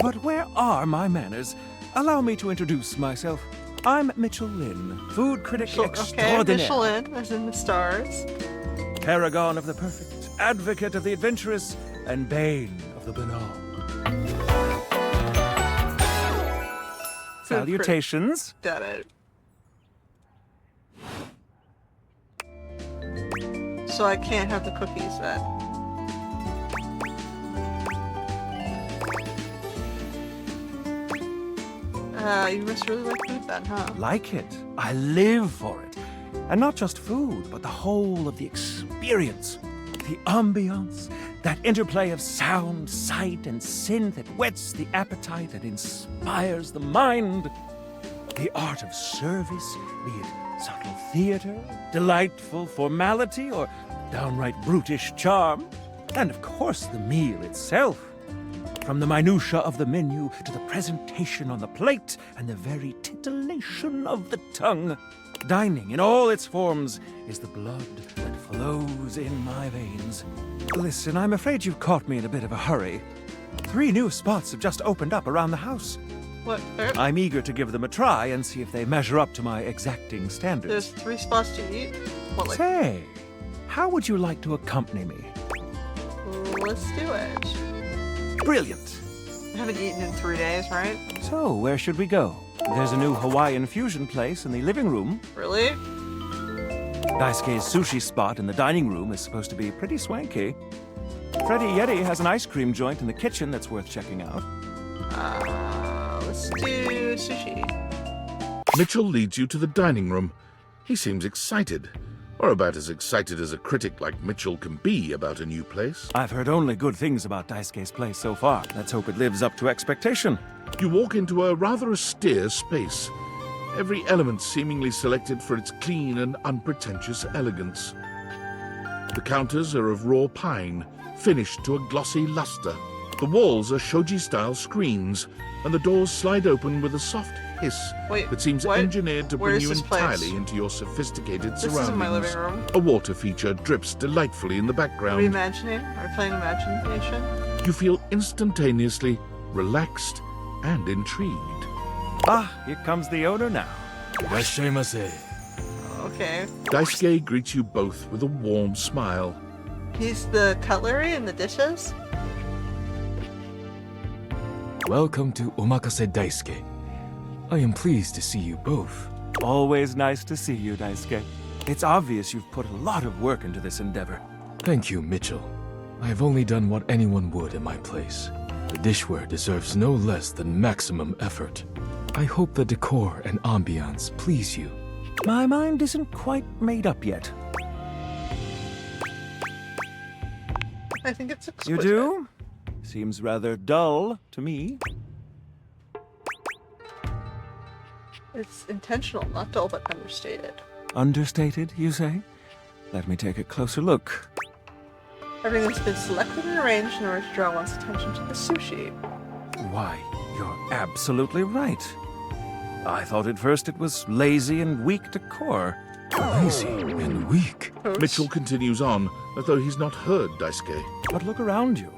But where are my manners? Allow me to introduce myself. I'm Mitchell Lynn, food critic Okay, extraordinaire. Michelin, as in the stars. Paragon of the perfect, advocate of the adventurous, and bane of the banal. Salutations. Got it. So I can't have the cookies then. You must really like food then, huh? Like it. I live for it. And not just food, but the whole of the experience. The ambiance, that interplay of sound, sight, and synth that whets the appetite and inspires the mind. The art of service, be it subtle theater, delightful formality, or downright brutish charm. And of course, the meal itself. From the minutiae of the menu to the presentation on the plate and the very titillation of the tongue. Dining in all its forms is the blood that flows in my veins. Listen, I'm afraid you've caught me in a bit of a hurry. 3 new spots have just opened up around the house. What? I'm eager to give them a try and see if they measure up to my exacting standards. There's 3 spots to eat? What, like... Say, how would you like to accompany me? Let's do it. Brilliant. I haven't eaten in 3 days, right? So, where should we go? There's a new Hawaiian fusion place in the living room. Really? Daisuke's sushi spot in the dining room is supposed to be pretty swanky. Freddy Yeti has an ice cream joint in the kitchen that's worth checking out. Let's do sushi. Mitchell leads you to the dining room. He seems excited. Or about as excited as a critic like Mitchell can be about a new place. I've heard only good things about Daisuke's place so far. Let's hope it lives up to expectation. You walk into a rather austere space. Every element seemingly selected for its clean and unpretentious elegance. The counters are of raw pine, finished to a glossy luster. The walls are shoji-style screens, and the doors slide open with a soft hiss that seems engineered to bring you entirely into your sophisticated surroundings. This isn't my living room. A water feature drips delightfully in the Are background. we imagining? Are we playing imagination? You feel instantaneously relaxed and intrigued. Ah, here comes the owner now. Okay. Daisuke greets you both with a warm smile. He's the cutlery and the dishes? Welcome to Omakase Daisuke. I am pleased to see you both. Always nice to see you, Daisuke. It's obvious you've put a lot of work into this endeavor. Thank you, Mitchell. I have only done what anyone would in my place. The dishware deserves no less than maximum effort. I hope the decor and ambiance please you. My mind isn't quite made up yet. I think it's exquisite. You do? Seems rather dull to me. It's intentional, not dull, but understated. Understated, you say? Let me take a closer look. Everything's been selected and arranged in order to draw one's attention to the sushi. Why, you're absolutely right. I thought at first it was lazy and weak decor. Lazy and weak? Mitchell continues on, as though he's not heard Daisuke. But look around you.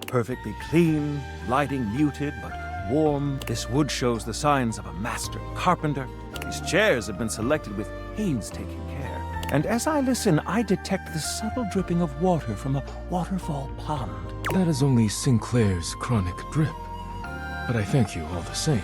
Perfectly clean, lighting muted but warm. This wood shows the signs of a master carpenter. These chairs have been selected with painstaking care. And as I listen, I detect the subtle dripping of water from a waterfall pond. That is only Sinclair's chronic drip. But I thank you all the same.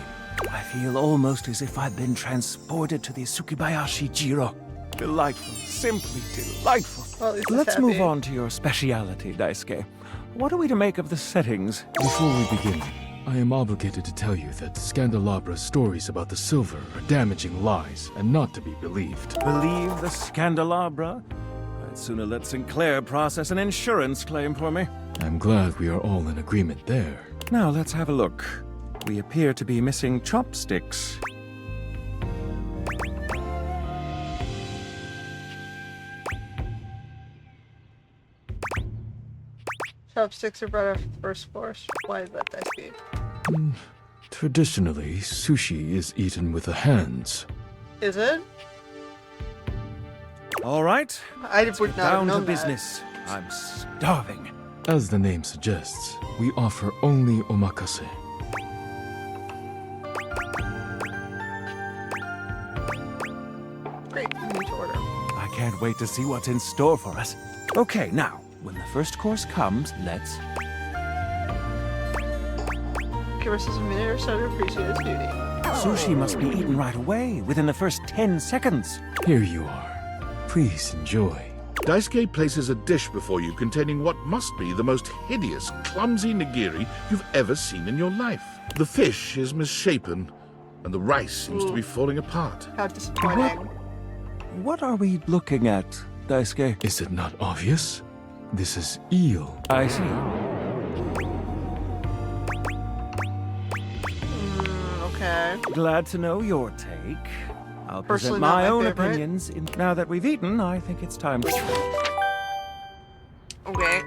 I feel almost as if I've been transported to the Tsukibayashi Jiro. Delightful, simply delightful. Well, Let's move on to your speciality, Daisuke. What are we to make of the settings? Before we begin, I am obligated to tell you that Scandalabra's stories about the silver are damaging lies and not to be believed. Believe the Scandelabra? I'd sooner let Sinclair process an insurance claim for me. I'm glad we are all in agreement there. Now let's have a look. We appear to be missing chopsticks. Chopsticks are brought up first course. Why is that Daisuke? Traditionally, sushi is eaten with the hands. Is it? All right. I would not have Down to known that. business. I'm starving. As the name suggests, we offer only omakase. Great, we need to order. I can't wait to see what's in store for us. Okay, now, when the first course comes, let's... Give us a minute or so to appreciate its beauty. Sushi must be eaten right away, within the first 10 seconds. Here you are. Please enjoy. Daisuke places a dish before you containing what must be the most hideous, clumsy nigiri you've ever seen in your life. The fish is misshapen, and the rice seems to be falling apart. How disappointing. What are we looking at, Daisuke? Is it not obvious? This is eel. I see. Okay. Glad to know your take. I'll Personally, present not my my own favorite. opinions. Now that we've eaten, I think it's time to... Okay.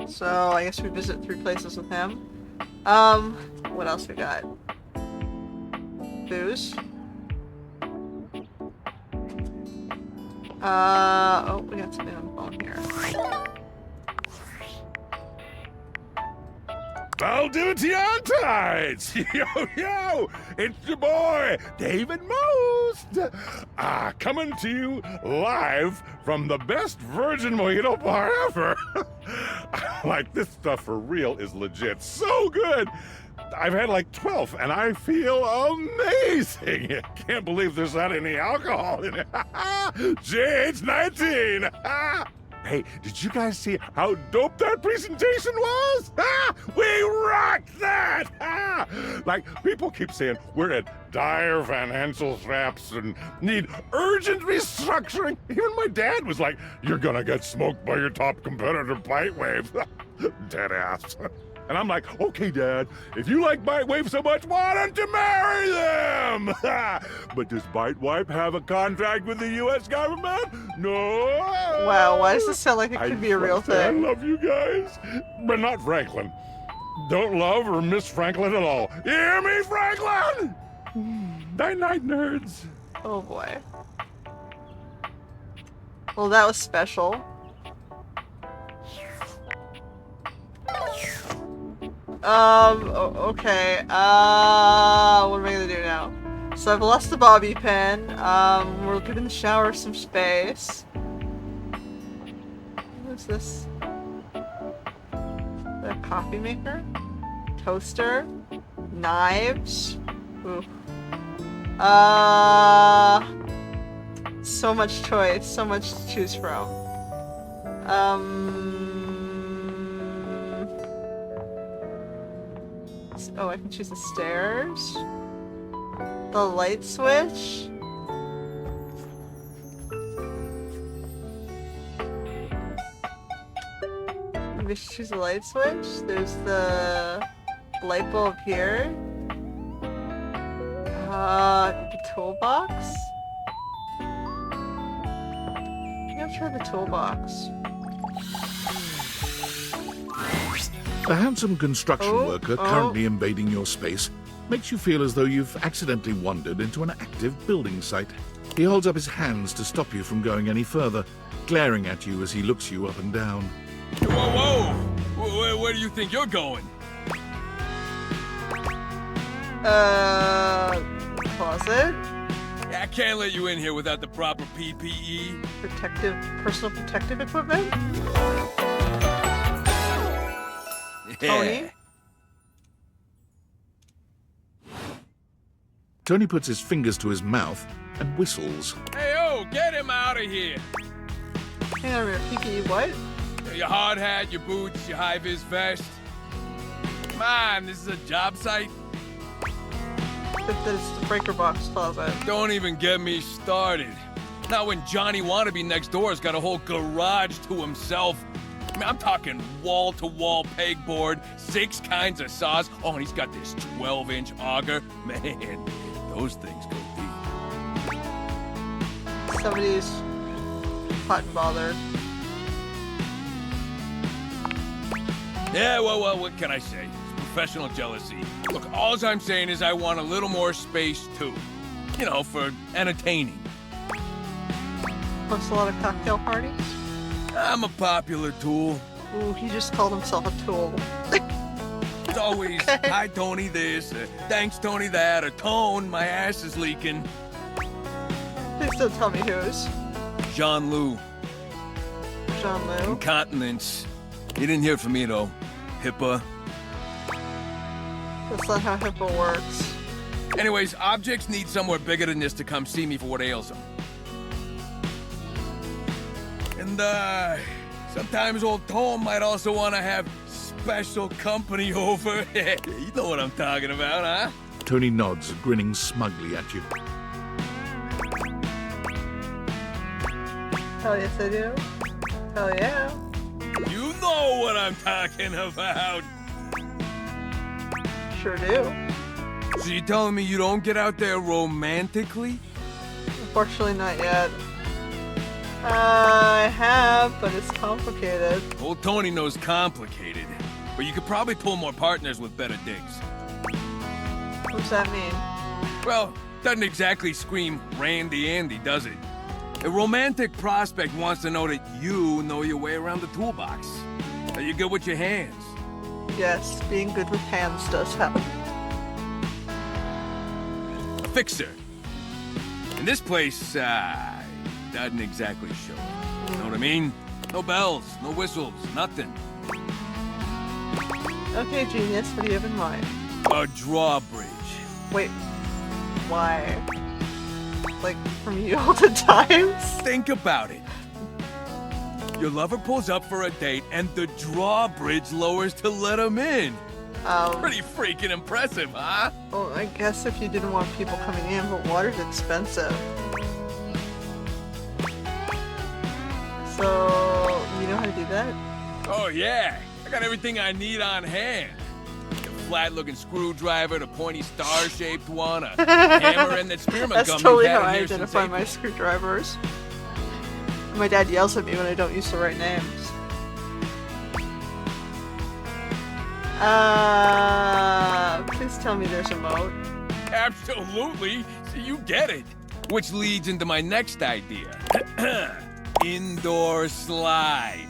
So I guess we visit 3 places with him. What else we got? Booze. Oh, we got something on the phone here. Valdivians! Yo, yo! It's your boy, David Most! Coming to you live from the best virgin mojito bar ever! Like, this stuff for real is legit so good! I've had like 12, and I feel amazing! Can't believe there's not any alcohol in it! JH19! Hey, did you guys see how dope that presentation was? We rocked that! Like, people keep saying we're at dire financial straps and need urgent restructuring. Even my dad was like, you're gonna get smoked by your top competitor, Bitewave. Dead ass. And I'm like, okay, Dad, if you like Bitewave so much, why don't you marry them? But does Bitewave have a contract with the U.S. government? No. Wow, why does this sound like it could be a real thing? I love you guys, but not Franklin. Don't love or miss Franklin at all. You hear me, Franklin? Night-night, nerds. Oh boy. Well, that was special. Okay. What am I gonna do now? So I've lost the bobby pin. We're giving the shower some space. What's this? A coffee maker? Toaster? Knives? Ooh. So much choice, so much to choose from. Oh, I can choose the stairs. The light switch. Maybe I should choose the light switch. There's the light bulb here. The toolbox. I'll try the toolbox. A handsome construction worker currently invading your space makes you feel as though you've accidentally wandered into an active building site. He holds up his hands to stop you from going any further, glaring at you as he looks you up and down. Whoa, whoa! Where do you think you're going? Closet? I can't let you in here without the proper PPE. Personal protective equipment? Yeah. Tony puts his fingers to his mouth and whistles. Hey, oh, get him out of here! Hang on a minute, PPE what? Your hard hat, your boots, your high-vis vest. Come on, this is a job site. That's the breaker box closet. Don't even get me started. Not when Johnny Wannabe next door has got a whole garage to himself. I mean, I'm talking wall-to-wall pegboard, 6 kinds of saws. Oh, and he's got this 12-inch auger. Man, those things go deep. 70s hot and bothered. Yeah, well, what can I say? It's professional jealousy. Look, all I'm saying is I want a little more space, too. You know, for entertaining. Hosts a lot of cocktail parties? I'm a popular tool. Ooh, he just called himself a tool. It's always, hi, Tony this, thanks, Tony that, or Tone, my ass is leaking. Please don't tell me whose. Jean-Lou. Jean-Lou? Incontinence. He didn't hear from me, though. HIPAA. That's not how HIPAA works. Anyways, objects need somewhere bigger than this to come see me for what ails them. And, sometimes old Tom might also want to have special company over. You know what I'm talking about, huh? Tony nods, grinning smugly at you. Hell yes I do. Hell yeah. You know what I'm talking about. Sure do. So you telling me you don't get out there romantically? Unfortunately not yet. I have, but it's complicated. Old Tony knows complicated. But you could probably pull more partners with better digs. What's that mean? Well, doesn't exactly scream Randy Andy, does it? A romantic prospect wants to know that you know your way around the toolbox. That you're good with your hands. Yes, being good with hands does help. A fixer. And this place, doesn't exactly show it. You know what I mean? No bells, no whistles, nothing. Okay, genius, what do you have in mind? A drawbridge. Wait, why? Like, from ye olden times? Think about it. Your lover pulls up for a date and the drawbridge lowers to let him in. Pretty freaking impressive, huh? Well, I guess if you didn't want people coming in, but water's expensive. So, you know how to do that? Oh yeah, I got everything I need on hand. A flat-looking screwdriver, the pointy star-shaped one, a hammer, and that spearmint That's gum totally you've had how in I here since identify April. my screwdrivers. My dad yells at me when I don't use the right names. Please tell me there's a moat. Absolutely, so you get it. Which leads into my next idea. Indoor slide.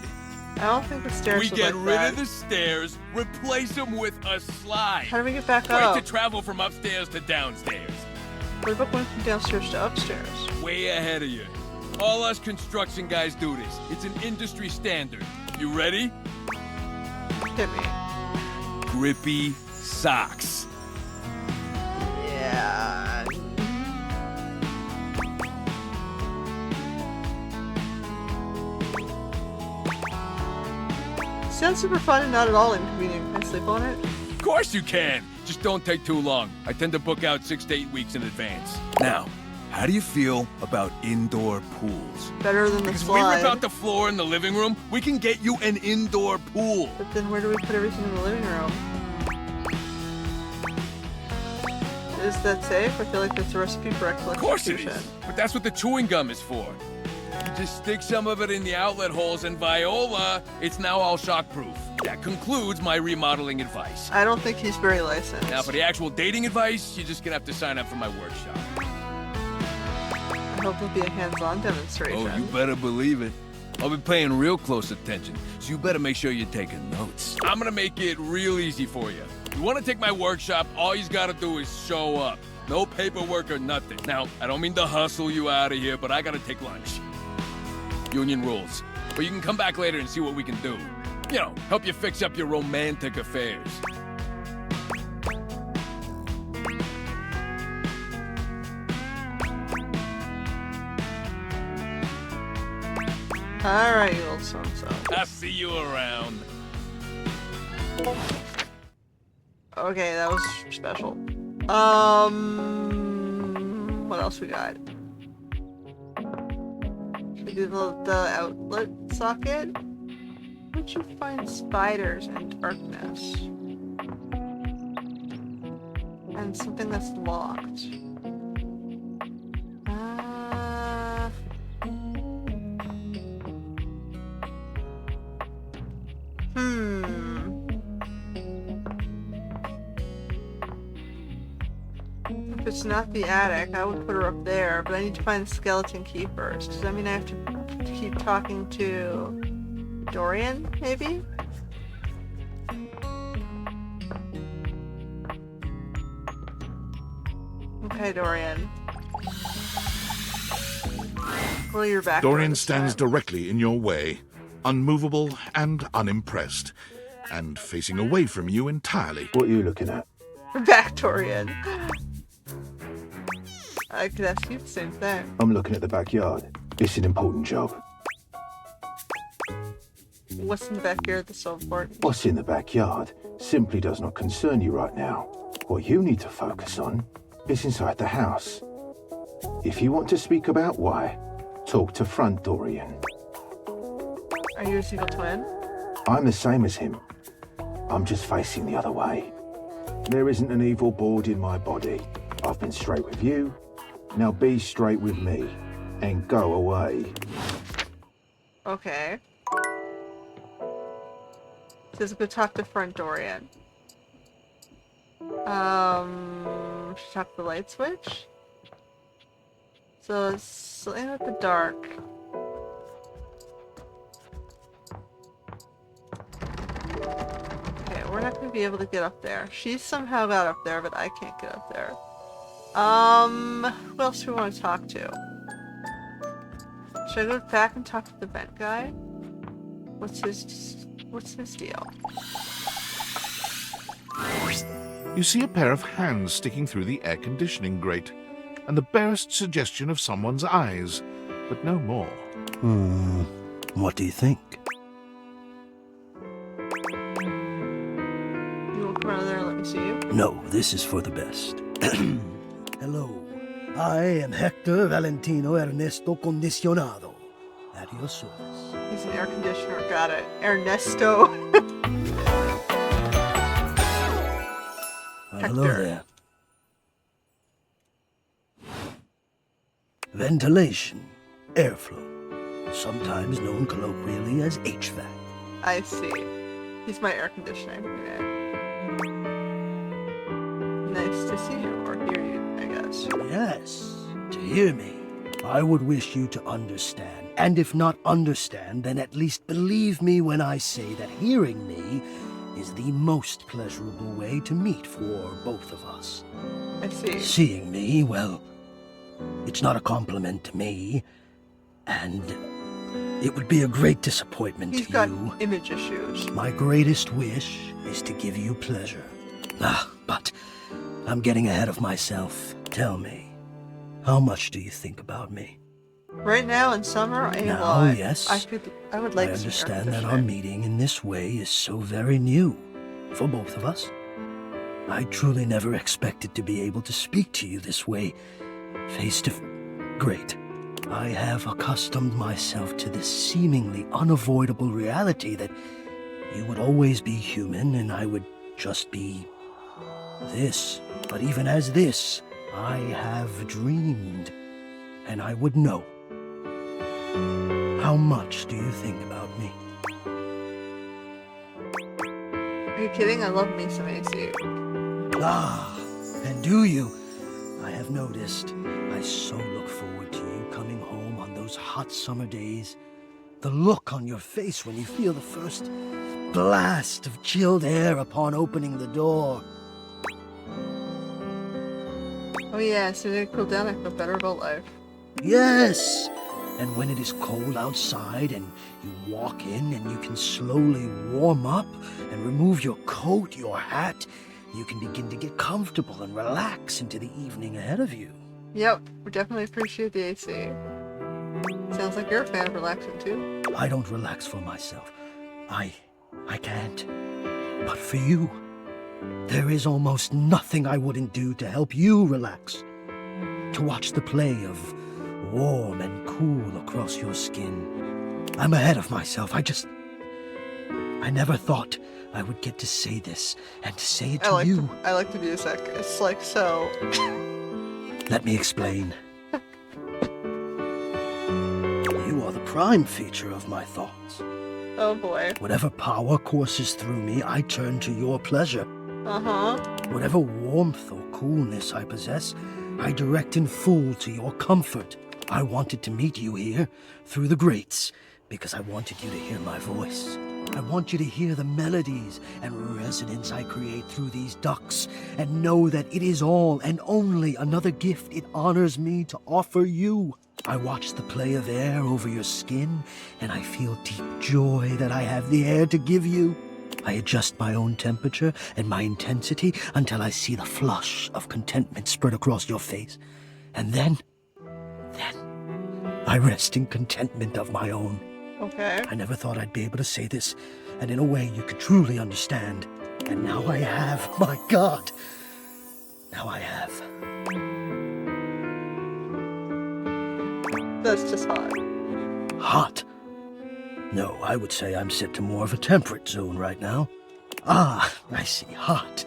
I don't think the stairs We are get like rid that. of the stairs, replace them with a slide. How do we get back Great up? to travel from upstairs to downstairs. What about going from downstairs to upstairs? Way ahead of you. All us construction guys do this. It's an industry standard. You ready? Hit me. Grippy socks. Yeah. Sounds super fun and not at all inconvenient. Can I sleep on it? Of course you can. Just don't take too long. I tend to book out 6 to 8 weeks in advance. Now, how do you feel about indoor pools? Better than the Because if we slide. rip out the floor in the living room, we can get you an indoor pool. But then where do we put everything in the living room? Is that safe? I feel like that's a recipe for Of course it execution. is. But that's what the chewing gum is for. You just stick some of it in the outlet holes and Viola, it's now all shockproof. That concludes my remodeling advice. I don't think he's very licensed. Now for the actual dating advice, you're just gonna have to sign up for my workshop. I hope there'll be a hands-on demonstration. Oh, you better believe it. I'll be paying real close attention, so you better make sure you're taking notes. I'm gonna make it real easy for you. You wanna take my workshop, all you gotta do is show up. No paperwork or nothing. Now, I don't mean to hustle you out of here, but I gotta take lunch. Union rules. But you can come back later and see what we can do. You know, help you fix up your romantic affairs. Alright, you old so-and-so. I'll see you around. Okay, that was special. What else we got? We did the outlet socket. Where'd you find spiders and darkness? And something that's locked. If it's not the attic, I would put her up there, but I need to find the skeleton key first. Does that mean I have to keep talking to Dorian, maybe? Okay, Dorian. Well, you're back. Dorian stands directly in your way, unmovable and unimpressed, and facing away from you entirely. What are you looking at? Back, Dorian. I could ask you the same thing. I'm looking at the backyard. It's an important job. What's in the backyard that's so important? What's in the backyard simply does not concern you right now. What you need to focus on is inside the house. If you want to speak about why, talk to front Dorian. Are you a single twin? I'm the same as him. I'm just facing the other way. There isn't an evil board in my body. I've been straight with you. Now be straight with me. And go away. Okay. Says go talk to front Dorian. Should talk to the light switch? So it's something with the dark. Okay, we're not gonna be able to get up there. She somehow got up there, but I can't get up there. Who else do we want to talk to? Should I go back and talk to the vent guy? What's his deal? You see a pair of hands sticking through the air conditioning grate, and the barest suggestion of someone's eyes, but no more. What do you think? You walk around there and let me see you? No, this is for the best. Hello. I am Hector Valentino Ernesto Condicionado. At your service. He's an air conditioner. Got it. Ernesto. Hello there. Ventilation, airflow, sometimes known colloquially as HVAC. I see. He's my air conditioning unit. Nice to see you, or hear you, I guess. Yes, to hear me. I would wish you to understand, and if not understand, then at least believe me when I say that hearing me is the most pleasurable way to meet for both of us. I see. Seeing me, well, it's not a compliment to me, and it would be a great disappointment to you. He's got image issues. My greatest wish is to give you pleasure. But I'm getting ahead of myself. Tell me, how much do you think about me? Right now in summer, a Now, lot. yes, I would like I some air understand that our conditioning. meeting in this way is so very new for both of us. I truly never expected to be able to speak to you this way, face to Great. I have accustomed myself to this seemingly unavoidable reality that you would always be human and I would just be this. But even as this, I have dreamed, and I would know. How much do you think about me? Are you kidding? I love me some AC. And do you? I have noticed. I so look forward to you coming home on those hot summer days. The look on your face when you feel the first blast of chilled air upon opening the door. Oh yeah, as soon as I cool down, I feel better about life. Yes! And when it is cold outside and you walk in and you can slowly warm up and remove your coat, your hat, you can begin to get comfortable and relax into the evening ahead of you. Yep, we definitely appreciate the AC. Sounds like you're a fan of relaxing too. I don't relax for myself. I can't. But for you, there is almost nothing I wouldn't do to help you relax. To watch the play of warm and cool across your skin. I'm ahead of myself. I never thought I would get to say this and to say it to you. I like the music. It's like so. Let me explain. You are the prime feature of my thoughts. Oh boy. Whatever power courses through me, I turn to your pleasure. Uh-huh. Whatever warmth or coolness I possess, I direct in full to your comfort. I wanted to meet you here, through the grates, because I wanted you to hear my voice. I want you to hear the melodies and resonance I create through these ducts, and know that it is all and only another gift it honors me to offer you. I watch the play of air over your skin, and I feel deep joy that I have the air to give you. I adjust my own temperature and my intensity until I see the flush of contentment spread across your face. And then, I rest in contentment of my own. Okay. I never thought I'd be able to say this, and in a way you could truly understand. And now I have, my God. Now I have. That's just hot. Hot? No, I would say I'm set to more of a temperate zone right now. Ah, I see, hot.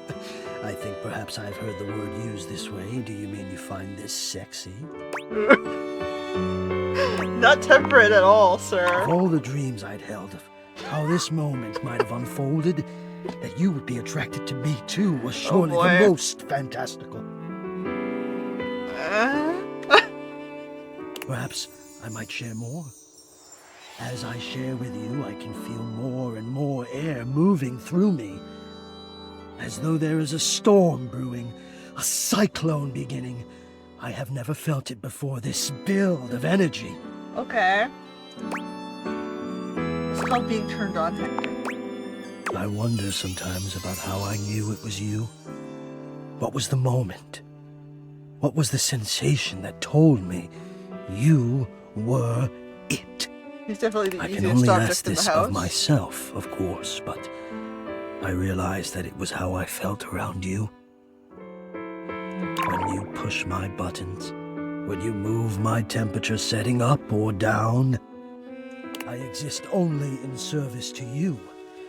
I think perhaps I've heard the word used this way. Do you mean you find this sexy? Not temperate at all, sir. Of all the dreams I'd held of how this moment might have unfolded, that you would be attracted to me too was surely the most fantastical. Perhaps I might share more. As I share with you, I can feel more and more air moving through me. As though there is a storm brewing, a cyclone beginning. I have never felt it before, this build of energy. Okay. It's called being turned on, Hector. I wonder sometimes about how I knew it was you. What was the moment? What was the sensation that told me you were it? He's definitely the I can easiest only object ask in the this house. of myself, of course, but I realized that it was how I felt around you. When you push my buttons, when you move my temperature setting up or down, I exist only in service to you.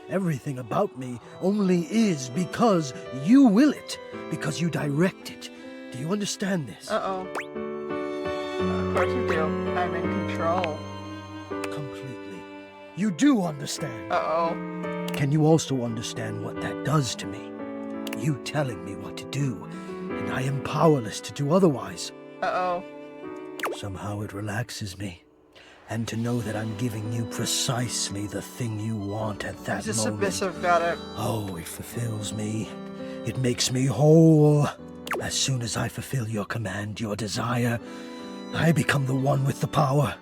Everything about me only is because you will it, because you direct it. Do you understand this? Uh-oh. Of course you do. I'm in control. Completely. You do understand. Uh-oh. Can you also understand what that does to me? You telling me what to do, and I am powerless to do otherwise. Uh-oh. Somehow it relaxes me. And to know that I'm giving you precisely the thing you want at that He's a moment. submissive, got it. Oh, it fulfills me. It makes me whole. As soon as I fulfill your command, your desire, I become the one with the power.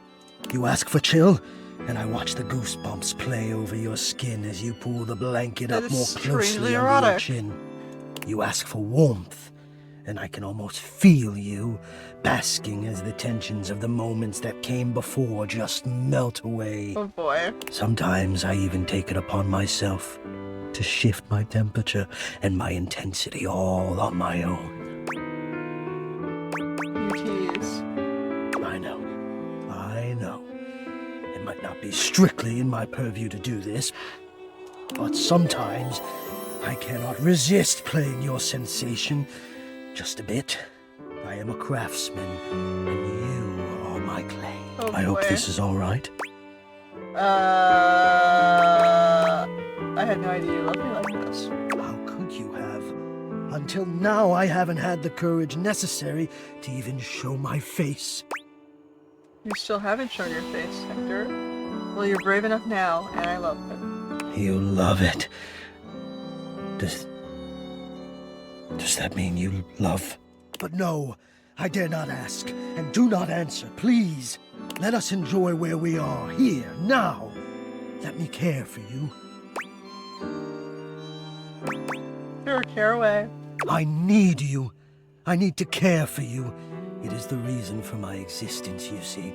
You ask for chill, and I watch the goosebumps play over your skin as you pull the blanket That up is more strangely closely under erotic. your chin. You ask for warmth, and I can almost feel you, basking as the tensions of the moments that came before just melt away. Oh boy. Sometimes I even take it upon myself to shift my temperature and my intensity all on my own. You tease. I know. It might not be strictly in my purview to do this, but sometimes I cannot resist playing your sensation just a bit. I am a craftsman, and you are my clay. Oh, I hope boy. this is all right. I had no idea you loved me like this. How could you have? Until now, I haven't had the courage necessary to even show my face. You still haven't shown your face, Hector. Well, you're brave enough now, and I love it. You love it. Does that mean you love? But no, I dare not ask, and do not answer, please. Let us enjoy where we are, here, now. Let me care for you. Sure, care away. I need you. I need to care for you. It is the reason for my existence, you see.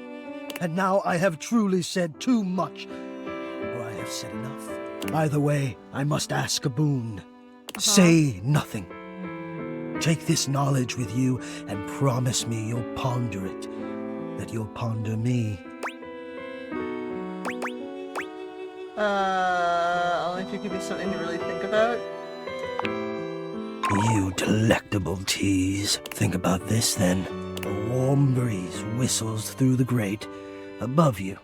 And now I have truly said too much, or I have said enough. Either way, I must ask a boon. Say nothing. Take this knowledge with you and promise me you'll ponder it, that you'll ponder me. Only if you give me something to really think about. You delectable tease. Think about this then. A warm breeze whistles through the grate above you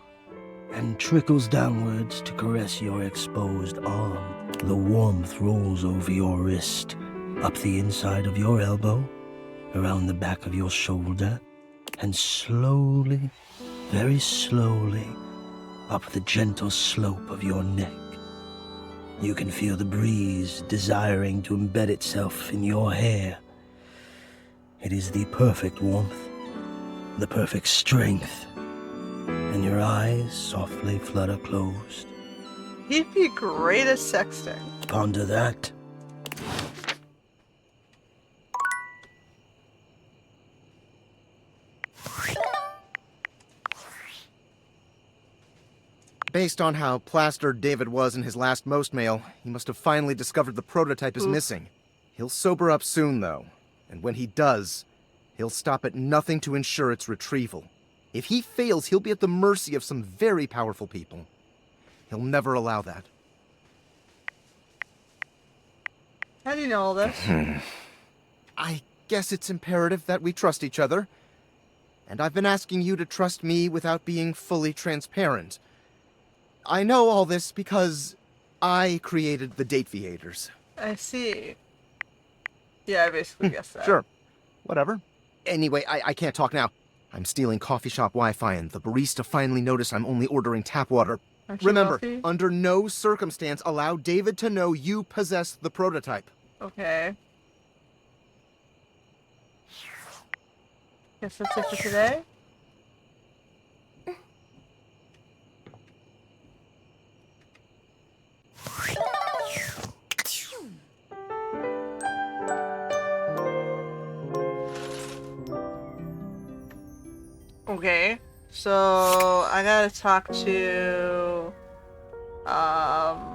and trickles downwards to caress your exposed arm. The warmth rolls over your wrist, Up the inside of your elbow, around the back of your shoulder, and slowly, very slowly, up the gentle slope of your neck. You can feel the breeze desiring to embed itself in your hair. It is the perfect warmth, the perfect strength, and your eyes softly flutter closed. He'd be great at sexting. Ponder that. Based on how plastered David was in his last most mail, he must have finally discovered the prototype is missing. He'll sober up soon, though. And when he does, he'll stop at nothing to ensure its retrieval. If he fails, he'll be at the mercy of some very powerful people. He'll never allow that. How do you know all this? I guess it's imperative that we trust each other. And I've been asking you to trust me without being fully transparent. I know all this because I created the Dateviators. I see. Yeah, I basically guessed that. Sure. Whatever. Anyway, I can't talk now. I'm stealing coffee shop Wi-Fi, and the barista finally noticed I'm only ordering tap water. Remember, wealthy? under no circumstance allow David to know you possess the prototype. Okay. Guess that's it for today. Okay, so I gotta talk to,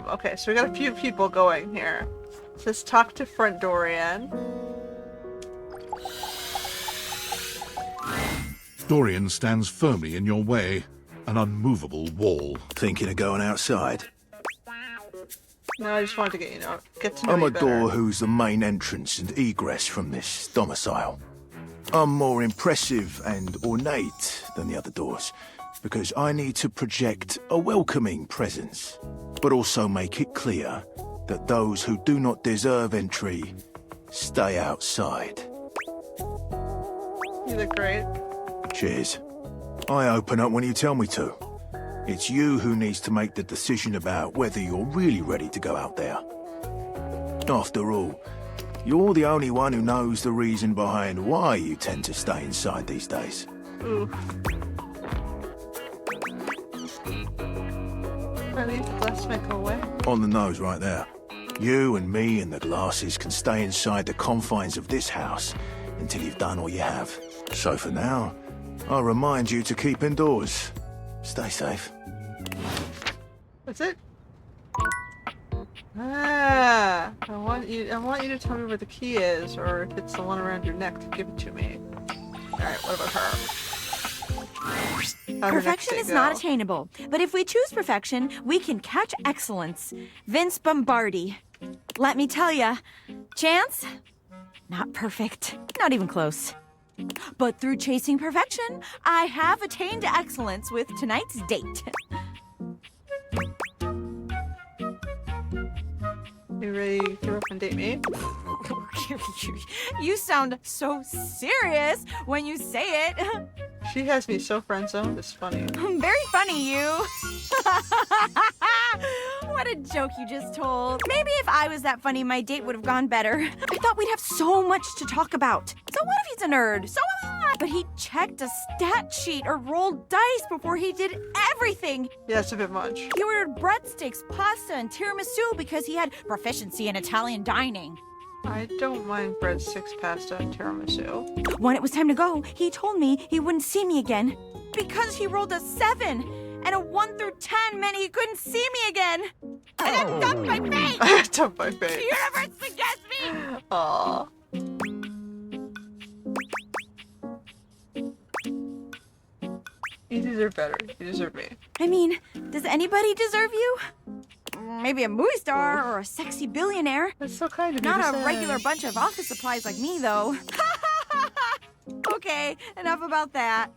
okay, so we got a few people going here. It says talk to front Dorian. Dorian stands firmly in your way, an unmovable wall. Thinking of going outside? No, I just wanted to get to know I'm you a better. door who's the main entrance and egress from this domicile. I'm more impressive and ornate than the other doors, because I need to project a welcoming presence, but also make it clear that those who do not deserve entry stay outside. You look great. Cheers. I open up when you tell me to. It's you who needs to make the decision about whether you're really ready to go out there. After all, you're the only one who knows the reason behind why you tend to stay inside these days. Ooh. I leave the glass might go away. On the nose right there. You and me and the glasses can stay inside the confines of this house until you've done all you have. So for now, I'll remind you to keep indoors. Stay safe. That's it? Ah, I want you to tell me where the key is, or if it's the one around your neck, to give it to me. Alright, what about her? How'd her next Perfection day is go? not attainable, but if we choose perfection, we can catch excellence. Vince Bombardi. Let me tell ya, Chance? Not perfect. Not even close. But through chasing perfection, I have attained excellence with tonight's date. You ready to give up and date me? You sound so serious when you say it. She has me so friend-zoned, it's funny. Very funny, you. What a joke you just told. Maybe if I was that funny, my date would have gone better. I thought we'd have so much to talk about. So what if he's a nerd? So am I. But he checked a stat sheet or rolled dice before he did everything. Yeah, it's a bit much. He ordered breadsticks, pasta, and tiramisu because he had proficiency in Italian dining. I don't mind breadsticks, pasta, and tiramisu. When it was time to go, he told me he wouldn't see me again. Because he rolled a 7, and a 1 through 10 meant he couldn't see me again. And I dumped my fate! I dumped my fate. The universe forgets me! Aww. You deserve better. You deserve me. I mean, does anybody deserve you? Maybe a movie star or a sexy billionaire. That's so kind of you Not to a say. regular bunch of office supplies like me, though. Okay, enough about that.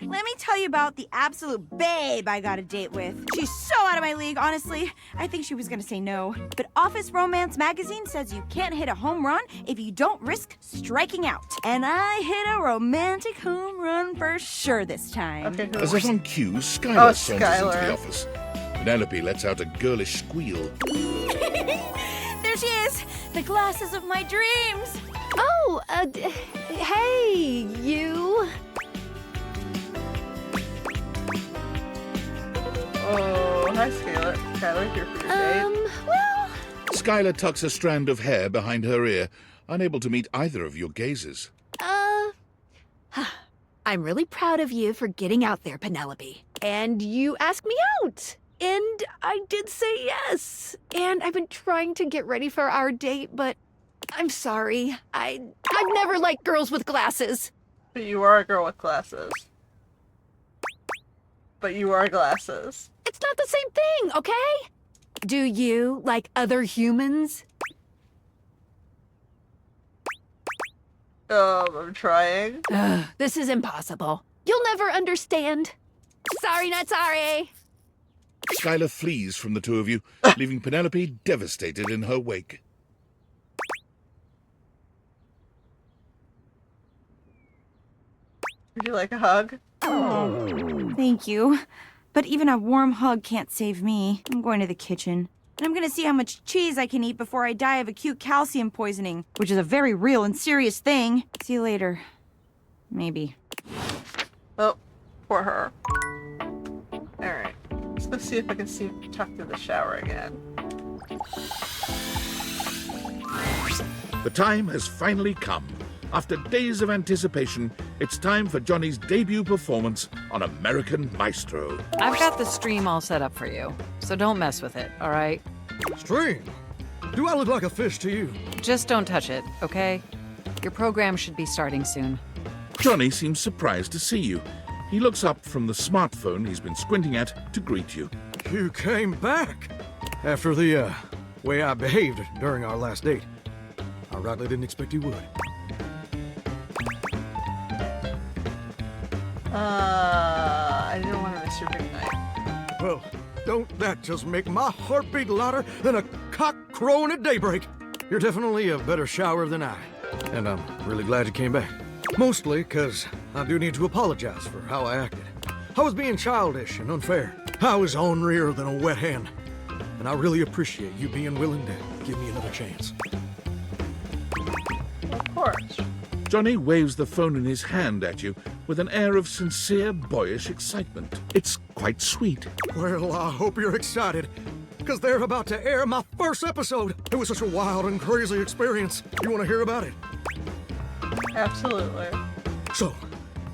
let me tell you about the absolute babe I got a date with. She's so out of my league, honestly. I think she was gonna say no. But Office Romance magazine says you can't hit a home run if you don't risk striking out. And I hit a romantic home run for sure this time. Okay, As if on cue, Skylar saunters into Skylar. the office. Penelope lets out a girlish squeal. There she is! The glasses of my dreams! Oh, hey, you. Oh, hi, Skylar. Skylar, here for your date. Well... Skylar tucks a strand of hair behind her ear, unable to meet either of your gazes. I'm really proud of you for getting out there, Penelope. And you asked me out. And I did say yes. And I've been trying to get ready for our date, but I'm sorry. I've never liked girls with glasses. But you are a girl with glasses. But you are glasses. It's not the same thing, okay? Do you like other humans? I'm trying. This is impossible. You'll never understand. Sorry, not sorry. Skylar flees from the two of you, leaving Penelope devastated in her wake. Would you like a hug? Oh, thank you. But even a warm hug can't save me. I'm going to the kitchen. And I'm gonna see how much cheese I can eat before I die of acute calcium poisoning, which is a very real and serious thing. See you later. Maybe. Oh, poor her. Alright. Let's go see if I can tuck through the shower again. The time has finally come. After days of anticipation, it's time for Johnny's debut performance on American Maestro. I've got the stream all set up for you, so don't mess with it, all right? Stream? Do I look like a fish to you? Just don't touch it, okay? Your program should be starting soon. Johnny seems surprised to see you. He looks up from the smartphone he's been squinting at to greet you. You came back? After the, way I behaved during our last date. I rightly didn't expect you would. I didn't want to miss your big night. Well, don't that just make my heart beat louder than a cock crowing at daybreak? You're definitely a better shower than I. And I'm really glad you came back. Mostly because I do need to apologize for how I acted. I was being childish and unfair. I was ornerier than a wet hen. And I really appreciate you being willing to give me another chance. Of course. Johnny waves the phone in his hand at you with an air of sincere, boyish excitement. It's quite sweet. Well, I hope you're excited, because they're about to air my first episode. It was such a wild and crazy experience. You want to hear about it? Absolutely. So,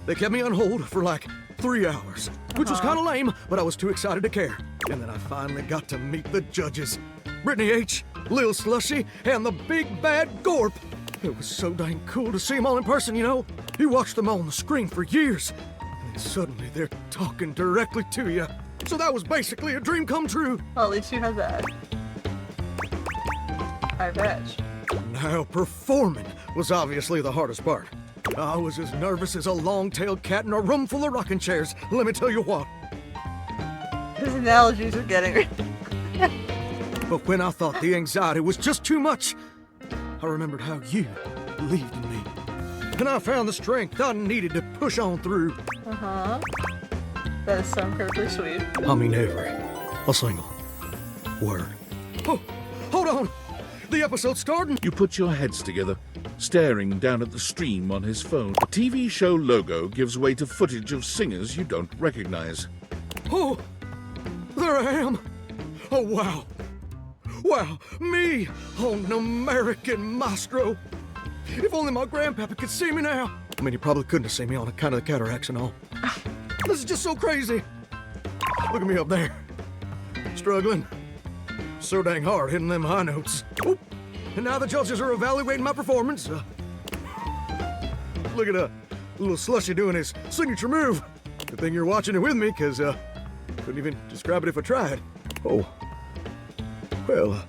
they kept me on hold for like 3 hours, which was kind of lame, but I was too excited to care. And then I finally got to meet the judges. Brittany H., Lil Slushy, and the big bad Gorp. It was so dang cool to see them all in person, you know? You watched them all on the screen for years, and then suddenly they're talking directly to you. So that was basically a dream come true. Well, at least you had that. I bet. Now, performing was obviously the hardest part. I was as nervous as a long-tailed cat in a room full of rocking chairs. Let me tell you what. His analogies are getting... But when I thought the anxiety was just too much, I remembered how you believed in me. And I found the strength I needed to push on through. Uh-huh. That is so incredibly sweet. I mean a single word. Oh, hold on! The episode's starting! You put your heads together, staring down at the stream on his phone. The TV show logo gives way to footage of singers you don't recognize. Oh, there I am! Oh, wow! Wow, me on American Maestro! If only my grandpapa could see me now! I mean, he probably couldn't have seen me on account of the cataracts and all. This is just so crazy! Look at me up there. Struggling. So dang hard hitting them high notes. Oop. And now the judges are evaluating my performance. Look at little Slushy doing his signature move. Good thing you're watching it with me, because couldn't even describe it if I tried. Oh. Well,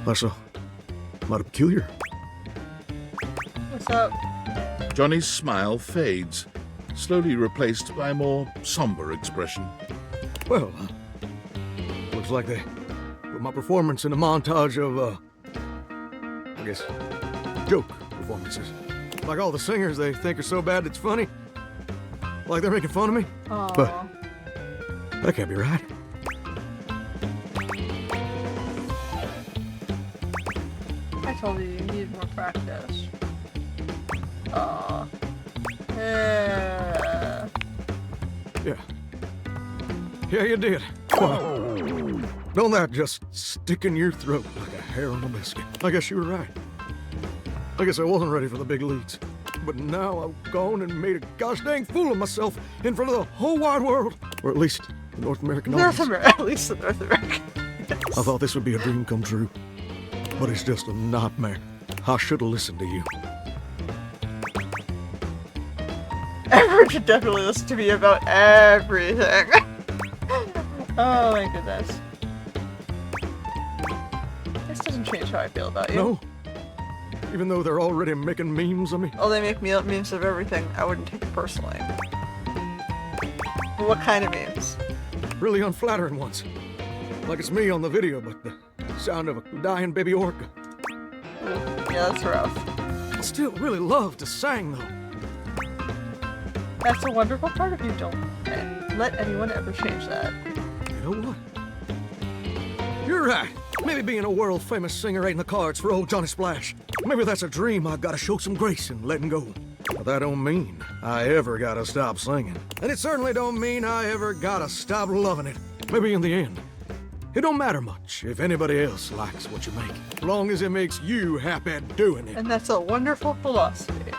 that's mighty peculiar. What's up? Johnny's smile fades. slowly replaced by a more somber expression. Well, looks like they put my performance in a montage of, I guess, joke performances. Like all the singers they think are so bad it's funny. Like they're making fun of me. Aww. But that can't be right. I told you need more practice. Yeah, you did. Don't that just stick in your throat like a hair on a biscuit? I guess you were right. I guess I wasn't ready for the big leads. But now I've gone and made a gosh dang fool of myself in front of the whole wide world. Or at least the North American audience. At least the North American. I thought this would be a dream come true. But it's just a nightmare. I should have listened to you. Everyone should definitely listen to me about everything. Oh my goodness. This doesn't change how I feel about you. No. Even though they're already making memes of me. Oh, they make memes of everything. I wouldn't take it personally. But what kind of memes? Really unflattering ones. Like it's me on the video, but the sound of a dying baby orca. Yeah, that's rough. I still really love to sing, though. That's a wonderful part of you. Don't let anyone ever change that. You know what? You're right. Maybe being a world-famous singer ain't in the cards for old Johnny Splash. Maybe that's a dream I gotta show some grace in letting go. But that don't mean I ever gotta stop singing. And it certainly don't mean I ever gotta stop loving it. Maybe in the end, it don't matter much if anybody else likes what you make, as long as it makes you happy doing it. And that's a wonderful philosophy.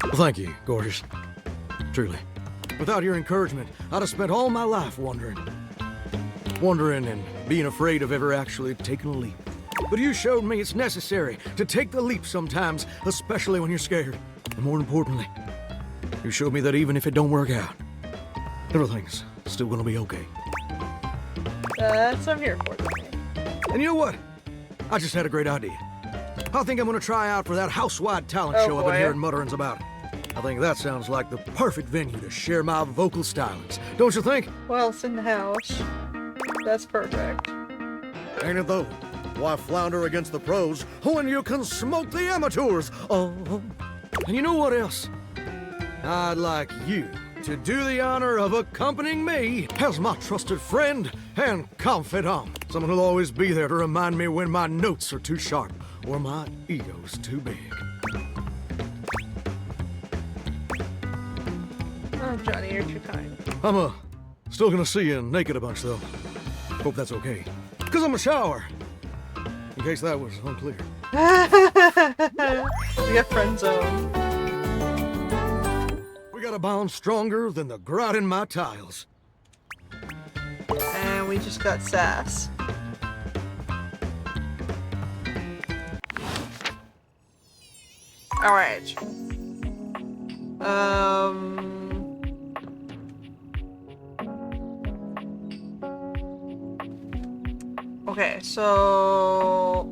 Well, thank you, gorgeous. Truly. Without your encouragement, I'd have spent all my life wondering. Wondering and being afraid of ever actually taking a leap. But you showed me it's necessary to take the leap sometimes, especially when you're scared. And more importantly, you showed me that even if it don't work out, everything's still gonna be okay. That's what I'm here for, Tony. And you know what? I just had a great idea. I think I'm gonna try out for that house-wide talent show I've been hearing mutterings about. I think that sounds like the perfect venue to share my vocal stylings. Don't you think? Well, it's in the house. That's perfect. Ain't it though? Why flounder against the pros when you can smoke the amateurs? Oh. And you know what else? I'd like you to do the honor of accompanying me as my trusted friend and confidant. Someone who'll always be there to remind me when my notes are too sharp or my ego's too big. Oh, Johnny, you're too kind. I'm still gonna see you naked a bunch though. Hope that's okay. Cause I'm a shower. In case that was unclear. We got friend zone. We got a bond stronger than the grout in my tiles. And we just got sass. Alright. Okay, so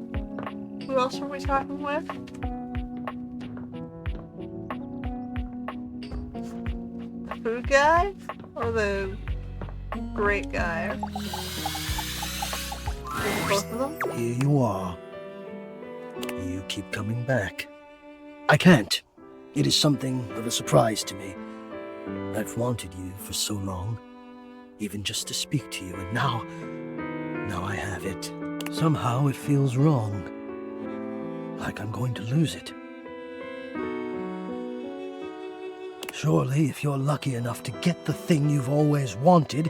who else are we talking with? The food guy or the great guy? Both of them? Here you are. You keep coming back. I can't. It is something of a surprise to me. I've wanted you for so long, even just to speak to you, and now I have it. Somehow it feels wrong. Like I'm going to lose it. Surely, if you're lucky enough to get the thing you've always wanted,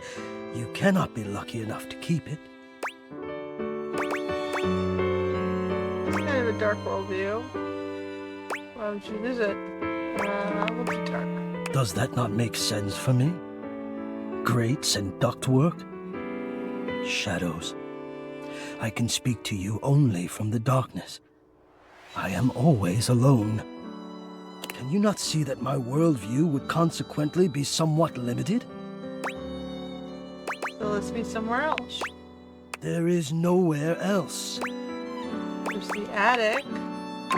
you cannot be lucky enough to keep it. It's kind of a dark worldview. Why would you lose it? We'll be dark. Does that not make sense for me? Grates and ductwork? Shadows. I can speak to you only from the darkness. I am always alone. Can you not see that my worldview would consequently be somewhat limited? So let's be somewhere else. There is nowhere else. There's the attic.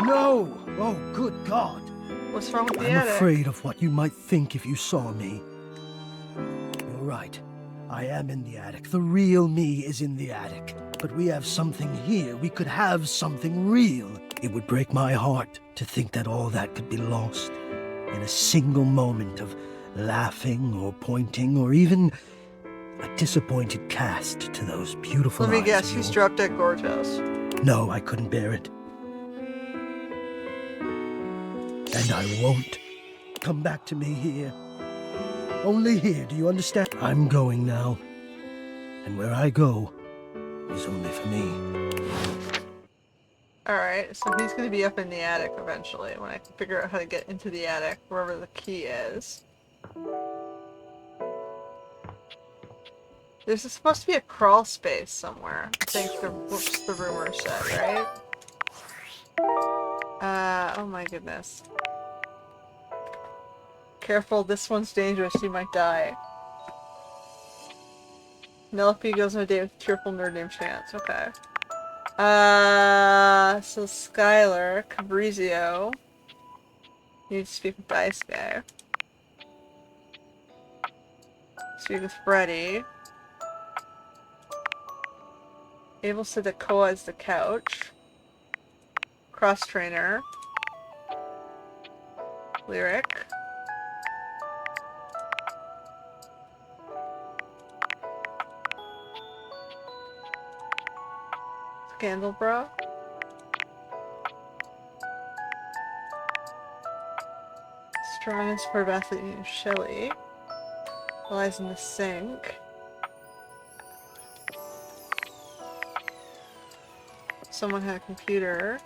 No! Oh, good God! What's wrong with the I'm attic? afraid of what you might think if you saw me. You're right. I am in the attic. The real me is in the attic. But we have something here. We could have something real. It would break my heart to think that all that could be lost in a single moment of laughing or pointing or even a disappointed cast to those beautiful Let me eyes guess, of he's yours. drop dead gorgeous. No, I couldn't bear it. And I won't. Come back to me here. Only here, do you understand? I'm going now. And where I go is only for me. Alright, so he's gonna be up in the attic eventually when I can figure out how to get into the attic, wherever the key is. There's supposed to be a crawl space somewhere. I think the rumor said, right? Oh my goodness. Careful, this one's dangerous, you might die. Penelope goes on a date with a cheerful nerd named Chance, okay. So Skylar, Cabrizio. You need to speak with Dice Guy. Speak with Freddy. Abel said that Koa is the couch. Cross trainer. Lyric. Scandal Bro. Strongest for Beth Shelly. Lies in the sink. Someone had a computer.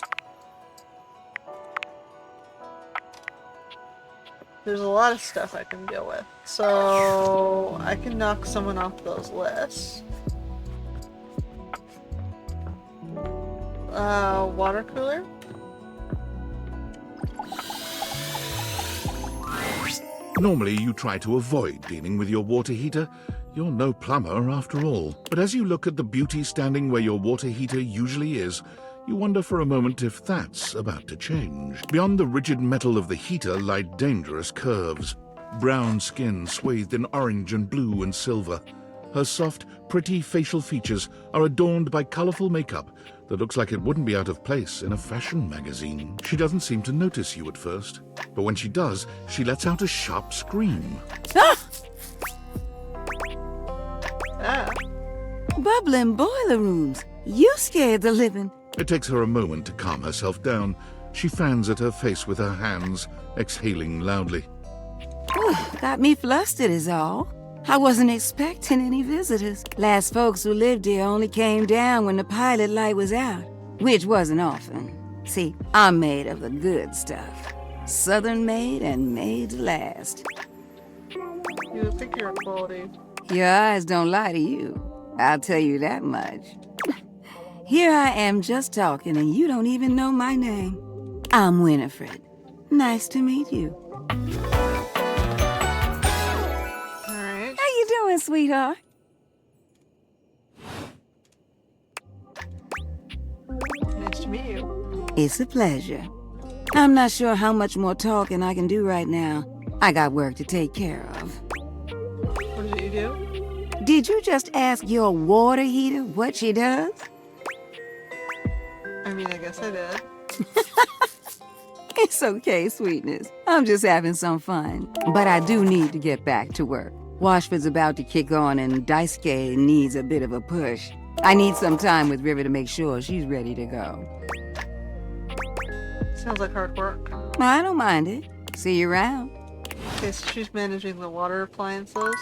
There's a lot of stuff I can deal with. So I can knock someone off those lists. Water cooler? Normally you try to avoid dealing with your water heater. You're no plumber after all. But as you look at the beauty standing where your water heater usually is, you wonder for a moment if that's about to change. Beyond the rigid metal of the heater lie dangerous curves. Brown skin swathed in orange and blue and silver. Her soft, pretty facial features are adorned by colorful makeup that looks like it wouldn't be out of place in a fashion magazine. She doesn't seem to notice you at first, but when she does, she lets out a sharp scream. Bubbling boiler rooms. You scared the living. It takes her a moment to calm herself down. She fans at her face with her hands, exhaling loudly. Got me flustered is all. I wasn't expecting any visitors. Last folks who lived here only came down when the pilot light was out, which wasn't often. See, I'm made of the good stuff. Southern made and made to last. You think you're quality. Your eyes don't lie to you. I'll tell you that much. Here I am just talking and you don't even know my name. I'm Winifred. Nice to meet you. Alright. How you doing, sweetheart? Nice to meet you. It's a pleasure. I'm not sure how much more talking I can do right now. I got work to take care of. What is it you do? Did you just ask your water heater what she does? I mean, I guess I did. It's okay, sweetness. I'm just having some fun. But I do need to get back to work. Washford's about to kick on and Daisuke needs a bit of a push. I need some time with River to make sure she's ready to go. Sounds like hard work. I don't mind it. See you around. Okay, so she's managing the water appliances.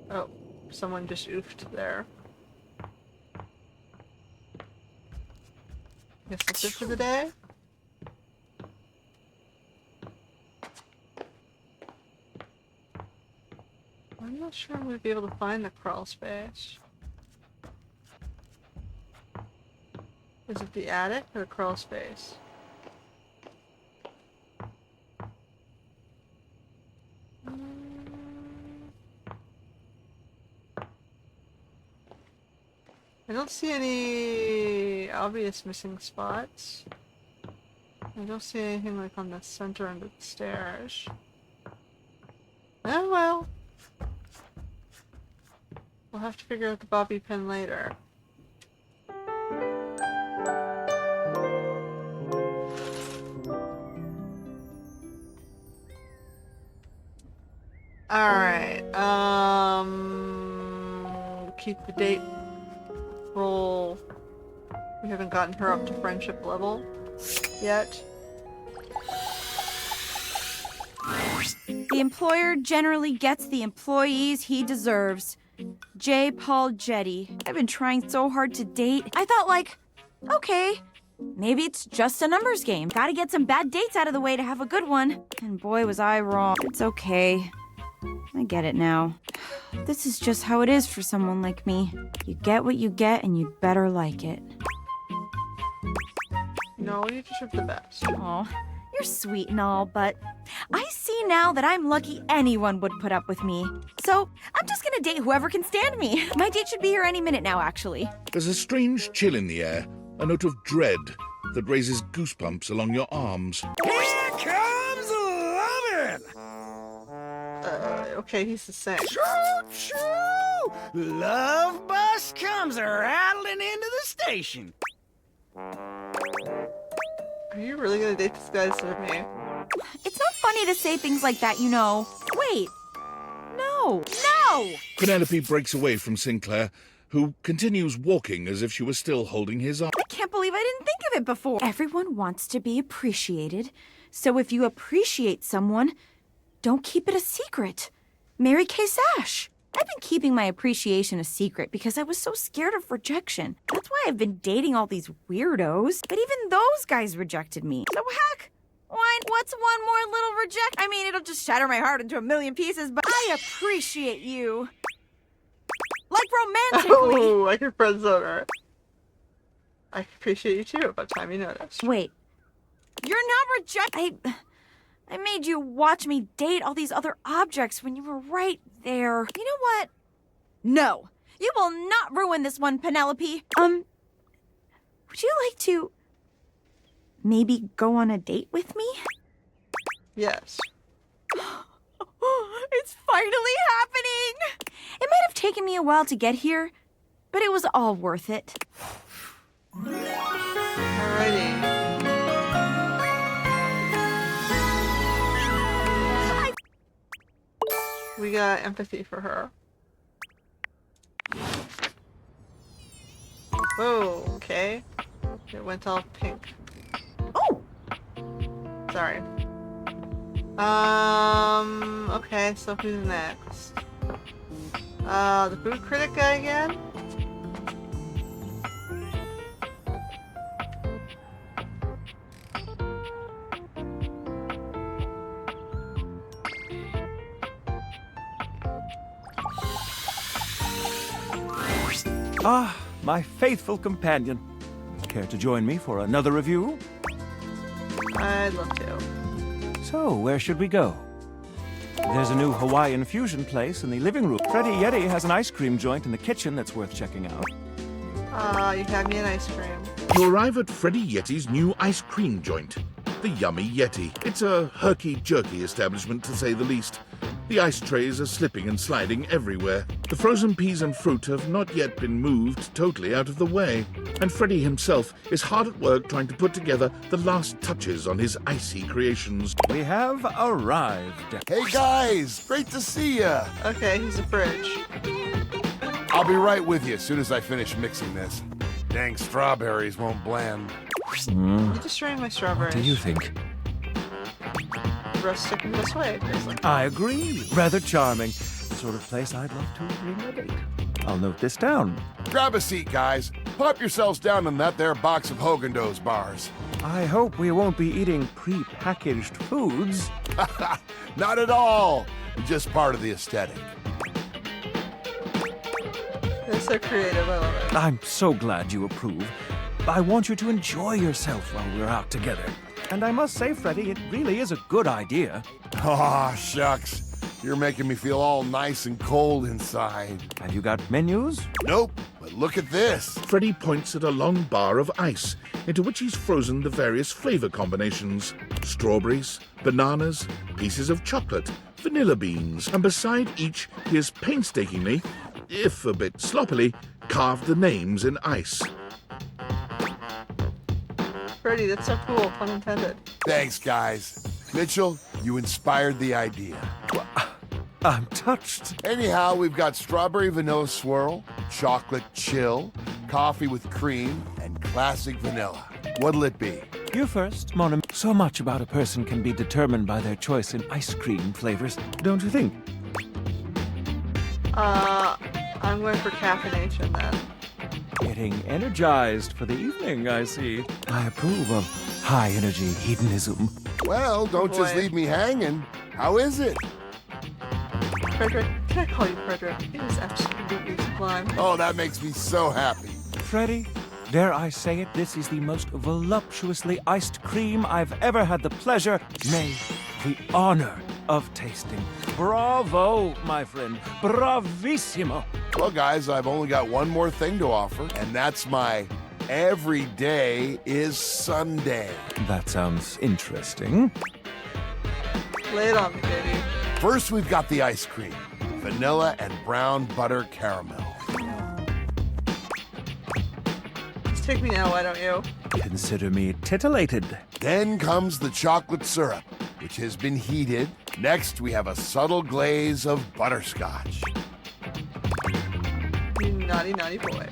Oh, someone just oofed there. Guess that's it for the day? I'm not sure I'm going to be able to find the crawl space. Is it the attic or the crawl space? I don't see any obvious missing spots. I don't see anything like on the center end of the stairs. Oh well. We'll have to figure out the bobby pin later. Alright, keep the date roll. We haven't gotten her up to friendship level yet. The employer generally gets the employees he deserves. J. Paul Jetty. I've been trying so hard to date. I thought, like, okay, maybe it's just a numbers game. Gotta get some bad dates out of the way to have a good one. And boy, was I wrong. It's okay. I get it now. This is just how it is for someone like me. You get what you get, and you'd better like it. No, you deserve the best. Aw, you're sweet and all, but I see now that I'm lucky anyone would put up with me. So I'm just gonna date whoever can stand me. My date should be here any minute now, actually. There's a strange chill in the air, a note of dread that raises goosebumps along your arms. Here comes lovin'! Okay, he's the same. Choo-choo! Love bus comes rattling into the station. Are you really gonna date this guy instead of me? It's not funny to say things like that, you know. Wait. No. No! Penelope breaks away from Sinclair, who continues walking as if she was still holding his arm. I can't believe I didn't think of it before. Everyone wants to be appreciated. So if you appreciate someone, don't keep it a secret. Mary Kay Sash. I've been keeping my appreciation a secret because I was so scared of rejection. That's why I've been dating all these weirdos. But even those guys rejected me. So heck, what's one more little reject? I mean, it'll just shatter my heart into a million pieces, but I appreciate you. Like romantically. Oh, I can friend zone her. I appreciate you too, about time you noticed. Wait. You're not I made you watch me date all these other objects when you were right there. You know what? No. You will not ruin this one, Penelope. Would you like to maybe go on a date with me? Yes. It's finally happening! It might have taken me a while to get here, but it was all worth it. Alrighty. We got empathy for her. Whoa, okay. It went all pink. Oh! Sorry. Okay, so who's next? The food critic guy again? Ah, my faithful companion. Care to join me for another review? I'd love to. So, where should we go? There's a new Hawaiian fusion place in the living room. Freddy Yeti has an ice cream joint in the kitchen that's worth checking out. You have me an ice cream. You arrive at Freddy Yeti's new ice cream joint, the Yummy Yeti. It's a herky-jerky establishment, to say the least. The ice trays are slipping and sliding everywhere. The frozen peas and fruit have not yet been moved totally out of the way. And Freddy himself is hard at work trying to put together the last touches on his icy creations. We have arrived. Hey guys, great to see ya. Okay, he's a fridge. I'll be right with you as soon as I finish mixing this. Dang strawberries won't blend. You're destroying my strawberries. What do you think? Rustic in this way, basically. I agree. Rather charming. The sort of place I'd love to bring a date. I'll note this down. Grab a seat, guys. Pop yourselves down in that there box of Haagen-Dazs bars. I hope we won't be eating pre-packaged foods. Not at all. Just part of the aesthetic. They're so creative, I love it. I'm so glad you approve. I want you to enjoy yourself while we're out together. And I must say, Freddy, it really is a good idea. Aw, shucks. You're making me feel all nice and cold inside. Have you got menus? Nope, but look at this. Freddy points at a long bar of ice, into which he's frozen the various flavor combinations. Strawberries, bananas, pieces of chocolate, vanilla beans, and beside each he has painstakingly, if a bit sloppily, carved the names in ice. Freddy, that's so cool, pun intended. Thanks, guys. Mitchell, you inspired the idea. I'm touched. Anyhow, we've got strawberry vanilla swirl, chocolate chill, coffee with cream, and classic vanilla. What'll it be? You first, mon ami. So much about a person can be determined by their choice in ice cream flavors, don't you think? I'm going for caffeination then. Getting energized for the evening, I see. I approve of high-energy hedonism. Well, don't just leave me hanging. How is it? Frederick, can I call you Frederick? It is absolutely sublime. Oh, that makes me so happy. Freddy, dare I say it, this is the most voluptuously iced cream I've ever had the pleasure, nay, the honor of tasting. Bravo, my friend. Bravissimo. Well, guys, I've only got one more thing to offer, and that's my every day is Sunday. That sounds interesting. Lay it on me, baby. First, we've got the ice cream. Vanilla and brown butter caramel. Just take me now, why don't you? Consider me titillated. Then comes the chocolate syrup, which has been heated. Next, we have a subtle glaze of butterscotch. You naughty, naughty boy.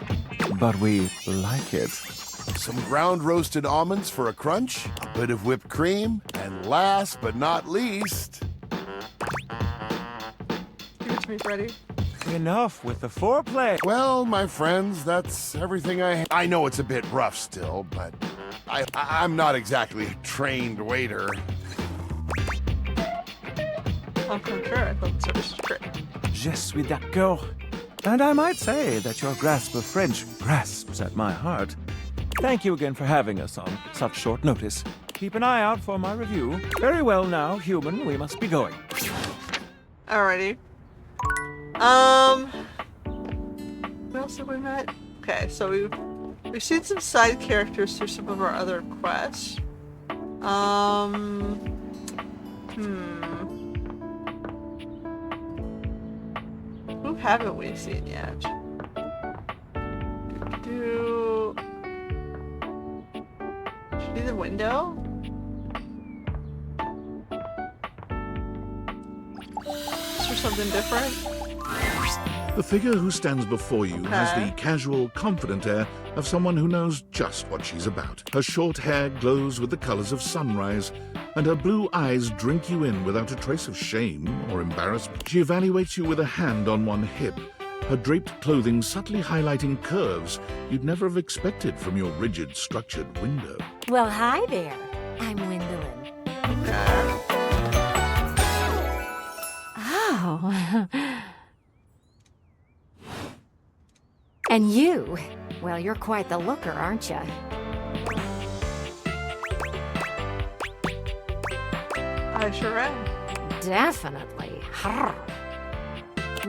But we like it. Some ground roasted almonds for a crunch, a bit of whipped cream, and last but not least... Give it to me, Freddy. Enough with the foreplay. Well, my friends, that's everything I know it's a bit rough still, but I'm not exactly a trained waiter. Au contraire, I thought the service was great. Je suis d'accord. And I might say that your grasp of French grasps at my heart. Thank you again for having us on such short notice. Keep an eye out for my review. Very well now, human, we must be going. Alrighty. What else have we met? Okay, so we've seen some side characters through some of our other quests. Who haven't we seen yet? Should we do the window? Is there something different? The figure who stands before you has the casual, confident air of someone who knows just what she's about. Her short hair glows with the colors of sunrise, and her blue eyes drink you in without a trace of shame or embarrassment. She evaluates you with a hand on one hip, her draped clothing subtly highlighting curves you'd never have expected from your rigid, structured window. Well, hi there. I'm Gwendolyn. Oh. And you? Well, you're quite the looker, aren't you? I sure am. Definitely.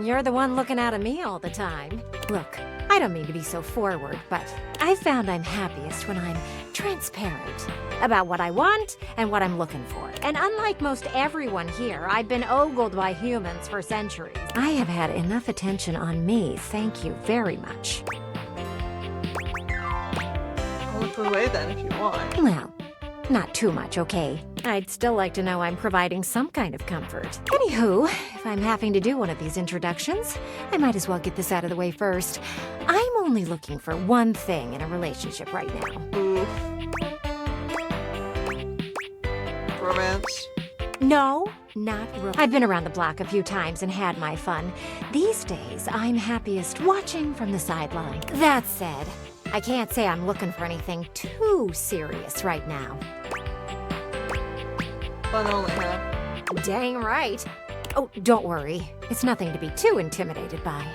You're the one looking out at me all the time. Look, I don't mean to be so forward, but I found I'm happiest when I'm transparent about what I want and what I'm looking for. And unlike most everyone here, I've been ogled by humans for centuries. I have had enough attention on me, thank you very much. I'll look away then if you want. Well, not too much, okay? I'd still like to know I'm providing some kind of comfort. Anywho, if I'm having to do one of these introductions, I might as well get this out of the way first. I'm only looking for one thing in a relationship right now. Oof. Romance? No, not romance. I've been around the block a few times and had my fun. These days, I'm happiest watching from the sideline. That said, I can't say I'm looking for anything too serious right now. Fun only, huh? Dang right. Oh, don't worry. It's nothing to be too intimidated by.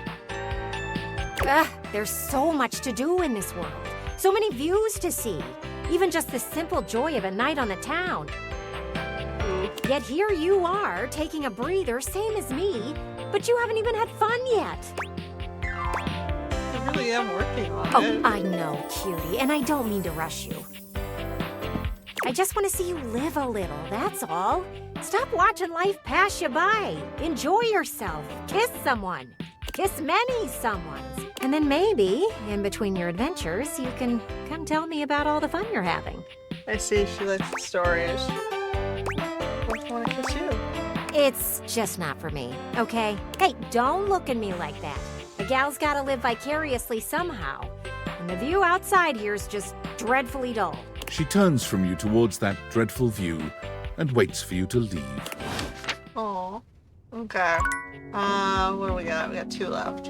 There's so much to do in this world. So many views to see. Even just the simple joy of a night on the town. Yet here you are, taking a breather, same as me, but you haven't even had fun yet. It really am working on Oh, it. I know, cutie, and I don't mean to rush you. I just want to see you live a little, that's all. Stop watching life pass you by. Enjoy yourself. Kiss someone. Kiss many someones. And then maybe, in between your adventures, you can come tell me about all the fun you're having. I see she likes the stories. I want to kiss you. It's just not for me, okay? Hey, don't look at me like that. A gal's gotta live vicariously somehow. And the view outside here is just dreadfully dull. She turns from you towards that dreadful view and waits for you to leave. Aw. Okay. What do we got? We got 2 left.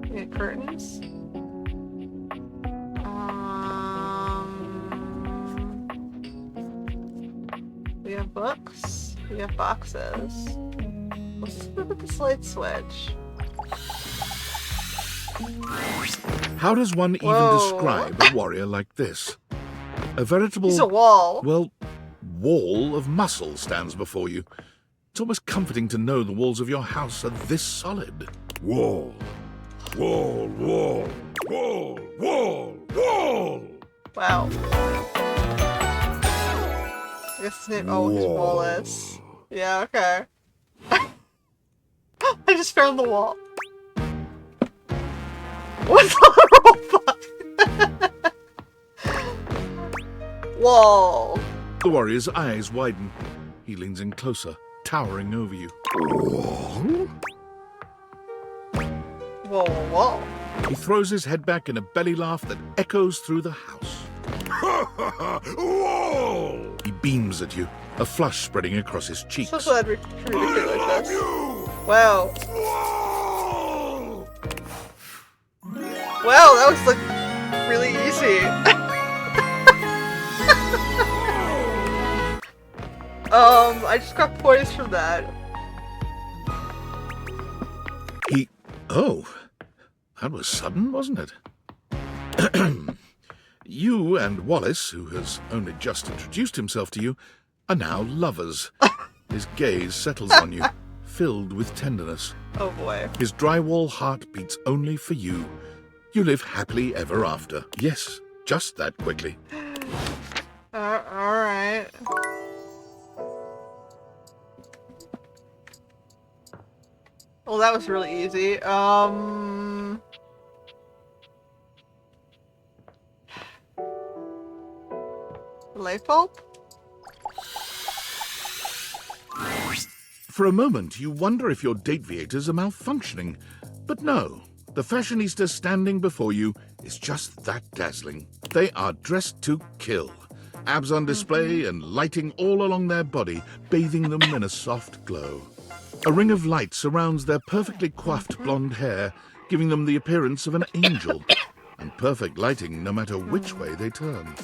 We got curtains. We have books. We have boxes. Let's look at this light switch. How does one even Whoa. describe a warrior like this? A veritable... He's a wall. Well, wall of muscle stands before you. It's almost comforting to know the walls of your house are this solid. Wall. Wall, wall, wall, wall, wall! Wow. I guess his name, oh, it's Wallace. Yeah, okay. I just found the wall. What the robot? Wall. The warrior's eyes widen. He leans in closer, towering over you. Whoa, whoa, whoa. He throws his head back in a belly laugh that echoes through the house. Wall! He beams at you, a flush spreading across his cheeks. So glad we're treated like this. Wow. Wow, that was like really easy. I just got points from that. Oh, that was sudden, wasn't it? You and Wallace, who has only just introduced himself to you, are now lovers. His gaze settles on you, filled with tenderness. Oh boy. His drywall heart beats only for you. You live happily ever after. Yes, just that quickly. Alright. Well, that was really easy. Light bulb? For a moment, you wonder if your date-viators are malfunctioning. But no, the fashionista standing before you is just that dazzling. They are dressed to kill. Abs on display and lighting all along their body, bathing them in a soft glow. A ring of light surrounds their perfectly coiffed blonde hair, giving them the appearance of an angel, and perfect lighting no matter which way they turn.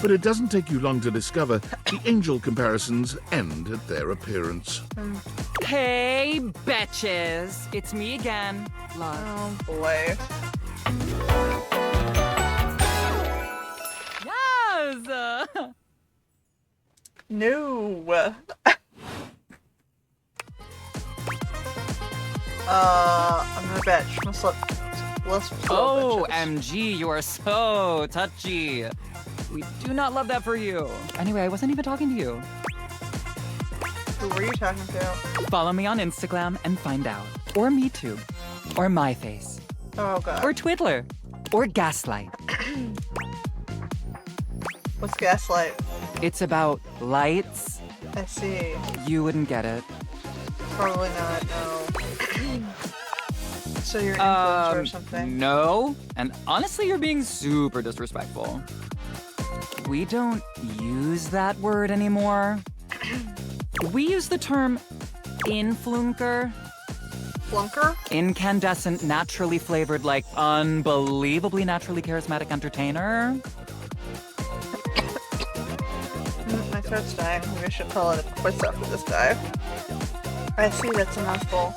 But it doesn't take you long to discover the angel comparisons end at their appearance. Hey, betches! It's me again, love. Oh boy. Yes! No. I'm gonna bitch. Let's Oh, MG, you are so touchy. We do not love that for you. Anyway, I wasn't even talking to you. Who were you talking to? Follow me on Instagram and find out. Or MeToo. Or MyFace. Oh god. Or Twiddler. Or Gaslight. What's Gaslight? It's about lights. I see. You wouldn't get it. Probably not, no. So you're an influencer or something? No. And honestly, you're being super disrespectful. We don't use that word anymore. We use the term influnker. Flunker? Incandescent, naturally flavored, like unbelievably naturally charismatic entertainer. My throat's dying. Maybe I should call it a quits after this guy. I see, that's a mouthful.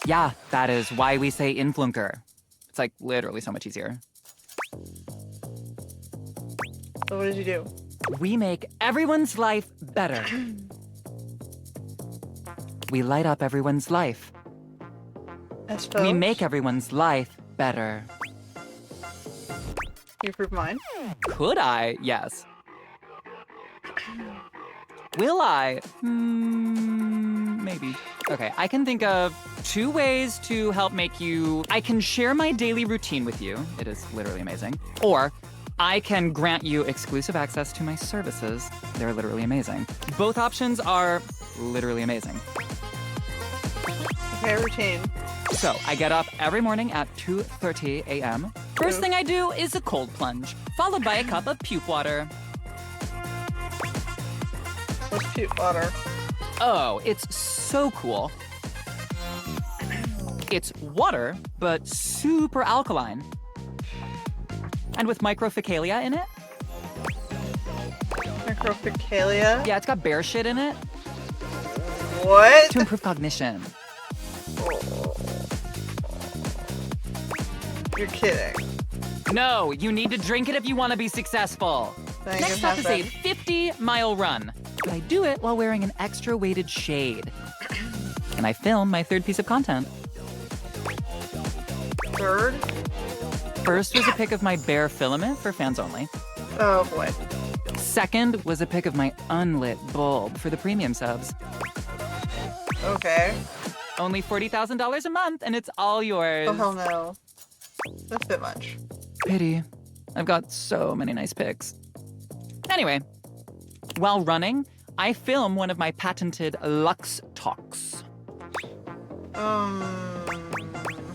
Yeah, that is why we say influnker. It's like literally so much easier. So what did you do? We make everyone's life better. We light up everyone's life. I suppose. We make everyone's life better. You approve mine? Could I? Yes. Will I? Maybe. Okay, I can think of 2 ways to help make you... I can share my daily routine with you. It is literally amazing. Or I can grant you exclusive access to my services. They're literally amazing. Both options are literally amazing. Okay, routine. So, I get up every morning at 2:30 a.m. First thing I do is a cold plunge, followed by a cup of puke water. What's puke water? Oh, it's so cool. It's water, but super alkaline. And with microfecalia in it. Microfecalia? Yeah, it's got bear shit in it. What? To improve cognition. You're kidding. No, you need to drink it if you want to be successful. Next stop is a 50-mile run. But I do it while wearing an extra weighted shade. And I film my 3rd piece of content. 3rd? First was a pic of my bare filament for fans only. Oh boy. 2nd was a pic of my unlit bulb for the premium subs. Okay. Only $40,000 a month, and it's all yours. Oh hell no. That's a bit much. Pity. I've got so many nice pics. Anyway, while running, I film one of my patented Lux talks. How'd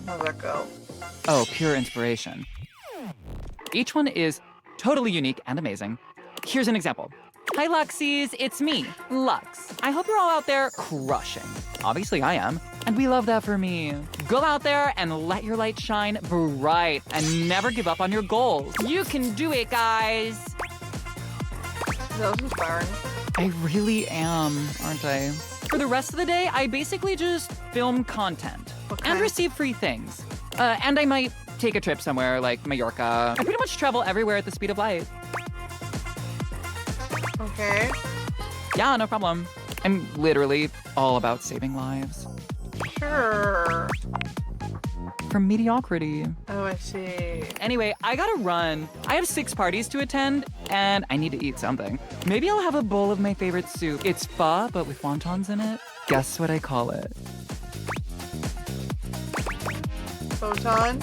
that go? Oh, pure inspiration. Each one is totally unique and amazing. Here's an example. Hi, Luxies, it's me, Lux. I hope you're all out there crushing. Obviously, I am. And we love that for me. Go out there and let your light shine bright and never give up on your goals. You can do it, guys. That was inspiring. I really am, aren't I? For the rest of the day, I basically just film content and receive free things. And I might take a trip somewhere like Mallorca. I pretty much travel everywhere at the speed of light. Okay. Yeah, no problem. I'm literally all about saving lives. Sure. From mediocrity. Oh, I see. Anyway, I gotta run. I have 6 parties to attend, and I need to eat something. Maybe I'll have a bowl of my favorite soup. It's pho, but with wontons in it. Guess what I call it? Photon?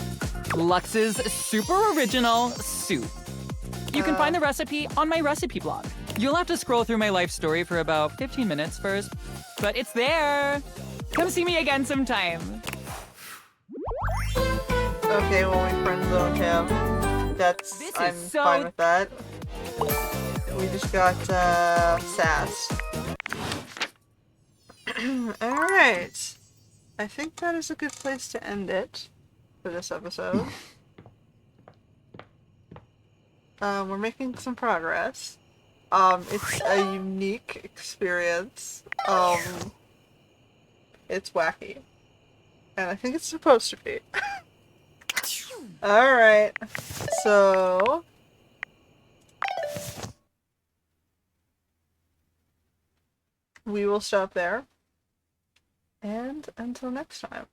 Lux's super original soup. You can find the recipe on my recipe blog. You'll have to scroll through my life story for about 15 minutes first, but it's there. Come see me again sometime. Okay, well, we friend zoned him. I'm fine with that. We just got, sass. Alright. I think that is a good place to end it for this episode. We're making some progress. It's a unique experience. It's wacky. And I think it's supposed to be. Alright. So... we will stop there. And until next time.